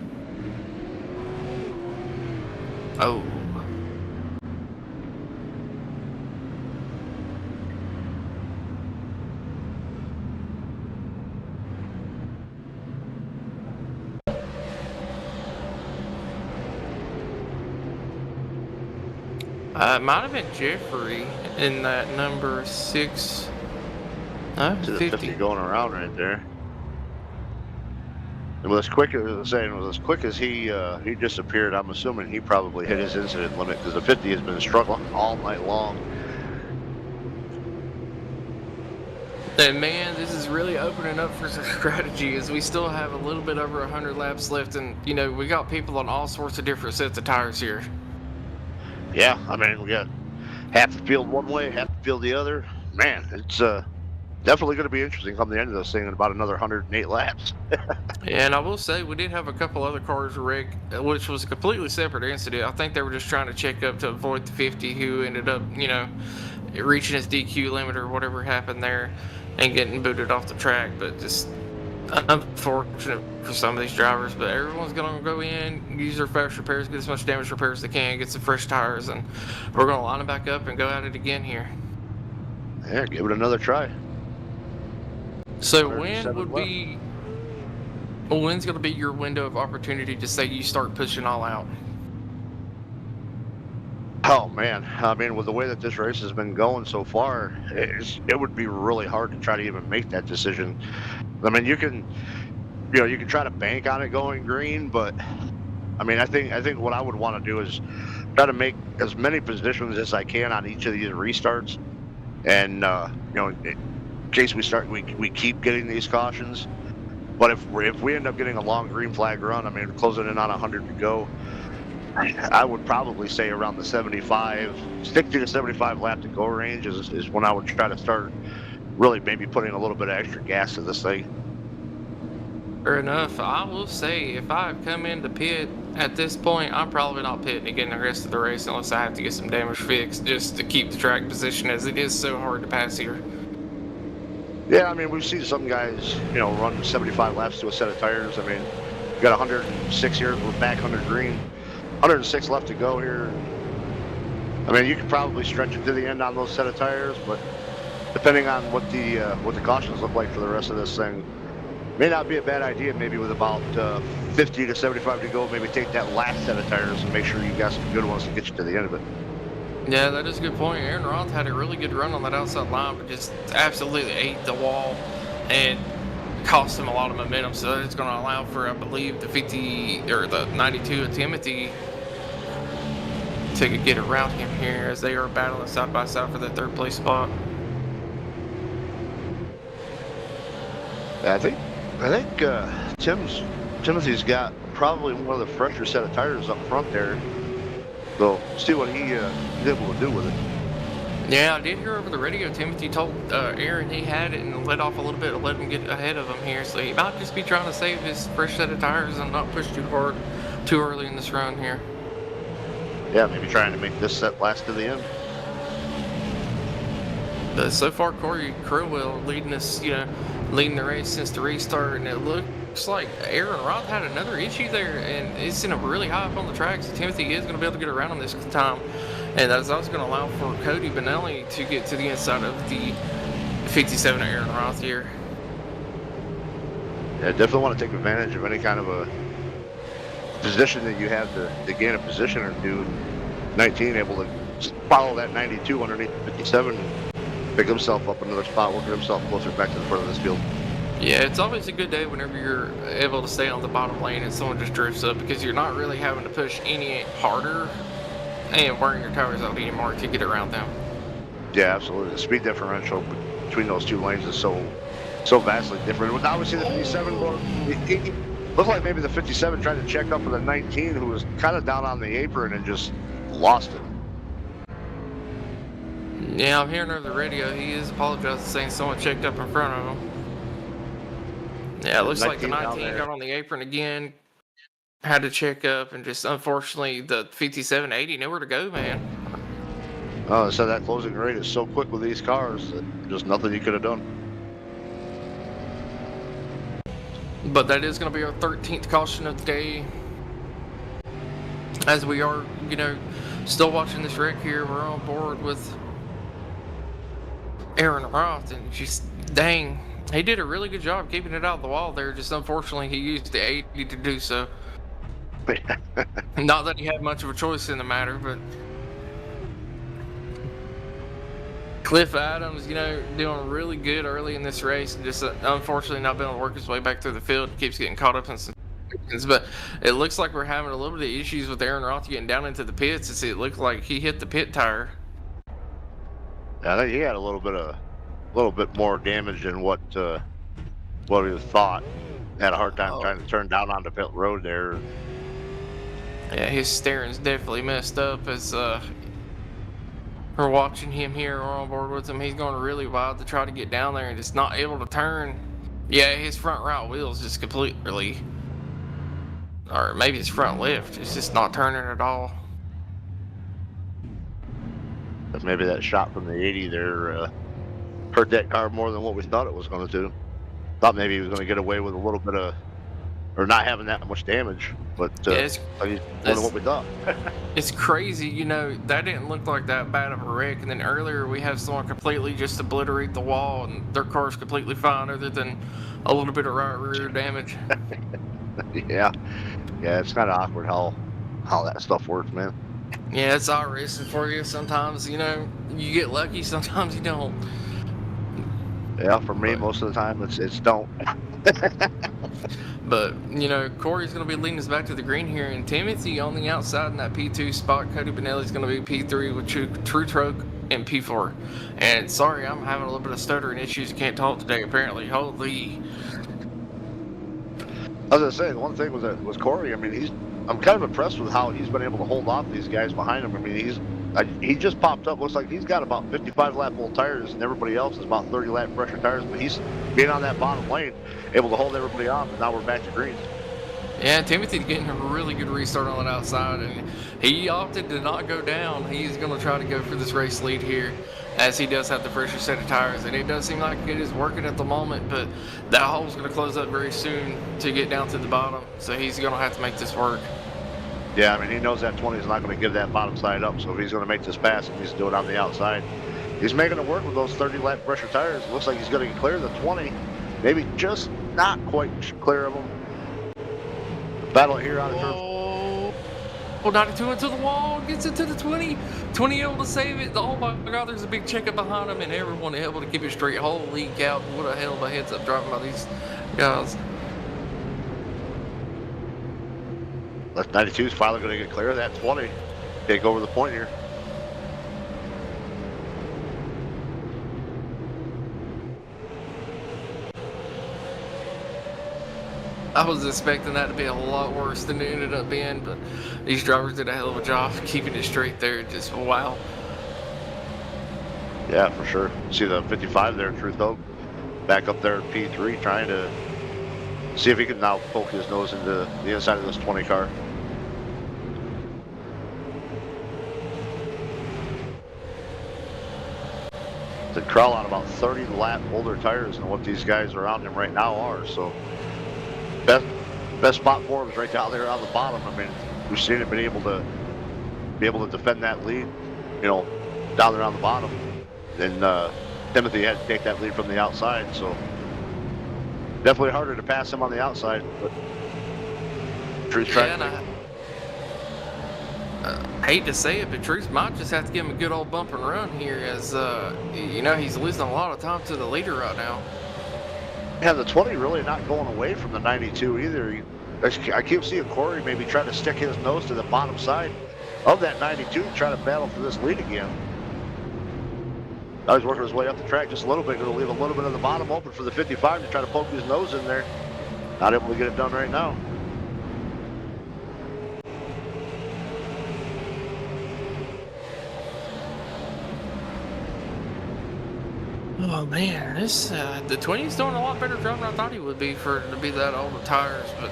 [SPEAKER 2] Oh. It might have been Jeffrey in that number 6. No,
[SPEAKER 3] to the
[SPEAKER 2] 50
[SPEAKER 3] going around right there. It was as quick as he disappeared. I'm assuming he probably hit his incident limit, because the 50 has been struggling all night long.
[SPEAKER 2] And man, this is really opening up for some strategy, as we still have a little bit over 100 laps left, and you know, we got people on all sorts of different sets of tires here.
[SPEAKER 3] Yeah, I mean, we got half the field one way, half the field the other. Man, it's definitely going to be interesting come the end of this thing in about another 108 laps.
[SPEAKER 2] And I will say, we did have a couple other cars wrecked, which was a completely separate incident. I think they were just trying to check up to avoid the 50, who ended up, you know, reaching his DQ limit or whatever happened there and getting booted off the track. But just unfortunate for some of these drivers. But everyone's going to go in, use their fast repairs, get as much damage repair as they can, get some fresh tires, and we're going to line them back up and go at it again here.
[SPEAKER 3] Yeah, give it another try.
[SPEAKER 2] So when's going to be your window of opportunity to say you start pushing all out?
[SPEAKER 3] Oh man, I mean, with the way that this race has been going so far, it would be really hard to try to even make that decision. I mean, you can try to bank on it going green, but I mean, I think what I would want to do is try to make as many positions as I can on each of these restarts, and in case we keep getting these cautions. But if we end up getting a long green flag run, I mean, closing in on 100 to go, I would probably say around the 75, stick to the 75 lap to go range is when I would try to start really maybe putting a little bit of extra gas to this thing.
[SPEAKER 2] Fair enough. I will say, if I come into pit at this point, I'm probably not pitting again the rest of the race unless I have to get some damage fixed just to keep the track position, as it is so hard to pass here.
[SPEAKER 3] Yeah, I mean, we've seen some guys, run 75 laps to a set of tires. I mean, we got 106 here. We're back 100 green. 106 left to go here. I mean, you could probably stretch it to the end on those set of tires, but depending on what the cautions look like for the rest of this thing, may not be a bad idea. Maybe with about 50 to 75 to go, maybe take that last set of tires and make sure you got some good ones to get you to the end of it.
[SPEAKER 2] Yeah, that is a good point. Aaron Roth had a really good run on that outside line, but just absolutely ate the wall and cost him a lot of momentum. So it's going to allow for, I believe, the 50 or the 92 of Timothy to get around him here as they are battling side by side for that third place spot.
[SPEAKER 3] I think Timothy's got probably one of the fresher set of tires up front there. So see what he's able to do with it.
[SPEAKER 2] Yeah, I did hear over the radio Timothy told Aaron he had it and let off a little bit to let him get ahead of him here. So he might just be trying to save his fresh set of tires and not push too hard too early in this run here.
[SPEAKER 3] Yeah, maybe trying to make this set last to the end.
[SPEAKER 2] But so far, Corey Crowell leading us, leading the race since the restart, and it looks like Aaron Roth had another issue there, and it's in a really high up on the track, so Timothy is going to be able to get around him this time, and that's also going to allow for Cody Benelli to get to the inside of the 57 of Aaron Roth here.
[SPEAKER 3] Yeah, definitely want to take advantage of any kind of a position that you have to gain a position or two. 19 able to follow that 92 underneath 57 and pick himself up another spot, working himself closer back to the front of this field.
[SPEAKER 2] Yeah, it's always a good day whenever you're able to stay on the bottom lane and someone just drifts up, because you're not really having to push any harder and wearing your tires out anymore to get around them.
[SPEAKER 3] Yeah, absolutely. The speed differential between those two lanes is so vastly different. With obviously the 57 it looked like maybe the 57 tried to check up with the 19, who was kind of down on the apron and just lost it.
[SPEAKER 2] Yeah, I'm hearing over the radio. He is apologizing, saying someone checked up in front of him. Yeah, it looks like the 19 got on the apron again, had to check up, and just unfortunately the 5780 nowhere to go, man.
[SPEAKER 3] Oh, so that closing rate is so quick with these cars that just nothing you could have done.
[SPEAKER 2] But that is going to be our 13th caution of the day. As we are, still watching this wreck here, we're on board with Aaron Roth, and just, dang, he did a really good job keeping it out the wall there. Just unfortunately, he used the 80 to do so. Not that he had much of a choice in the matter, but Cliff Adams, doing really good early in this race, and just unfortunately not being able to work his way back through the field. He keeps getting caught up in some things, but it looks like we're having a little bit of issues with Aaron Roth getting down into the pits. It looked like he hit the pit tire.
[SPEAKER 3] Yeah, I think he had a little bit more damage than what he thought. Had a hard time trying to turn down onto pit road there.
[SPEAKER 2] Yeah, his steering's definitely messed up as we're watching him here. We're on board with him. He's going really wide to try to get down there and just not able to turn. Yeah, his front right wheel's just completely, or maybe his front lift, it's just not turning at all.
[SPEAKER 3] Maybe that shot from the 80 there hurt that car more than what we thought it was going to do. Thought maybe he was going to get away with a little bit of, or not having that much damage, but
[SPEAKER 2] it's
[SPEAKER 3] more than what we thought.
[SPEAKER 2] It's crazy, that didn't look like that bad of a wreck, and then earlier we have someone completely just obliterate the wall, and their car's completely fine other than a little bit of right rear damage.
[SPEAKER 3] Yeah, it's kind of awkward how that stuff works, man.
[SPEAKER 2] Yeah, it's all racing for you. Sometimes, you get lucky, sometimes you don't.
[SPEAKER 3] Yeah, for me, most of the time, it's don't.
[SPEAKER 2] But, Corey's going to be leading us back to the green here, and Timothy on the outside in that P2 spot. Cody Benelli's going to be P3 with True Truck and P4. And sorry, I'm having a little bit of stuttering issues. Can't talk today, apparently. Holy.
[SPEAKER 3] I was going to say, the one thing was Corey. I mean, I'm kind of impressed with how he's been able to hold off these guys behind him. I mean, he just popped up. Looks like he's got about 55 lap full tires, and everybody else is about 30 lap fresher tires. But he's being on that bottom lane, able to hold everybody off, and now we're back to green.
[SPEAKER 2] Yeah, Timothy's getting a really good restart on that outside, and he opted to not go down. He's going to try to go for this race lead here, as he does have the fresher set of tires, and it does seem like it is working at the moment, but that hole's going to close up very soon to get down to the bottom, so he's going to have to make this work.
[SPEAKER 3] Yeah, I mean, he knows that 20 is not going to give that bottom side up, so if he's going to make this pass, he needs to do it on the outside. He's making it work with those 30 lap pressure tires. It looks like he's going to clear the 20, maybe just not quite clear of him. Battle here on the turf.
[SPEAKER 2] Oh, 92 into the wall, gets it to the 20. 20 able to save it. Oh my God, there's a big checkup behind him, and everyone able to keep it straight. Holy cow, what a hell of a heads up driving by these guys.
[SPEAKER 3] Left 92 is finally going to get clear of that 20. Take over the point here.
[SPEAKER 2] I was expecting that to be a lot worse than it ended up being, but these drivers did a hell of a job keeping it straight there. Just wow.
[SPEAKER 3] Yeah, for sure. See the 55 there, Truth Hope, back up there at P3, trying to see if he can now poke his nose into the inside of this 20 car. To crawl on about 30 lap older tires than what these guys around him right now are. So best spot for him is right down there on the bottom. I mean, we've seen him been able to defend that lead, you know, down there on the bottom. And Timothy had to take that lead from the outside, so definitely harder to pass him on the outside. But Truth trying to.
[SPEAKER 2] I hate to say it, but Truth might just have to give him a good old bump and run here, as you know, he's losing a lot of time to the leader right now.
[SPEAKER 3] Yeah, the 20 really not going away from the 92 either. I keep seeing Corey maybe trying to stick his nose to the bottom side of that 92 to try to battle for this lead again. Now he's working his way up the track just a little bit, going to leave a little bit of the bottom open for the 55 to try to poke his nose in there. Not able to get it done right now.
[SPEAKER 2] Oh man, this the 20's doing a lot better job than I thought he would be to be that old with tires, but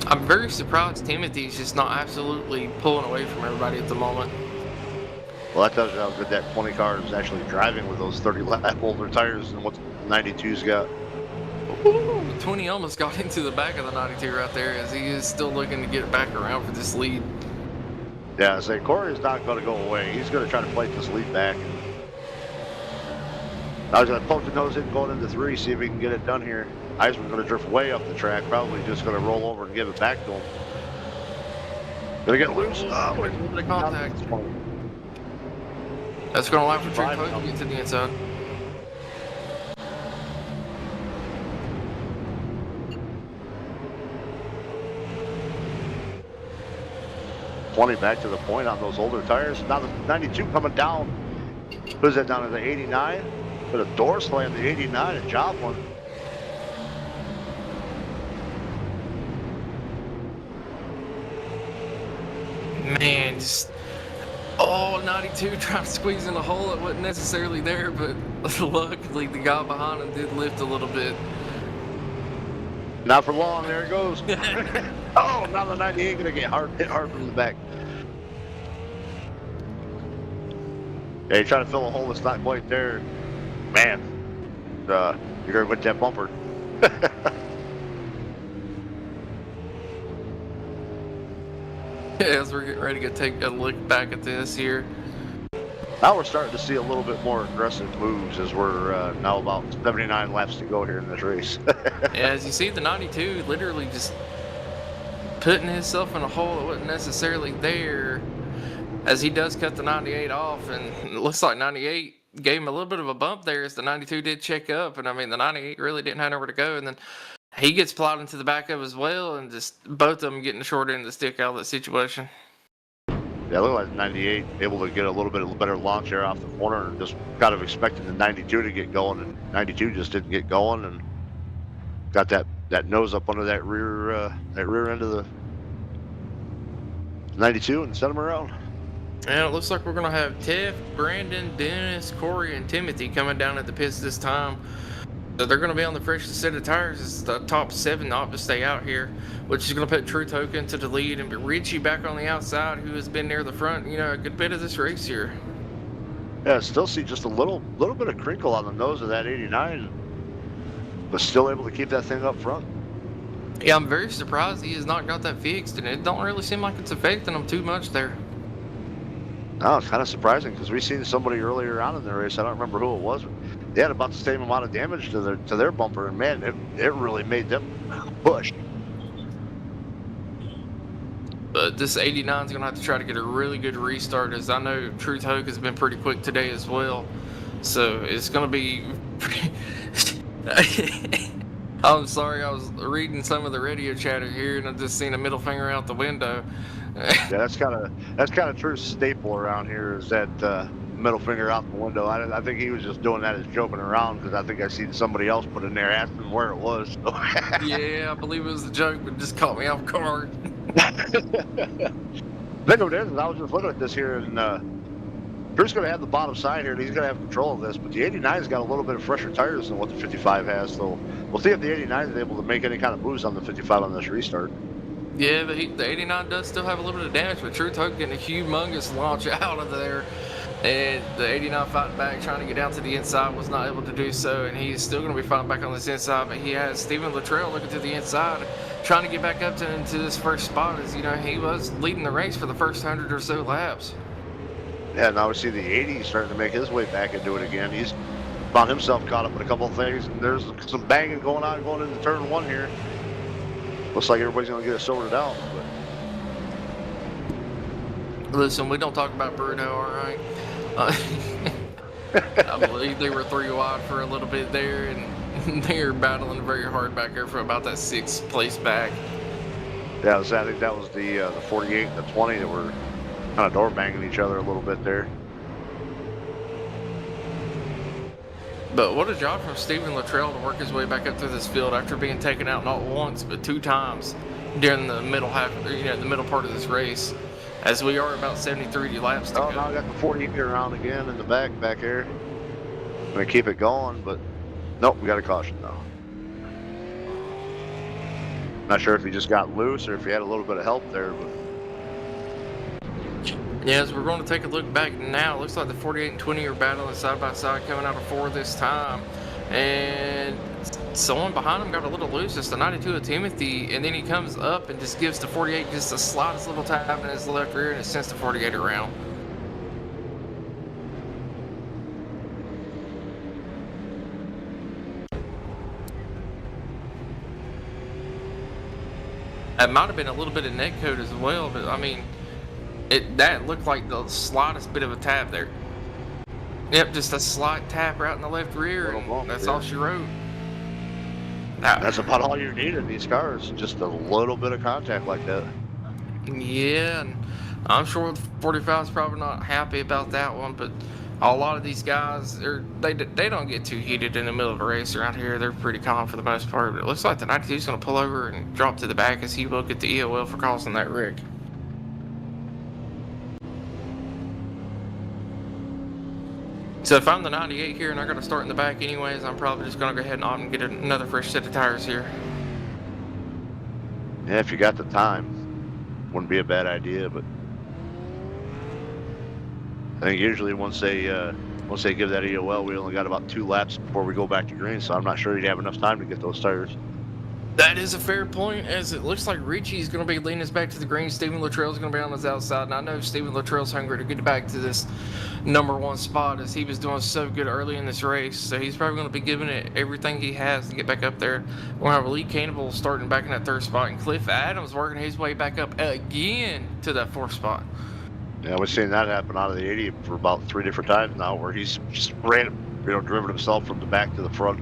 [SPEAKER 2] I'm very surprised Timothy's just not absolutely pulling away from everybody at the moment.
[SPEAKER 3] Well, that tells you how good that 20 car is actually driving with those 30 lap older tires than what the 92's got.
[SPEAKER 2] Ooh, the 20 almost got into the back of the 92 right there, as he is still looking to get back around for this lead.
[SPEAKER 3] Yeah, I say Corey is not going to go away. He's going to try to fight this lead back. I was going to poke the nose in going into 3, see if he can get it done here. Eisman's going to drift way up the track, probably just going to roll over and give it back to him. Going to get loose. Oh,
[SPEAKER 2] a little bit of contact. That's going to allow for Truth to get to the inside.
[SPEAKER 3] $20 back to the point on those older tires. Now the 92 coming down. Who's that down to the 89? But a door slam the 89 at Joplin.
[SPEAKER 2] Man, just 92 trying to squeeze in a hole that wasn't necessarily there, but luckily the guy behind him did lift a little bit.
[SPEAKER 3] Not for long, there it goes. Oh, now the 98 gonna get hit hard from the back. Yeah, you try to fill a hole that's not quite there. Man, you're gonna put that bumper.
[SPEAKER 2] As we're getting ready to take a look back at this here.
[SPEAKER 3] Now we're starting to see a little bit more aggressive moves as we're now about 79 laps to go here in this race.
[SPEAKER 2] Yeah, as you see, the 92 literally just putting himself in a hole that wasn't necessarily there, as he does cut the 98 off, and it looks like 98 gave him a little bit of a bump there as the 92 did check up, and I mean the 98 really didn't have nowhere to go, and then he gets plowed into the back of as well, and just both of them getting the short end of the stick out of that situation.
[SPEAKER 3] Yeah, it looked like 98 able to get a little bit of a better launch there off the corner, and just kind of expecting the 92 to get going, and 92 just didn't get going, and got that nose up under that rear end of the 92 and sent him around.
[SPEAKER 2] And it looks like we're going to have Tiff, Brandon, Dennis, Corey, and Timothy coming down at the pits this time. So they're going to be on the freshest set of tires. It's the top 7 opt to stay out here, which is going to put True Token to the lead and Richie back on the outside, who has been near the front, you know, a good bit of this race here.
[SPEAKER 3] Yeah, still see just a little bit of crinkle on the nose of that 89, but still able to keep that thing up front.
[SPEAKER 2] Yeah, I'm very surprised he has not got that fixed, and it don't really seem like it's affecting him too much there.
[SPEAKER 3] No, it's kind of surprising because we seen somebody earlier on in the race. I don't remember who it was. they had about the same amount of damage to their bumper, and man, it really made them push.
[SPEAKER 2] But this 89 is going to have to try to get a really good restart, as I know Truth Hoke has been pretty quick today as well. So it's going to be... I'm sorry, I was reading some of the radio chatter here, and I just seen a middle finger out the window.
[SPEAKER 3] Yeah, that's kind of Truth's staple around here, is that middle finger out the window. I think he was just doing that as joking around, because I think I seen somebody else put in there asking where it was. So.
[SPEAKER 2] Yeah, I believe it was a joke, but it just caught me off guard.
[SPEAKER 3] Thing of it is, I was just looking at this here, and Drew's going to have the bottom side here, and he's going to have control of this, but the 89's got a little bit of fresher tires than what the 55 has, so we'll see if the 89 is able to make any kind of moves on the 55 on this restart.
[SPEAKER 2] Yeah, the 89 does still have a little bit of damage, but Truth Hoke getting a humongous launch out of there. And the 89 fighting back, trying to get down to the inside, was not able to do so, and he's still going to be fighting back on this inside, but he has Stephen Luttrell looking to the inside, trying to get back up into this first spot, as, you know, he was leading the race for the first 100 or so laps.
[SPEAKER 3] Yeah, now we see the 80 starting to make his way back into it again. He's found himself caught up in a couple of things, and there's some banging going on going into turn one here. Looks like everybody's going to get it sorted out. But...
[SPEAKER 2] Listen, we don't talk about Bruno, all right? I believe they were 3 wide for a little bit there, and they were battling very hard back there for about that 6th place back.
[SPEAKER 3] Yeah, I think that was the 48 and the 20 that were kind of door banging each other a little bit there.
[SPEAKER 2] But what a job from Stephen Luttrell to work his way back up through this field after being taken out not once but 2 times during the middle half, you know, the middle part of this race, as we are about 73 laps to go.
[SPEAKER 3] Now I got the 48 around again in the back here. I'm gonna keep it going, but nope, we got a caution now. Not sure if he just got loose or if he had a little bit of help there, but.
[SPEAKER 2] Yes, we're going to take a look back now. It looks like the 48 and 20 are battling side by side, coming out of 4 this time. And someone behind him got a little loose. It's the 92 of Timothy. And then he comes up and just gives the 48 just the slightest little tap in his left rear, and it sends the 48 around. It might have been a little bit of net code as well, but I mean, that looked like the slightest bit of a tap there. Yep, just a slight tap right in the left rear, and that's all she wrote.
[SPEAKER 3] That's about all you need in these cars, just a little bit of contact like that.
[SPEAKER 2] Yeah, and I'm sure the 45 is probably not happy about that one, but a lot of these guys, they don't get too heated in the middle of a race around here. They're pretty calm for the most part, but it looks like the 92 is going to pull over and drop to the back, as he will get the EOL for causing that wreck. So if I'm the 98 here and I got to start in the back anyways, I'm probably just going to go ahead and opt and get another fresh set of tires here.
[SPEAKER 3] Yeah, if you got the time, wouldn't be a bad idea, but I think usually once they give that EOL, we only got about 2 laps before we go back to green, so I'm not sure you'd have enough time to get those tires.
[SPEAKER 2] That is a fair point, as it looks like Richie's going to be leading us back to the green. Stephen Luttrell's going to be on his outside, and I know Stephen Luttrell's hungry to get back to this #1 spot, as he was doing so good early in this race. So he's probably going to be giving it everything he has to get back up there. We're going to have Lee Cannibal starting back in that 3rd spot, and Cliff Adams working his way back up again to that 4th spot.
[SPEAKER 3] Yeah, we've seen that happen out of the 80 for about 3 different times now, where he's just driven himself from the back to the front.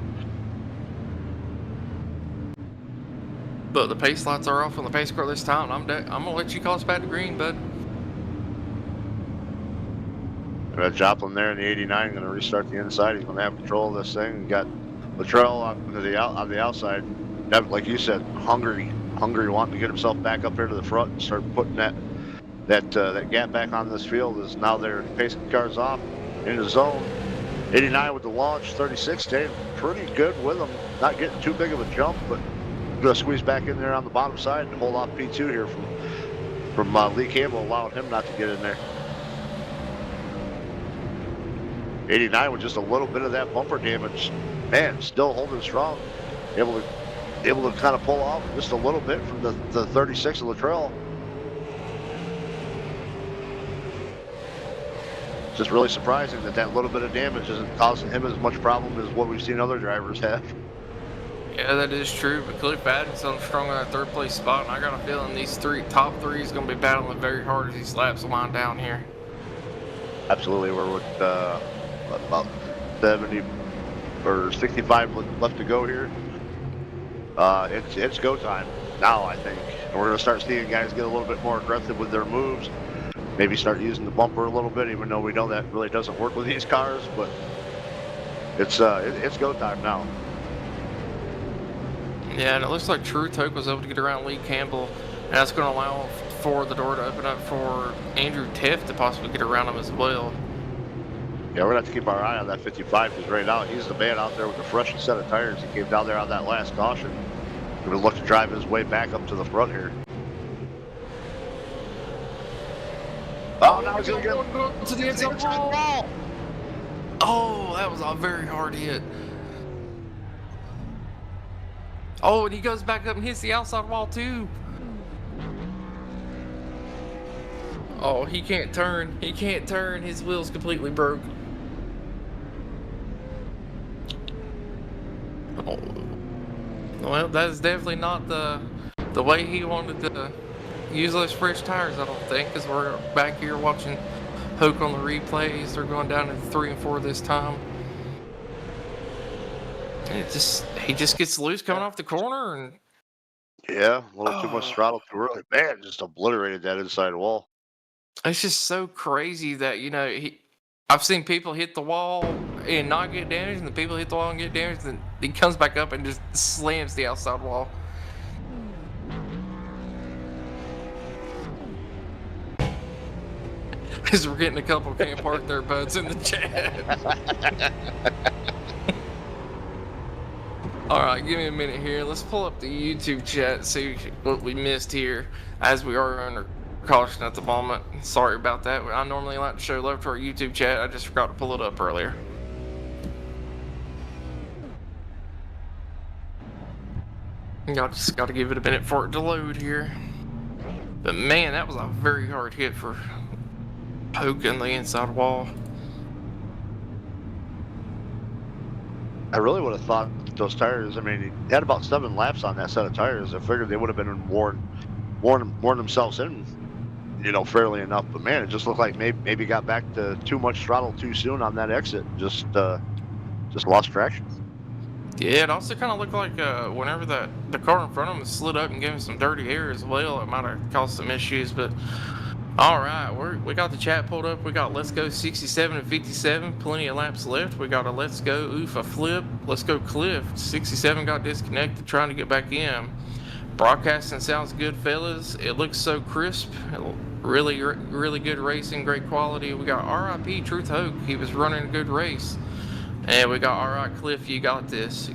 [SPEAKER 2] But the pace lights are off on the pace car this time. I'm going to let you call us back to green, bud.
[SPEAKER 3] Joplin there in the 89 going to restart the inside. He's going to have control of this thing. You got Luttrell on the outside. Like you said, hungry, wanting to get himself back up here to the front and start putting that gap back on this field. Is now their pace cars off into zone. 89 with the launch. 36 staying pretty good with them. Not getting too big of a jump, but going to squeeze back in there on the bottom side and hold off P2 here from Lee Campbell, allowing him not to get in there. 89 with just a little bit of that bumper damage. Man, still holding strong. Able to kind of pull off just a little bit from the 36 of Luttrell. just really surprising that little bit of damage isn't causing him as much problem as what we've seen other drivers have.
[SPEAKER 2] Yeah, that is true, but Cliff Adamson strong on that third place spot, and I got a feeling these top three is going to be battling very hard as these laps wind down here.
[SPEAKER 3] Absolutely, we're with about 70 or 65 left to go here. It's go time now, I think. And we're going to start seeing guys get a little bit more aggressive with their moves. Maybe start using the bumper a little bit, even though we know that really doesn't work with these cars. But it's go time now.
[SPEAKER 2] Yeah, and it looks like True Toke was able to get around Lee Campbell, and that's going to allow for the door to open up for Andrew Tiff to possibly get around him as well.
[SPEAKER 3] Yeah, we're going to have to keep our eye on that 55 because right now he's the man out there with the freshest set of tires. He came down there on that last caution. He's going to look to drive his way back up to the front here. Oh, now he's going to get
[SPEAKER 2] to the inside wall. Oh, that was a very hard hit. Oh, and he goes back up and hits the outside wall too. Oh, he can't turn. He can't turn. His wheel's completely broke. Oh. Well, that is definitely not the way he wanted to use those fresh tires, I don't think, because we're back here watching Hoke on the replays. They're going down to 3 and 4 this time. And he just gets loose coming off the corner, and
[SPEAKER 3] yeah, a little too much throttle too early. Man, just obliterated that inside wall.
[SPEAKER 2] It's just so crazy that, I've seen people hit the wall and not get damaged, and the people hit the wall and get damaged, and he comes back up and just slams the outside wall. Because we're getting a couple can't park their boats in the chat. Alright, give me a minute here. Let's pull up the YouTube chat and see what we missed here as we are under caution at the moment. Sorry about that. I normally like to show love to our YouTube chat. I just forgot to pull it up earlier. I just got to give it a minute for it to load here. But man, that was a very hard hit for poking the inside wall.
[SPEAKER 3] I really would have thought those tires, I mean, he had about 7 laps on that set of tires. I figured they would have been worn themselves in, fairly enough. But man, it just looked like maybe got back to too much throttle too soon on that exit. Just lost traction.
[SPEAKER 2] Yeah, it also kind of looked like whenever the car in front of him slid up and gave him some dirty air as well, it might have caused some issues. But all right, we got the chat pulled up. We got Let's Go 67 and 57, plenty of laps left. We got a Let's Go Oof a Flip, Let's Go Cliff. 67 got disconnected, trying to get back in. Broadcasting sounds good, fellas. It looks so crisp. Really good racing, great quality. We got RIP Truth Hoke. He was running a good race. And we got alright, Cliff, you got this.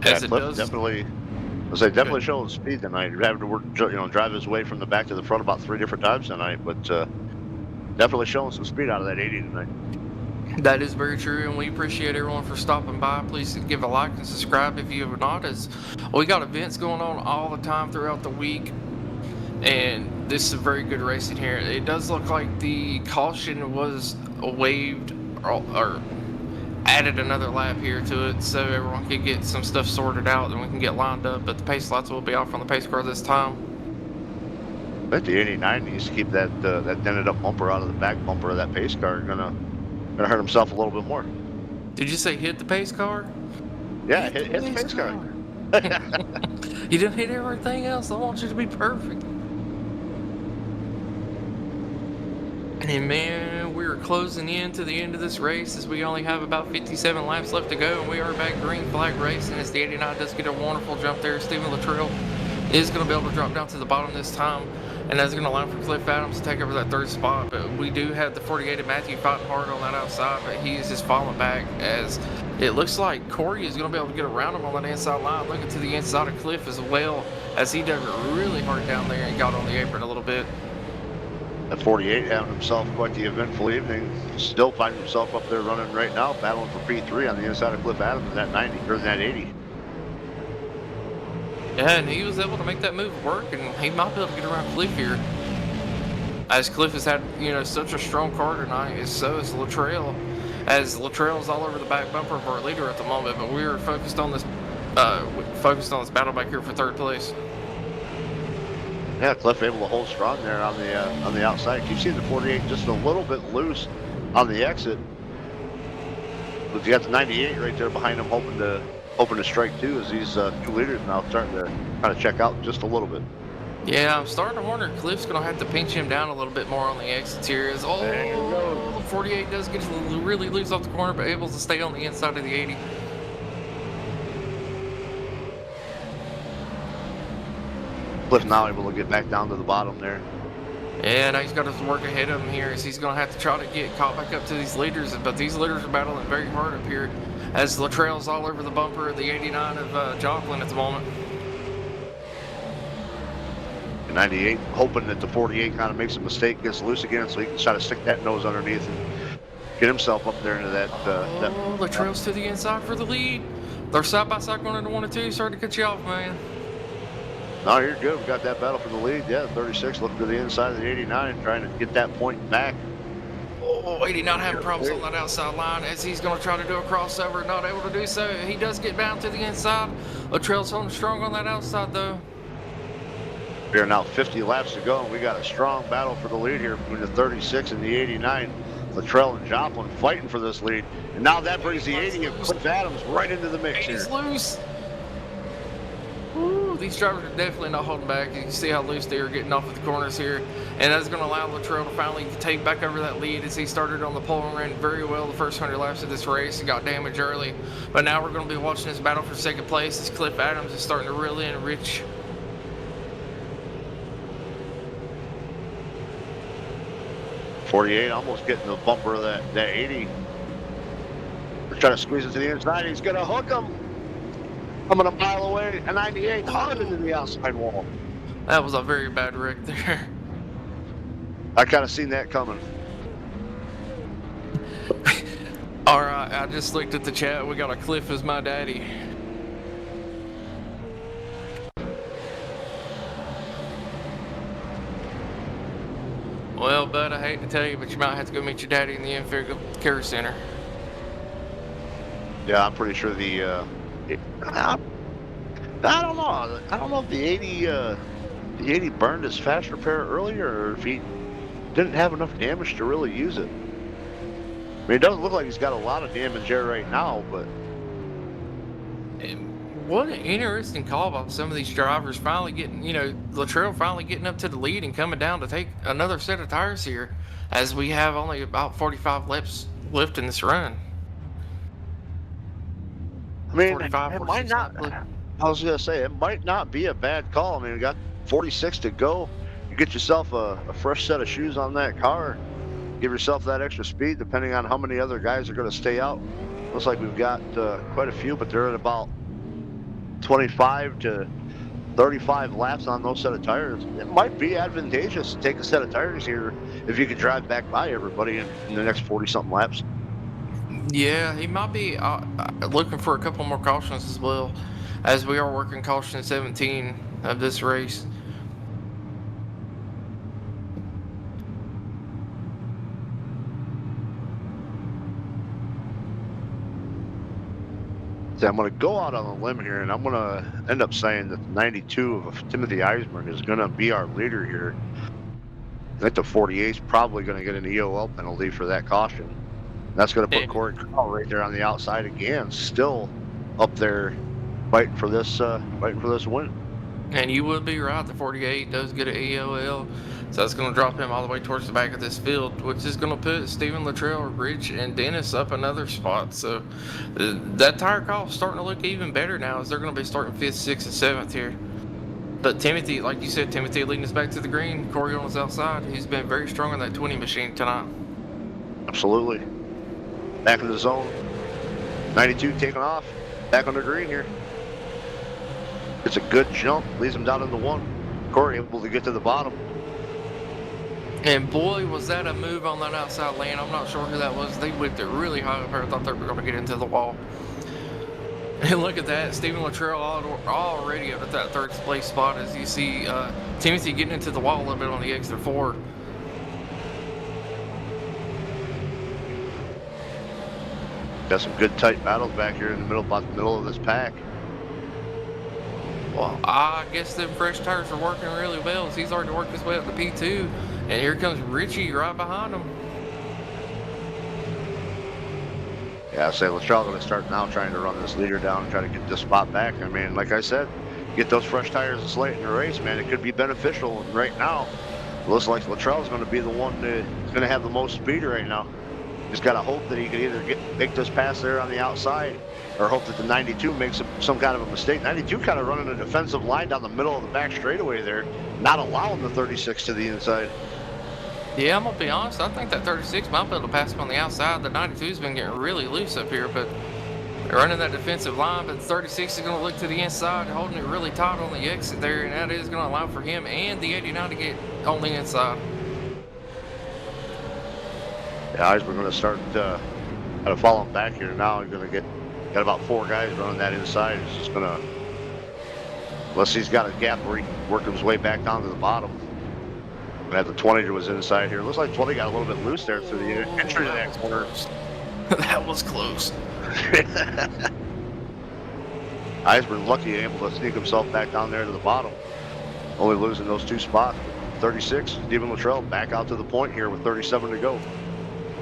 [SPEAKER 2] As it
[SPEAKER 3] Cliff
[SPEAKER 2] does.
[SPEAKER 3] definitely showing speed tonight. You're having to work, drive his way from the back to the front about 3 different times tonight, but definitely showing some speed out of that 80 tonight.
[SPEAKER 2] That is very true, and we appreciate everyone for stopping by. Please give a like and subscribe if you have not, as we got events going on all the time throughout the week. And this is a very good racing here. It does look like the caution was waived or added another lap here to it, so everyone can get some stuff sorted out and we can get lined up. But the pace lights will be off on the pace car this time.
[SPEAKER 3] I think the 89 needs to keep that dented up bumper out of the back bumper of that pace car. Gonna hurt himself a little bit more.
[SPEAKER 2] Did you say hit the pace car?
[SPEAKER 3] Yeah, hit the pace car.
[SPEAKER 2] You didn't hit everything else. I want you to be perfect. And man, we're closing in to the end of this race as we only have about 57 laps left to go, and we are back green flag racing as the 89 does get a wonderful jump there. Stephen Luttrell is going to be able to drop down to the bottom this time, and that's going to allow for Cliff Adams to take over that 3rd spot. But we do have the 48 of Matthew fighting hard on that outside, but he is just falling back as it looks like Corey is going to be able to get around him on that inside line, looking to the inside of Cliff as well, as he dug it really hard down there and got on the apron a little bit.
[SPEAKER 3] That 48 having himself quite the eventful evening. Still finding himself up there running right now, battling for P3 on the inside of Cliff Adams in that 90 or that 80.
[SPEAKER 2] Yeah, and he was able to make that move work, and he might be able to get around Cliff here. as Cliff has had, such a strong car tonight, so is Latrell. As Latrell's all over the back bumper of our leader at the moment, but we're focused on this battle back here for third place.
[SPEAKER 3] Yeah, Cliff able to hold strong there on the outside. Keep seeing the 48 just a little bit loose on the exit. But you got the 98 right there behind him, hoping to strike two, as these two leaders now starting to kind of check out just a little bit.
[SPEAKER 2] Yeah, I'm starting to wonder if Cliff's going to have to pinch him down a little bit more on the exits here. The 48 does get really loose off the corner, but able to stay on the inside of the 80.
[SPEAKER 3] Cliff now able to get back down to the bottom there.
[SPEAKER 2] Yeah, now he's got to work ahead of him here, as he's going to have to try to get caught back up to these leaders. But these leaders are battling very hard up here, as Latrell's all over the bumper of the 89 of Joplin at the moment.
[SPEAKER 3] 98, hoping that the 48 kind of makes a mistake, gets loose again, so he can try to stick that nose underneath and get himself up there into that.
[SPEAKER 2] Latrell's to the inside for the lead. They're side by side going into 1 and 2. Sorry to cut you off, man.
[SPEAKER 3] No, you're good. We got that battle for the lead. Yeah, 36 looking to the inside of the 89, trying to get that point back.
[SPEAKER 2] 89 having problems on that outside line, as he's going to try to do a crossover, not able to do so. He does get down to the inside. Latrell's holding strong on that outside, though.
[SPEAKER 3] We are now 50 laps to go, and we got a strong battle for the lead here between the 36 and the 89. Latrell and Joplin fighting for this lead. And now that brings the 80 of Cliff Adams right into the mix here.
[SPEAKER 2] 80's loose. Ooh, these drivers are definitely not holding back. You can see how loose they are getting off at the corners here. And that's going to allow Latrell to finally take back over that lead, as he started on the pole and ran very well the first 100 laps of this race and got damaged early. But now we're going to be watching this battle for second place, as Cliff Adams is starting to reel in Rich.
[SPEAKER 3] .48 almost getting the bumper of that 80. We're trying to squeeze it to the inside. He's going to hook him. Coming a mile away, a 98 hard into the outside wall.
[SPEAKER 2] That was a very bad wreck there.
[SPEAKER 3] I kind of seen that coming.
[SPEAKER 2] All right, I just looked at the chat. We got a Cliff as my daddy. Well, bud, I hate to tell you, but you might have to go meet your daddy in the Infield Care Center.
[SPEAKER 3] Yeah, I'm pretty sure the. I don't know. I don't know if the 80 burned his fast repair earlier, or if he didn't have enough damage to really use it. I mean, it doesn't look like he's got a lot of damage there right now, but.
[SPEAKER 2] What an interesting call by some of these drivers finally getting, Latrell finally getting up to the lead and coming down to take another set of tires here, as we have only about 45 laps left in this run.
[SPEAKER 3] I mean, it might not. I was gonna say, it might not be a bad call. I mean, we got 46 to go. You get yourself a fresh set of shoes on that car. Give yourself that extra speed, depending on how many other guys are going to stay out. Looks like we've got quite a few, but they're at about 25 to 35 laps on those set of tires. It might be advantageous to take a set of tires here if you could drive back by everybody in the next 40-something laps.
[SPEAKER 2] Yeah, he might be looking for a couple more cautions as well, as we are working caution 17 of this race.
[SPEAKER 3] So I'm going to go out on a limb here, and I'm going to end up saying that the 92 of Timothy Eisman is going to be our leader here. I think the 48 is probably going to get an EOL penalty for that caution. That's going to put Corey Carl right there on the outside again, still up there fighting for this win.
[SPEAKER 2] And you would be right, the 48 does get an EOL, so that's going to drop him all the way towards the back of this field, which is going to put Stephen Latrell, Rich, and Dennis up another spot. So that tire call is starting to look even better now, as they're going to be starting 5th, 6th, and 7th here. But Timothy, like you said, Timothy leading us back to the green. Corey on his outside. He's been very strong on that 20 machine tonight.
[SPEAKER 3] Absolutely. Back in the zone. 92 taking off. Back on the green here. It's a good jump. Leads him down into 1. Corey able to get to the bottom.
[SPEAKER 2] And boy, was that a move on that outside lane. I'm not sure who that was. They whipped it really high up here. I thought they were going to get into the wall. And look at that. Stephen Latrell already up at that 3rd place spot, as you see Timothy getting into the wall a little bit on the exit 4.
[SPEAKER 3] Got some good tight battles back here in the middle, about the middle of this pack.
[SPEAKER 2] Well, I guess them fresh tires are working really well as he's already worked his way up to P2. And here comes Richie right behind him.
[SPEAKER 3] Yeah, I say Luttrell going to start now trying to run this leader down and try to get this spot back. I mean, like I said, get those fresh tires this late in the race, man. It could be beneficial. And right now, it looks like Luttrell's going to be the one that's going to have the most speed right now. Just got to hope that he can either make this pass there on the outside or hope that the 92 makes some kind of a mistake. 92 kind of running a defensive line down the middle of the back straightaway there, not allowing the 36 to the inside.
[SPEAKER 2] Yeah, I'm going to be honest. I think that 36 might be able to pass him on the outside. The 92's been getting really loose up here, but they're running that defensive line. But the 36 is going to look to the inside, holding it really tight on the exit there, and that is going to allow for him and the 89 to get on the inside.
[SPEAKER 3] Yeah, we're going to start kind of following back here now. You're going to got about 4 guys running that inside. He's just going to, unless he's got a gap where he can work his way back down to the bottom. And had the 20 was inside here. Looks like 20 got a little bit loose there through the entry to that corner.
[SPEAKER 2] That was close.
[SPEAKER 3] Eisberg lucky able to sneak himself back down there to the bottom. Only losing those 2 spots. 36, Stephen Luttrell back out to the point here with 37 to go.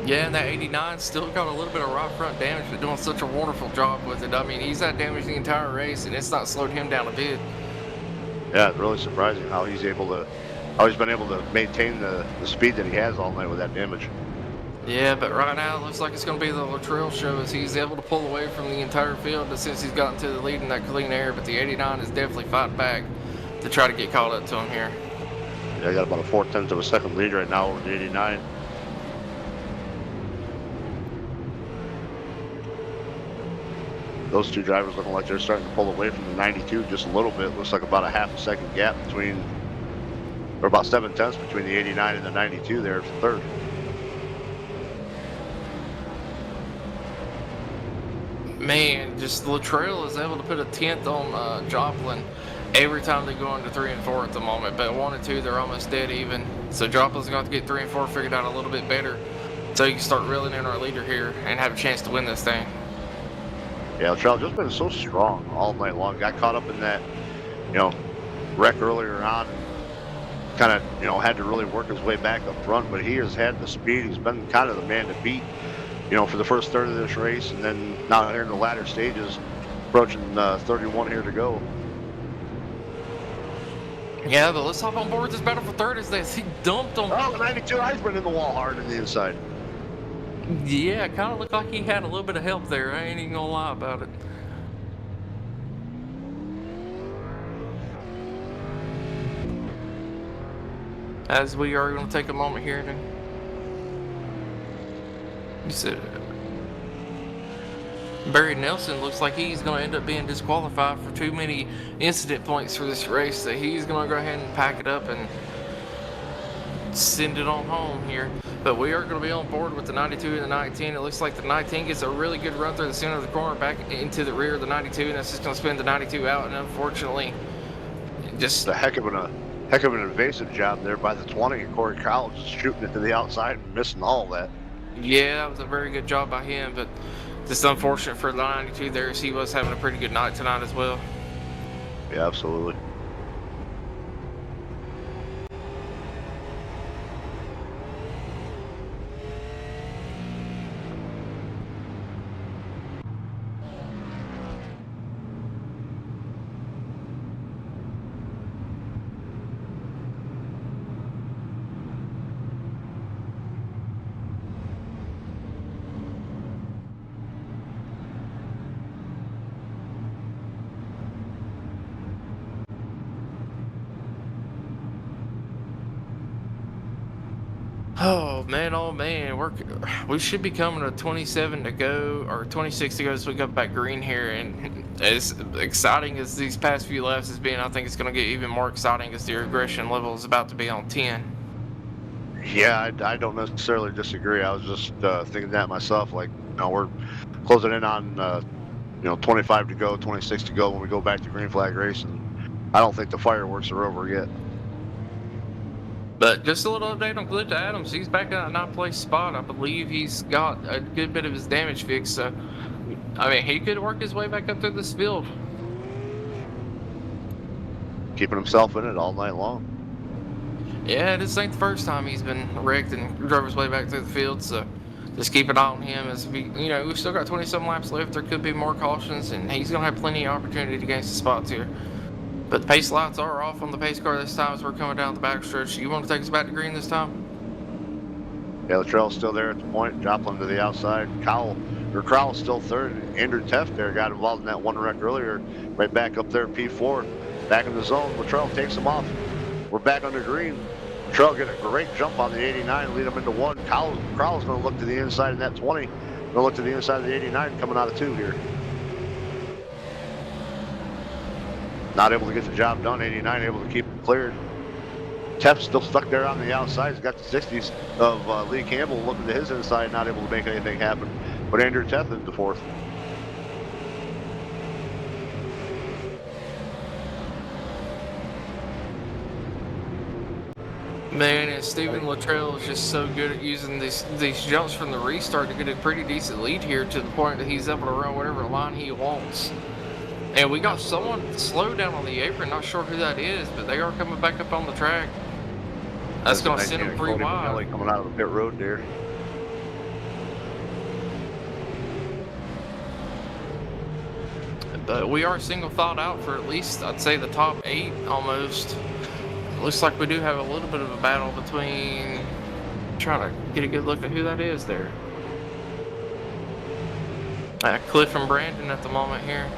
[SPEAKER 2] Yeah, and that 89 still got a little bit of right front damage, but doing such a wonderful job with it. I mean, he's had damage the entire race, and it's not slowed him down a bit.
[SPEAKER 3] Yeah, it's really surprising how he's been able to maintain the speed that he has all night with that damage.
[SPEAKER 2] Yeah, but right now it looks like it's going to be the Luttrell show as he's able to pull away from the entire field since he's gotten to the lead in that clean air. But the 89 is definitely fighting back to try to get caught up to him here.
[SPEAKER 3] Yeah, I got about a 4/10 of a second lead right now over the 89. Those 2 drivers looking like they're starting to pull away from the 92 just a little bit. Looks like about a half a second gap between, or about 7/10 between the 89 and the 92 there for third.
[SPEAKER 2] Man, just Luttrell is able to put a 10th on Joplin every time they go into 3 and 4 at the moment. But 1 and 2, they're almost dead even. So Joplin's going to get 3 and 4 figured out a little bit better so you can start reeling in our leader here and have a chance to win this thing.
[SPEAKER 3] Yeah, Luttrell just been so strong all night long. Got caught up in that, wreck earlier on. Kind of, had to really work his way back up front, but he has had the speed. He's been kind of the man to beat, for the first third of this race, and then now here in the latter stages, approaching 31 here to go.
[SPEAKER 2] Yeah, but let's hop on board this battle for third as he dumped on.
[SPEAKER 3] Oh, the 92 Eisberg in the wall hard on the inside.
[SPEAKER 2] Yeah, it kind of looked like he had a little bit of help there. I ain't even gonna lie about it. As we are going to take a moment here to... You said... Barry Nelson looks like he's going to end up being disqualified for too many incident points for this race. So he's going to go ahead and pack it up and send it on home here. But we are going to be on board with the 92 and the 19. It looks like the 19 gets a really good run through the center of the corner back into the rear of the 92, and that's just going to spin the 92 out. And unfortunately, just
[SPEAKER 3] a heck of an invasive job there by the 20. And Corey Cowles just shooting it to the outside and missing all that.
[SPEAKER 2] Yeah, that was a very good job by him, but just unfortunate for the 92 there as he was having a pretty good night tonight as well.
[SPEAKER 3] Yeah, absolutely.
[SPEAKER 2] Oh man, we should be coming to 27 to go or 26 to go as we go back green here, and as exciting as these past few laps has been, I think it's going to get even more exciting as the aggression level is about to be on 10.
[SPEAKER 3] Yeah, I don't necessarily disagree. I was just thinking that myself. Like, we're closing in on 25 to go, 26 to go when we go back to green flag racing. I don't think the fireworks are over yet.
[SPEAKER 2] But just a little update on Glita Adams. He's back in a 9th place spot. I believe he's got a good bit of his damage fixed. So I mean, he could work his way back up through this field.
[SPEAKER 3] Keeping himself in it all night long.
[SPEAKER 2] Yeah, this ain't the first time he's been wrecked and drove his way back through the field, so just keep an eye on him as we, we've still got 27 laps left. There could be more cautions, and he's going to have plenty of opportunity to gain some spots here. But the pace lights are off on the pace car this time as we're coming down the backstretch. You want to take us back to green this time?
[SPEAKER 3] Yeah, Luttrell's still there at the point. Joplin to the outside. Crowell's still third. Andrew Teff there got involved in that one wreck earlier. Right back up there at P4. Back in the zone. Luttrell takes him off. We're back under green. Luttrell get a great jump on the 89, lead him into one. Crowell's going to look to the inside in that 20. Going to look to the inside of the 89 coming out of 2 here. Not able to get the job done. 89 able to keep it cleared. Teff's still stuck there on the outside. He's got the 60s of Lee Campbell looking to his inside, not able to make anything happen. But Andrew Teff into 4th.
[SPEAKER 2] Man, and Stephen Luttrell is just so good at using these jumps from the restart to get a pretty decent lead here to the point that he's able to run whatever line he wants. And we got someone slowed down on the apron, not sure who that is, but they are coming back up on the track. That's going to send him pretty wide.
[SPEAKER 3] Coming out of the pit road there.
[SPEAKER 2] But we are single filed out for at least, I'd say, the top 8 almost. Looks like we do have a little bit of a battle between, trying to get a good look at who that is there. Cliff and Brandon at the moment here.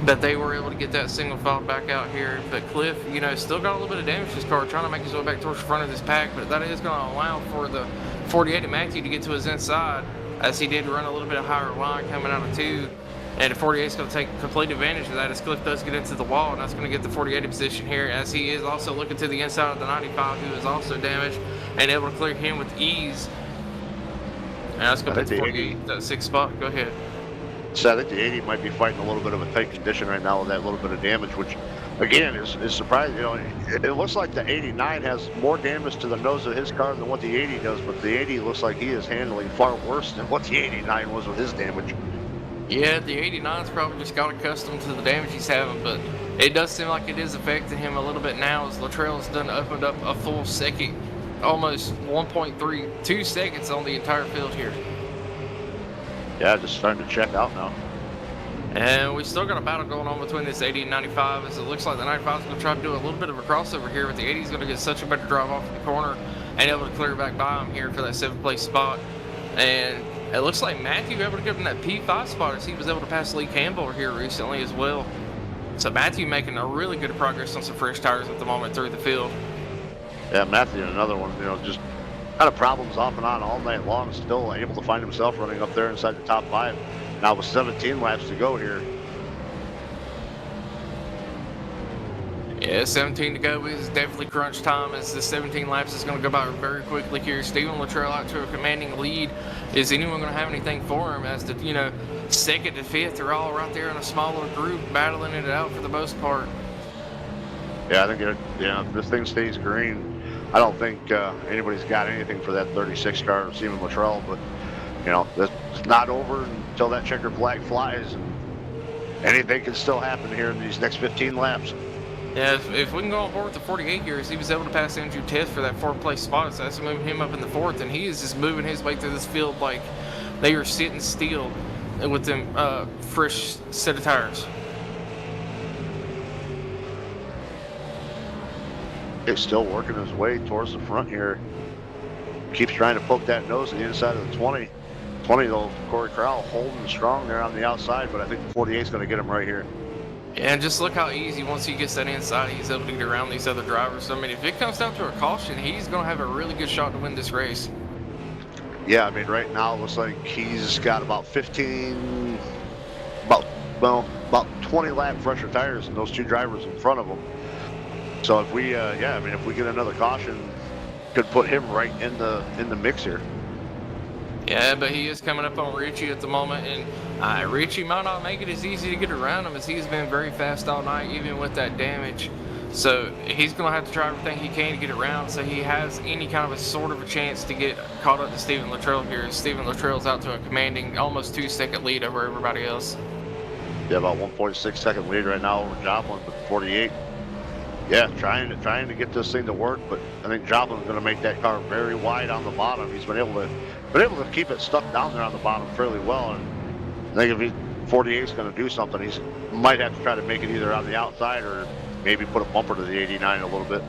[SPEAKER 2] But they were able to get that single file back out here. But Cliff, still got a little bit of damage to his car, trying to make his way back towards the front of this pack. But that is going to allow for the 48 of Matthew to get to his inside, as he did run a little bit of higher line coming out of 2. And the 48 is going to take complete advantage of that as Cliff does get into the wall, and that's going to get the 48 position here, as he is also looking to the inside of the 95, who is also damaged, and able to clear him with ease. And that's going to put the 48 that 6th spot. Go ahead.
[SPEAKER 3] So I think the 80 might be fighting a little bit of a tight condition right now with that little bit of damage, which again is surprising. It looks like the 89 has more damage to the nose of his car than what the 80 does, but the 80 looks like he is handling far worse than what the 89 was with his damage.
[SPEAKER 2] Yeah, the 89's probably just got accustomed to the damage he's having, but it does seem like it is affecting him a little bit now as Luttrell's opened up a full second, almost 1.32 seconds on the entire field here.
[SPEAKER 3] Yeah, just starting to check out now.
[SPEAKER 2] And we still got a battle going on between this 80 and 95, as it looks like the 95 is going to try to do a little bit of a crossover here, but the 80 is going to get such a better drive off in the corner and able to clear back by him here for that 7th place spot. And it looks like Matthew able to get in that P5 spot as he was able to pass Lee Campbell here recently as well. So Matthew making a really good progress on some fresh tires at the moment through the field.
[SPEAKER 3] Yeah, Matthew, another one, just kind of problems off and on all night long, still able to find himself running up there inside the top 5. Now with 17 laps to go here.
[SPEAKER 2] Yeah, 17 to go is definitely crunch time, as the 17 laps is going to go by very quickly here. Stephen Luttrell out to a commanding lead. Is anyone going to have anything for him? As the 2nd to 5th are all right there in a smaller group, battling it out for the most part.
[SPEAKER 3] Yeah, I think if this thing stays green, I don't think anybody's got anything for that 36 car of Stephen Luttrell. But it's not over until that checkered flag flies, and anything can still happen here in these next 15 laps.
[SPEAKER 2] Yeah, if we can go on board with the 48 here, as he was able to pass Andrew Teff for that 4th place spot, so that's moving him up in the 4th, and he is just moving his way through this field like they are sitting still with them fresh set of tires.
[SPEAKER 3] He's still working his way towards the front here. Keeps trying to poke that nose to the inside of the 20. 20 though, Corey Crowell holding strong there on the outside, but I think the 48 is going to get him right here.
[SPEAKER 2] And just look how easy, once he gets that inside, he's able to get around these other drivers. So, I mean, if it comes down to a caution, he's going to have a really good shot to win this race.
[SPEAKER 3] Yeah, I mean, right now it looks like he's got about 20 lap fresher tires and those 2 drivers in front of him. So if we, if we get another caution, could put him right in the mix here.
[SPEAKER 2] Yeah, but he is coming up on Richie at the moment, and Richie might not make it as easy to get around him, as he's been very fast all night, even with that damage. So he's going to have to try everything he can to get around so he has any kind of a sort of a chance to get caught up to Stephen Luttrell here. Stephen Luttrell's out to a commanding almost 2-second lead over everybody else.
[SPEAKER 3] Yeah, about 1.6 second lead right now over Joplin with 48. Yeah, trying to get this thing to work, but I think Joplin's going to make that car very wide on the bottom. He's been able to keep it stuck down there on the bottom fairly well, and I think if 48 is going to do something, he might have to try to make it either on the outside or maybe put a bumper to the 89 a little bit.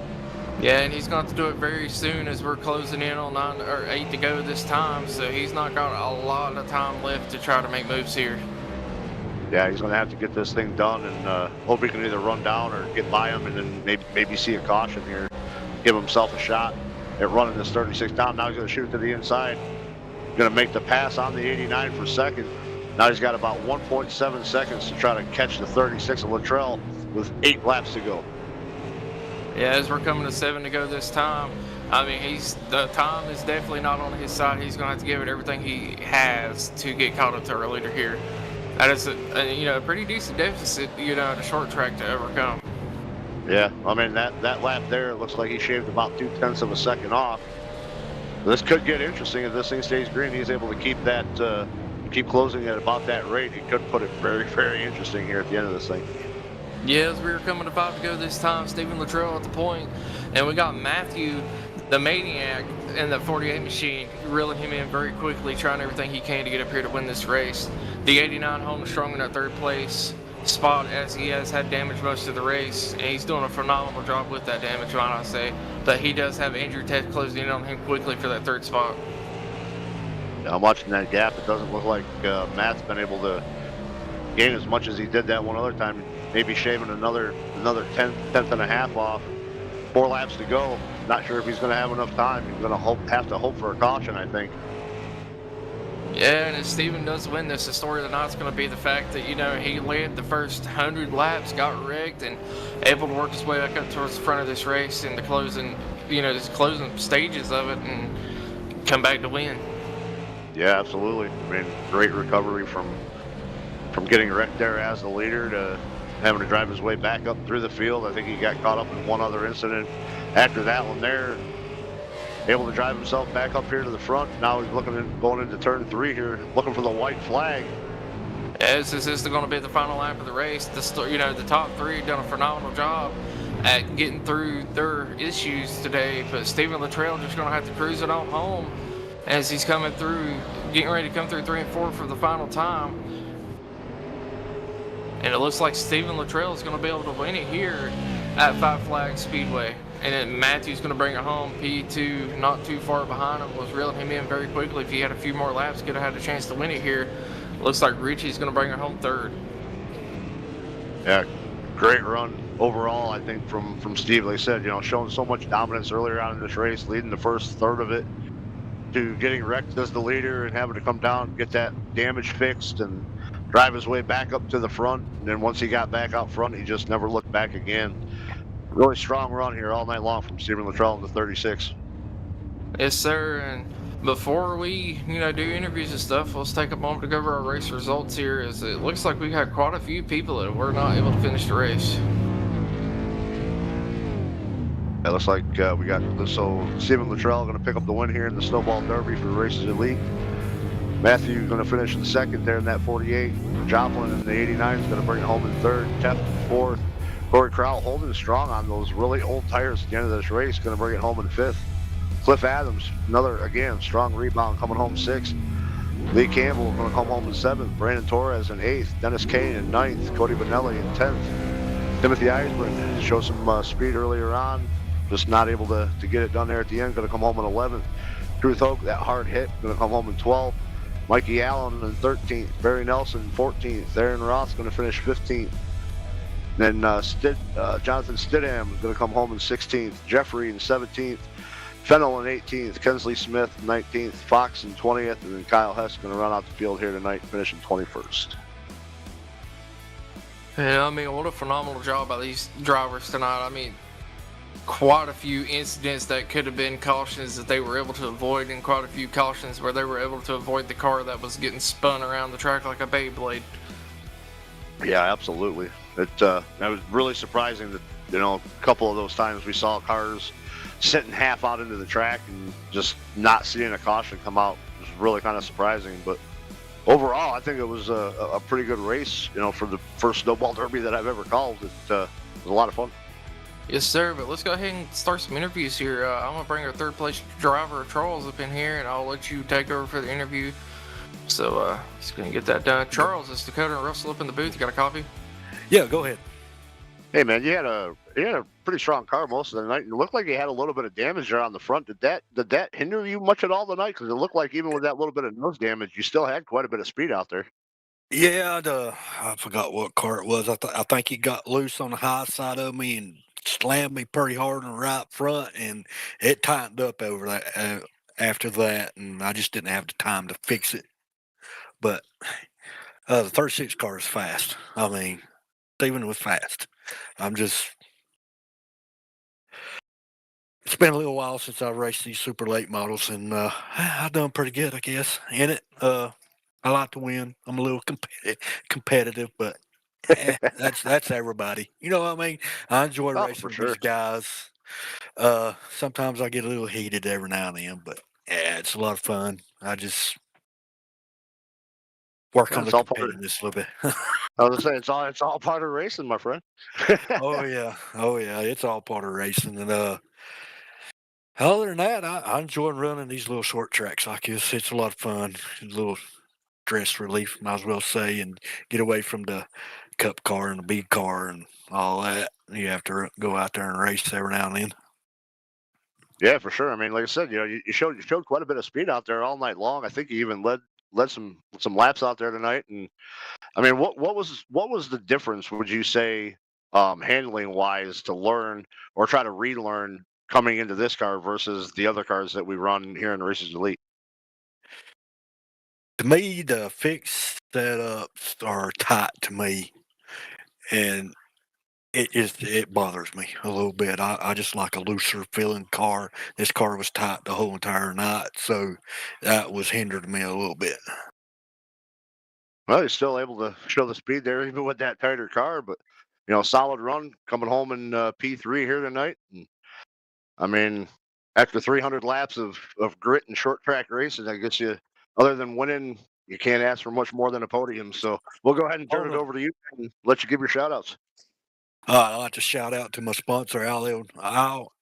[SPEAKER 2] Yeah, and he's going to have to do it very soon as we're closing in on 9 or 8 to go this time, so he's not got a lot of time left to try to make moves here.
[SPEAKER 3] Yeah, he's going to have to get this thing done and hope he can either run down or get by him and then maybe see a caution here, give himself a shot at running this 36 down. Now he's going to shoot to the inside, going to make the pass on the 89 for second. Now he's got about 1.7 seconds to try to catch the 36 of Luttrell with 8 laps to go.
[SPEAKER 2] Yeah, as we're coming to 7 to go this time, I mean, the time is definitely not on his side. He's going to have to give it everything he has to get caught up to our leader here. That is a pretty decent deficit, at a short track to overcome.
[SPEAKER 3] Yeah, I mean, that lap there, it looks like he shaved about 0.2 of a second off. This could get interesting if this thing stays green. He's able to keep closing at about that rate. He could put it very, very interesting here at the end of this thing.
[SPEAKER 2] Yeah, as we were coming to 5 to go this time, Stephen Luttrell at the point, and we got Matthew, the maniac, in the 48 machine, reeling him in very quickly, trying everything he can to get up here to win this race. The 89 home strong in that 3rd place spot, as he has had damage most of the race, and he's doing a phenomenal job with that damage, might I say. But he does have Andrew Ted closing in on him quickly for that 3rd spot.
[SPEAKER 3] I'm watching that gap. It doesn't look like Matt's been able to gain as much as he did that one other time. Maybe shaving another tenth and a half off. 4 laps to go. Not sure if he's going to have enough time. He's going to have to hope for a caution, I think.
[SPEAKER 2] Yeah, and if Steven does win this, the story of the night's going to be the fact that, he led the first 100 laps, got wrecked, and able to work his way back up towards the front of this race in the closing stages of it and come back to win.
[SPEAKER 3] Yeah, absolutely. I mean, great recovery from getting wrecked there as the leader to having to drive his way back up through the field. I think he got caught up in one other incident after that one there. Able to drive himself back up here to the front. Now he's going into turn 3 here, looking for the white flag.
[SPEAKER 2] As this is going to be the final lap of the race, the top 3 have done a phenomenal job at getting through their issues today, but Stephen Luttrell just going to have to cruise it on home as he's getting ready to come through 3 and 4 for the final time. And it looks like Stephen Luttrell is going to be able to win it here at Five Flags Speedway. And then Matthew's going to bring it home. P2 not too far behind him, was reeling him in very quickly. If he had a few more laps, could have had a chance to win it here. Looks like Richie's going to bring it home 3rd.
[SPEAKER 3] Yeah, great run overall, I think, from Steve. Like I said, showing so much dominance earlier on in this race, leading the first third of it, to getting wrecked as the leader and having to come down, get that damage fixed, and drive his way back up to the front. And then once he got back out front, he just never looked back again. Really strong run here all night long from Stephen Luttrell in the 36.
[SPEAKER 2] Yes, sir. And before we, do interviews and stuff, let's take a moment to go over our race results here, as it looks like we had quite a few people that were not able to finish the race.
[SPEAKER 3] It looks like we got Stephen Luttrell going to pick up the win here in the Snowball Derby for Races Elite. Matthew going to finish in 2nd there in that 48. Joplin in the 89 is going to bring it home in 3rd. Teft in 4th. Corey Crowell holding strong on those really old tires at the end of this race, going to bring it home in 5th. Cliff Adams, another, strong rebound, coming home 6th. Lee Campbell going to come home in 7th. Brandon Torres in 8th. Dennis Kane in 9th. Cody Bonelli in 10th. Timothy Eisbrand showed some speed earlier on, just not able to get it done there at the end. Going to come home in 11th. Truth Oak, that hard hit, going to come home in 12th. Mikey Allen in 13th. Barry Nelson 14th. Aaron Roth going to finish 15th. Then Jonathan Stidham is going to come home in 16th. Jeffrey in 17th. Fennell in 18th. Kensley Smith in 19th. Fox in 20th. And then Kyle Hess going to run out the field here tonight, finishing 21st.
[SPEAKER 2] Yeah, what a phenomenal job by these drivers tonight. Quite a few incidents that could have been cautions that they were able to avoid, and quite a few cautions where they were able to avoid the car that was getting spun around the track like a Beyblade.
[SPEAKER 3] Yeah, absolutely. That was really surprising that a couple of those times we saw cars sitting half out into the track and just not seeing a caution come out was really kind of surprising. But overall, I think it was a pretty good race, for the first Snowball Derby that I've ever called. It was a lot of fun.
[SPEAKER 2] Yes, sir. But let's go ahead and start some interviews here. I'm gonna bring our third place driver Charles up in here, and I'll let you take over for the interview. So just gonna get that done. Charles, it's Dakota and Russell up in the booth. You got a copy?
[SPEAKER 4] Yeah, go ahead.
[SPEAKER 3] Hey man, you had a pretty strong car most of the night. It looked like you had a little bit of damage there on the front. Did that hinder you much at all tonight? Because it looked like even with that little bit of nose damage, you still had quite a bit of speed out there.
[SPEAKER 4] Yeah, I forgot what car it was. I think he got loose on the high side of me and slammed me pretty hard on the right front, and it tightened up over that after that, and I just didn't have the time to fix it. But the 36 car is fast. I mean, Steven was fast. It's been a little while since I've raced these super late models, and I've done pretty good, I guess, in it. I like to win. I'm a little competitive, but that's everybody. You know what I mean? I enjoy
[SPEAKER 3] Oh,
[SPEAKER 4] racing
[SPEAKER 3] for
[SPEAKER 4] with
[SPEAKER 3] sure.
[SPEAKER 4] these guys. Sometimes I get a little heated every now and then, but yeah, it's a lot of fun. I just work
[SPEAKER 3] Yeah,
[SPEAKER 4] on the
[SPEAKER 3] it's all part of.
[SPEAKER 4] competitiveness a little bit.
[SPEAKER 3] I was gonna say it's all part of racing, my friend.
[SPEAKER 4] Oh yeah, it's all part of racing, and other than that, I enjoy running these little short tracks like this. It's a lot of fun, a little stress relief, might as well say, and get away from the cup car and the B car and all that. You have to go out there and race every now and then.
[SPEAKER 3] Yeah, for sure. I mean, like I said, you showed quite a bit of speed out there all night long. I think you even led some laps out there tonight. And I mean, what was the difference? Would you say, handling wise, to learn or try to relearn coming into this car versus the other cars that we run here in the Races Elite?
[SPEAKER 4] To me, the fixed setups are tight to me, and it bothers me a little bit. I just like a looser feeling car. This car was tight the whole entire night, so that was hindering me a little bit.
[SPEAKER 3] Well, you're still able to show the speed there, even with that tighter car. But solid run coming home in P3 here tonight. And I mean, after 300 laps of grit and short track racing, I guess other than winning, you can't ask for much more than a podium. So we'll go ahead and turn it over to you and let you give your shout outs.
[SPEAKER 4] I'd like to shout out to my sponsor, I'll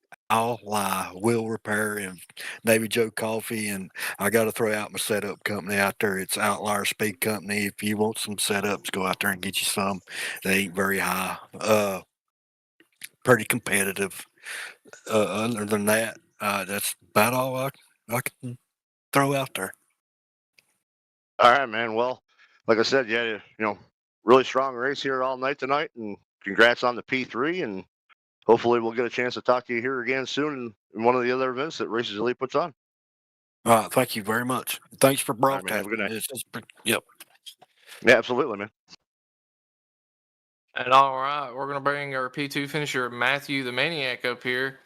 [SPEAKER 4] Lie Wheel Repair and Navy Joe Coffee, and I got to throw out my setup company out there. It's Outlier Speed Company. If you want some setups, go out there and get you some. They ain't very high. Pretty competitive. Other than that, that's about all I can throw out there.
[SPEAKER 3] All right, man. Well, like I said, yeah, really strong race here all night tonight, and congrats on the P3. And hopefully, we'll get a chance to talk to you here again soon in one of the other events that Races Elite puts on.
[SPEAKER 4] All right, thank you very much. Thanks for
[SPEAKER 3] All right, man. Have a
[SPEAKER 4] broadcasting.
[SPEAKER 3] good night.
[SPEAKER 4] Yep.
[SPEAKER 3] Yeah, absolutely, man.
[SPEAKER 2] And all right, we're gonna bring our P2 finisher Matthew the Maniac up here.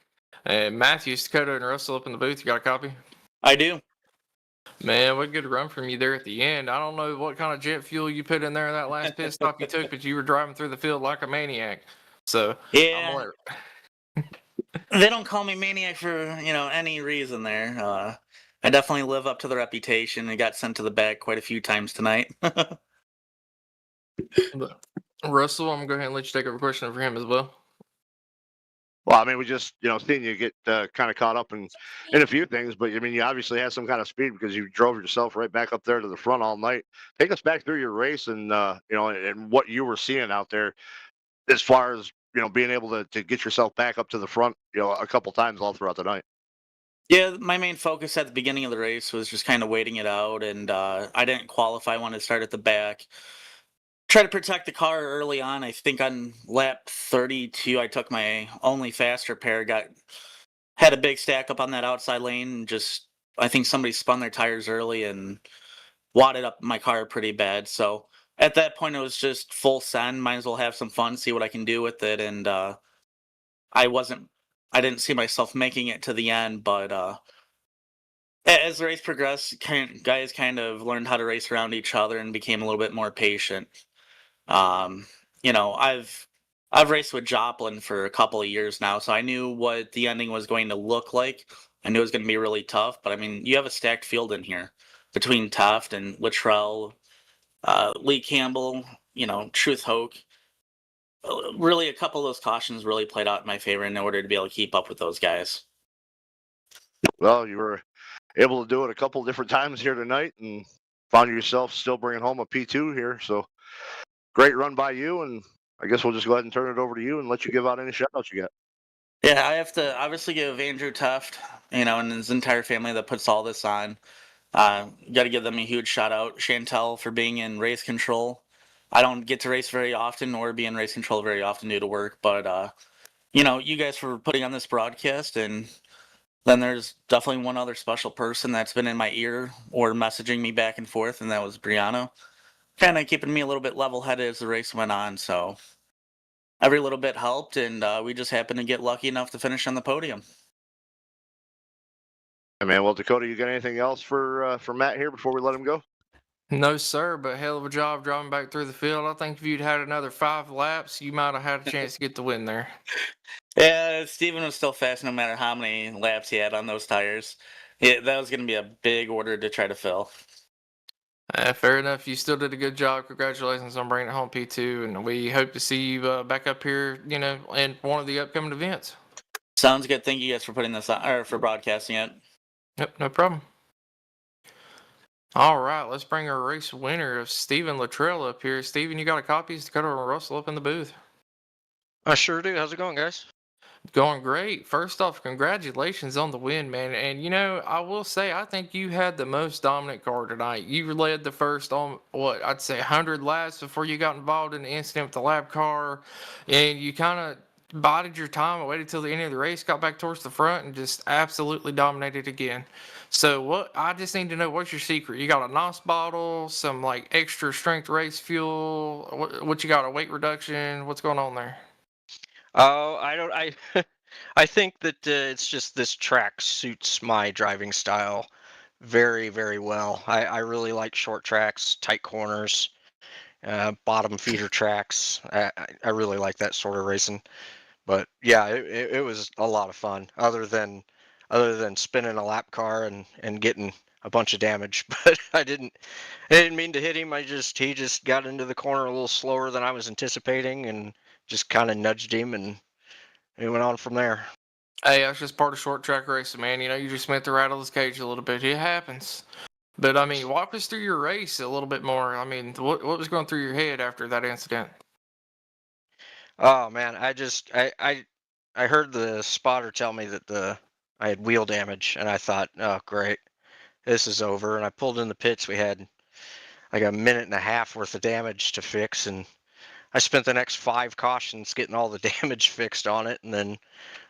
[SPEAKER 2] And Matthew, Dakota, and Russell up in the booth. You got a copy?
[SPEAKER 5] I do.
[SPEAKER 2] Man, what a good run from you there at the end. I don't know what kind of jet fuel you put in there that last pit stop you took, but you were driving through the field like a maniac. So
[SPEAKER 5] Yeah, they don't call me maniac for any reason there. I definitely live up to the reputation. I got sent to the back quite a few times tonight.
[SPEAKER 2] Russell, I'm gonna go ahead and let you take over a question for him as well.
[SPEAKER 3] Well, I mean, we just, seeing you get kind of caught up in a few things, but I mean, you obviously had some kind of speed because you drove yourself right back up there to the front all night. Take us back through your race and, and what you were seeing out there as far as, being able to get yourself back up to the front, a couple times all throughout the night.
[SPEAKER 5] Yeah, my main focus at the beginning of the race was just kind of waiting it out, and I didn't qualify. I wanted to start at the back. Try to protect the car early on. I think on lap 32, I took my only faster pair, had a big stack up on that outside lane, and just I think somebody spun their tires early and wadded up my car pretty bad. So at that point, it was just full send. Might as well have some fun, see what I can do with it. And I didn't see myself making it to the end, but as the race progressed, guys kind of learned how to race around each other and became a little bit more patient. Um, I've I've raced with Joplin for a couple of years now, so I knew what the ending was going to look like. I knew it was going to be really tough, but I mean, you have a stacked field in here between Taft and Luttrell, Lee Campbell, Truth Hoke. Really, a couple of those cautions really played out in my favor in order to be able to keep up with those guys.
[SPEAKER 3] Well, you were able to do it a couple different times here tonight and found yourself still bringing home a P2 here. So great run by you. And I guess we'll just go ahead and turn it over to you and let you give out any shout outs you got.
[SPEAKER 5] Yeah, I have to obviously give Andrew Tuft, and his entire family that puts all this on. Got to give them a huge shout out. Chantel for being in race control. I don't get to race very often or be in race control very often due to work, but you guys for putting on this broadcast. And then there's definitely one other special person that's been in my ear or messaging me back and forth, and that was Brianna. Kind of keeping me a little bit level headed as the race went on. So every little bit helped, and we just happened to get lucky enough to finish on the podium.
[SPEAKER 3] Hey, man. Well, Dakota, you got anything else for Matt here before we let him go?
[SPEAKER 2] No, sir, but hell of a job driving back through the field. I think if you'd had another 5 laps, you might have had a chance to get the win there.
[SPEAKER 5] Yeah, Steven was still fast no matter how many laps he had on those tires. Yeah, that was going to be a big order to try to fill.
[SPEAKER 2] Fair enough. You still did a good job. Congratulations on bringing it home P2, and we hope to see you back up here, in one of the upcoming events.
[SPEAKER 5] Sounds good. Thank you guys for putting this on, or for broadcasting it.
[SPEAKER 2] Yep, no problem. All right, let's bring our race winner of Stephen Luttrell up here. Stephen, you got a copy? Dakota and Russell up in the booth.
[SPEAKER 6] I sure do. How's it going, guys?
[SPEAKER 2] Going great. First off, congratulations on the win, man. And I will say, I think you had the most dominant car tonight. You led the first on I'd say 100 laps before you got involved in the incident with the lab car, and you kind of bided your time and waited till the end of the race, got back towards the front, and just absolutely dominated again. So I just need to know, what's your secret? You got a NOS bottle, some like extra strength race fuel. What you got? A weight reduction? What's going on there?
[SPEAKER 6] Oh, I don't. I I think that it's just this track suits my driving style very, very well. I really like short tracks, tight corners, bottom feeder tracks. I really like that sort of racing. But yeah, it was a lot of fun. Other than spinning a lap car and getting a bunch of damage. But I didn't mean to hit him. He just got into the corner a little slower than I was anticipating and just kind of nudged him and it went on from there.
[SPEAKER 2] Hey, that's just part of short track racing, man. You just meant to rattle his cage a little bit. It happens. But I mean, walk us through your race a little bit more. I mean, what was going through your head after that incident?
[SPEAKER 6] Oh man, I heard the spotter tell me that I had wheel damage and I thought, oh great, this is over. And I pulled in the pits. We had like a minute and a half worth of damage to fix, and I spent the next 5 cautions getting all the damage fixed on it, and then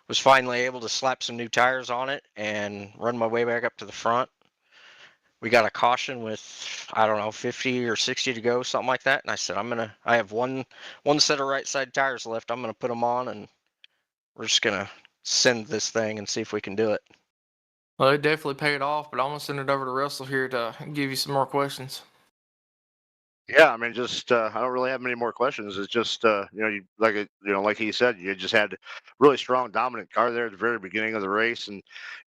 [SPEAKER 6] was finally able to slap some new tires on it and run my way back up to the front. We got a caution with, I don't know, 50 or 60 to go, something like that. And I said, I have one set of right side tires left. I'm gonna put them on, and we're just gonna send this thing and see if we can do it.
[SPEAKER 2] Well, it definitely paid off, but I'm gonna send it over to Russell here to give you some more questions.
[SPEAKER 3] Yeah, I mean, just I don't really have many more questions. It's just like he said, you just had really strong, dominant car there at the very beginning of the race, and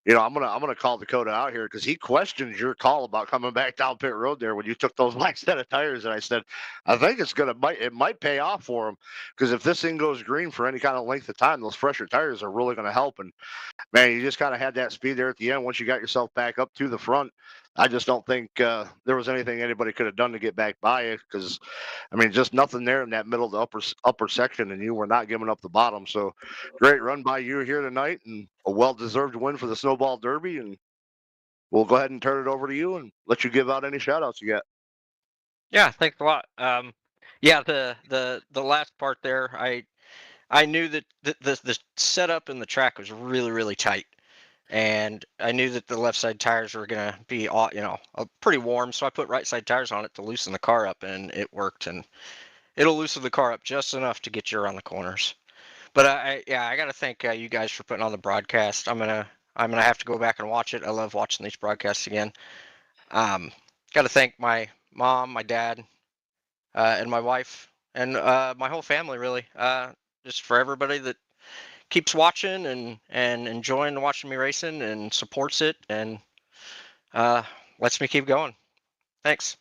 [SPEAKER 3] I'm gonna call Dakota out here because he questioned your call about coming back down pit road there when you took those last set of tires, and I said, I think it might pay off for him because if this thing goes green for any kind of length of time, those fresher tires are really going to help. And man, you just kind of had that speed there at the end once you got yourself back up to the front. I just don't think there was anything anybody could have done to get back by you because, I mean, just nothing there in that middle, the upper section, and you were not giving up the bottom. So great run by you here tonight, and a well-deserved win for the Snowball Derby. And we'll go ahead and turn it over to you and let you give out any shout-outs you got.
[SPEAKER 6] Yeah, thanks a lot. Yeah, the last part there, I knew that the setup in the track was really, really tight. And I knew that the left side tires were going to be, pretty warm. So I put right side tires on it to loosen the car up, and it worked. And it'll loosen the car up just enough to get you around the corners. But I got to thank you guys for putting on the broadcast. I'm gonna have to go back and watch it. I love watching these broadcasts again. Got to thank my mom, my dad, and my wife, and my whole family. Really, just for everybody that keeps watching and enjoying watching me racing and supports it and lets me keep going. Thanks.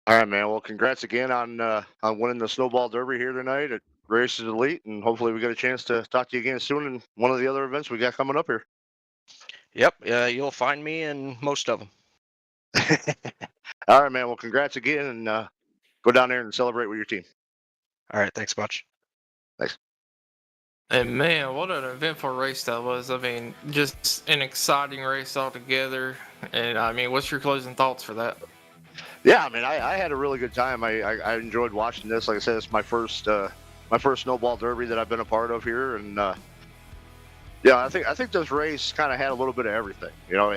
[SPEAKER 3] All right, man. Well, congrats again on winning the Snowball Derby here tonight at Races Elite, and hopefully we get a chance to talk to you again soon in one of the other events we got coming up here.
[SPEAKER 6] Yep, you'll find me in most of them.
[SPEAKER 3] All right, man. Well, congrats again, and go down there and celebrate with your team.
[SPEAKER 6] All right, thanks much.
[SPEAKER 3] Thanks.
[SPEAKER 2] And man, what an eventful race that was. I mean, just an exciting race altogether. And I mean, what's your closing thoughts for that?
[SPEAKER 3] Yeah, I mean, I had a really good time. I enjoyed watching this. Like I said, it's my first Snowball Derby that I've been a part of here, and yeah, I think this race kind of had a little bit of everything. You know,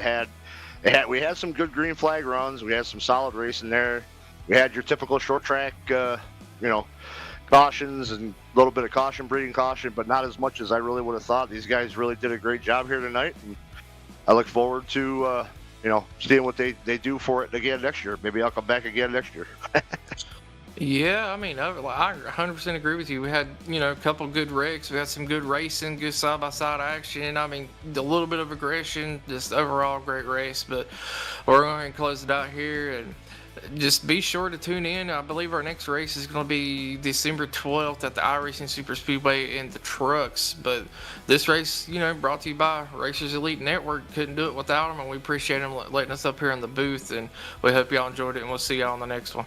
[SPEAKER 3] we had some good green flag runs. We had some solid racing there. We had your typical short track, cautions and a little bit of caution breeding caution, but not as much as I really would have thought. These guys really did a great job here tonight, and I look forward to seeing what they do for it again next year. Maybe I'll come back again next year.
[SPEAKER 2] Yeah, I mean, I 100% agree with you. We had, a couple good wrecks. We had some good racing, good side-by-side action. I mean, a little bit of aggression, just overall great race. But we're going to close it out here, and just be sure to tune in. I believe our next race is going to be December 12th at the iRacing Super Speedway in the trucks. But this race, brought to you by Racers Elite Network. Couldn't do it without them, and we appreciate them letting us up here in the booth. And we hope y'all enjoyed it, and we'll see y'all on the next one.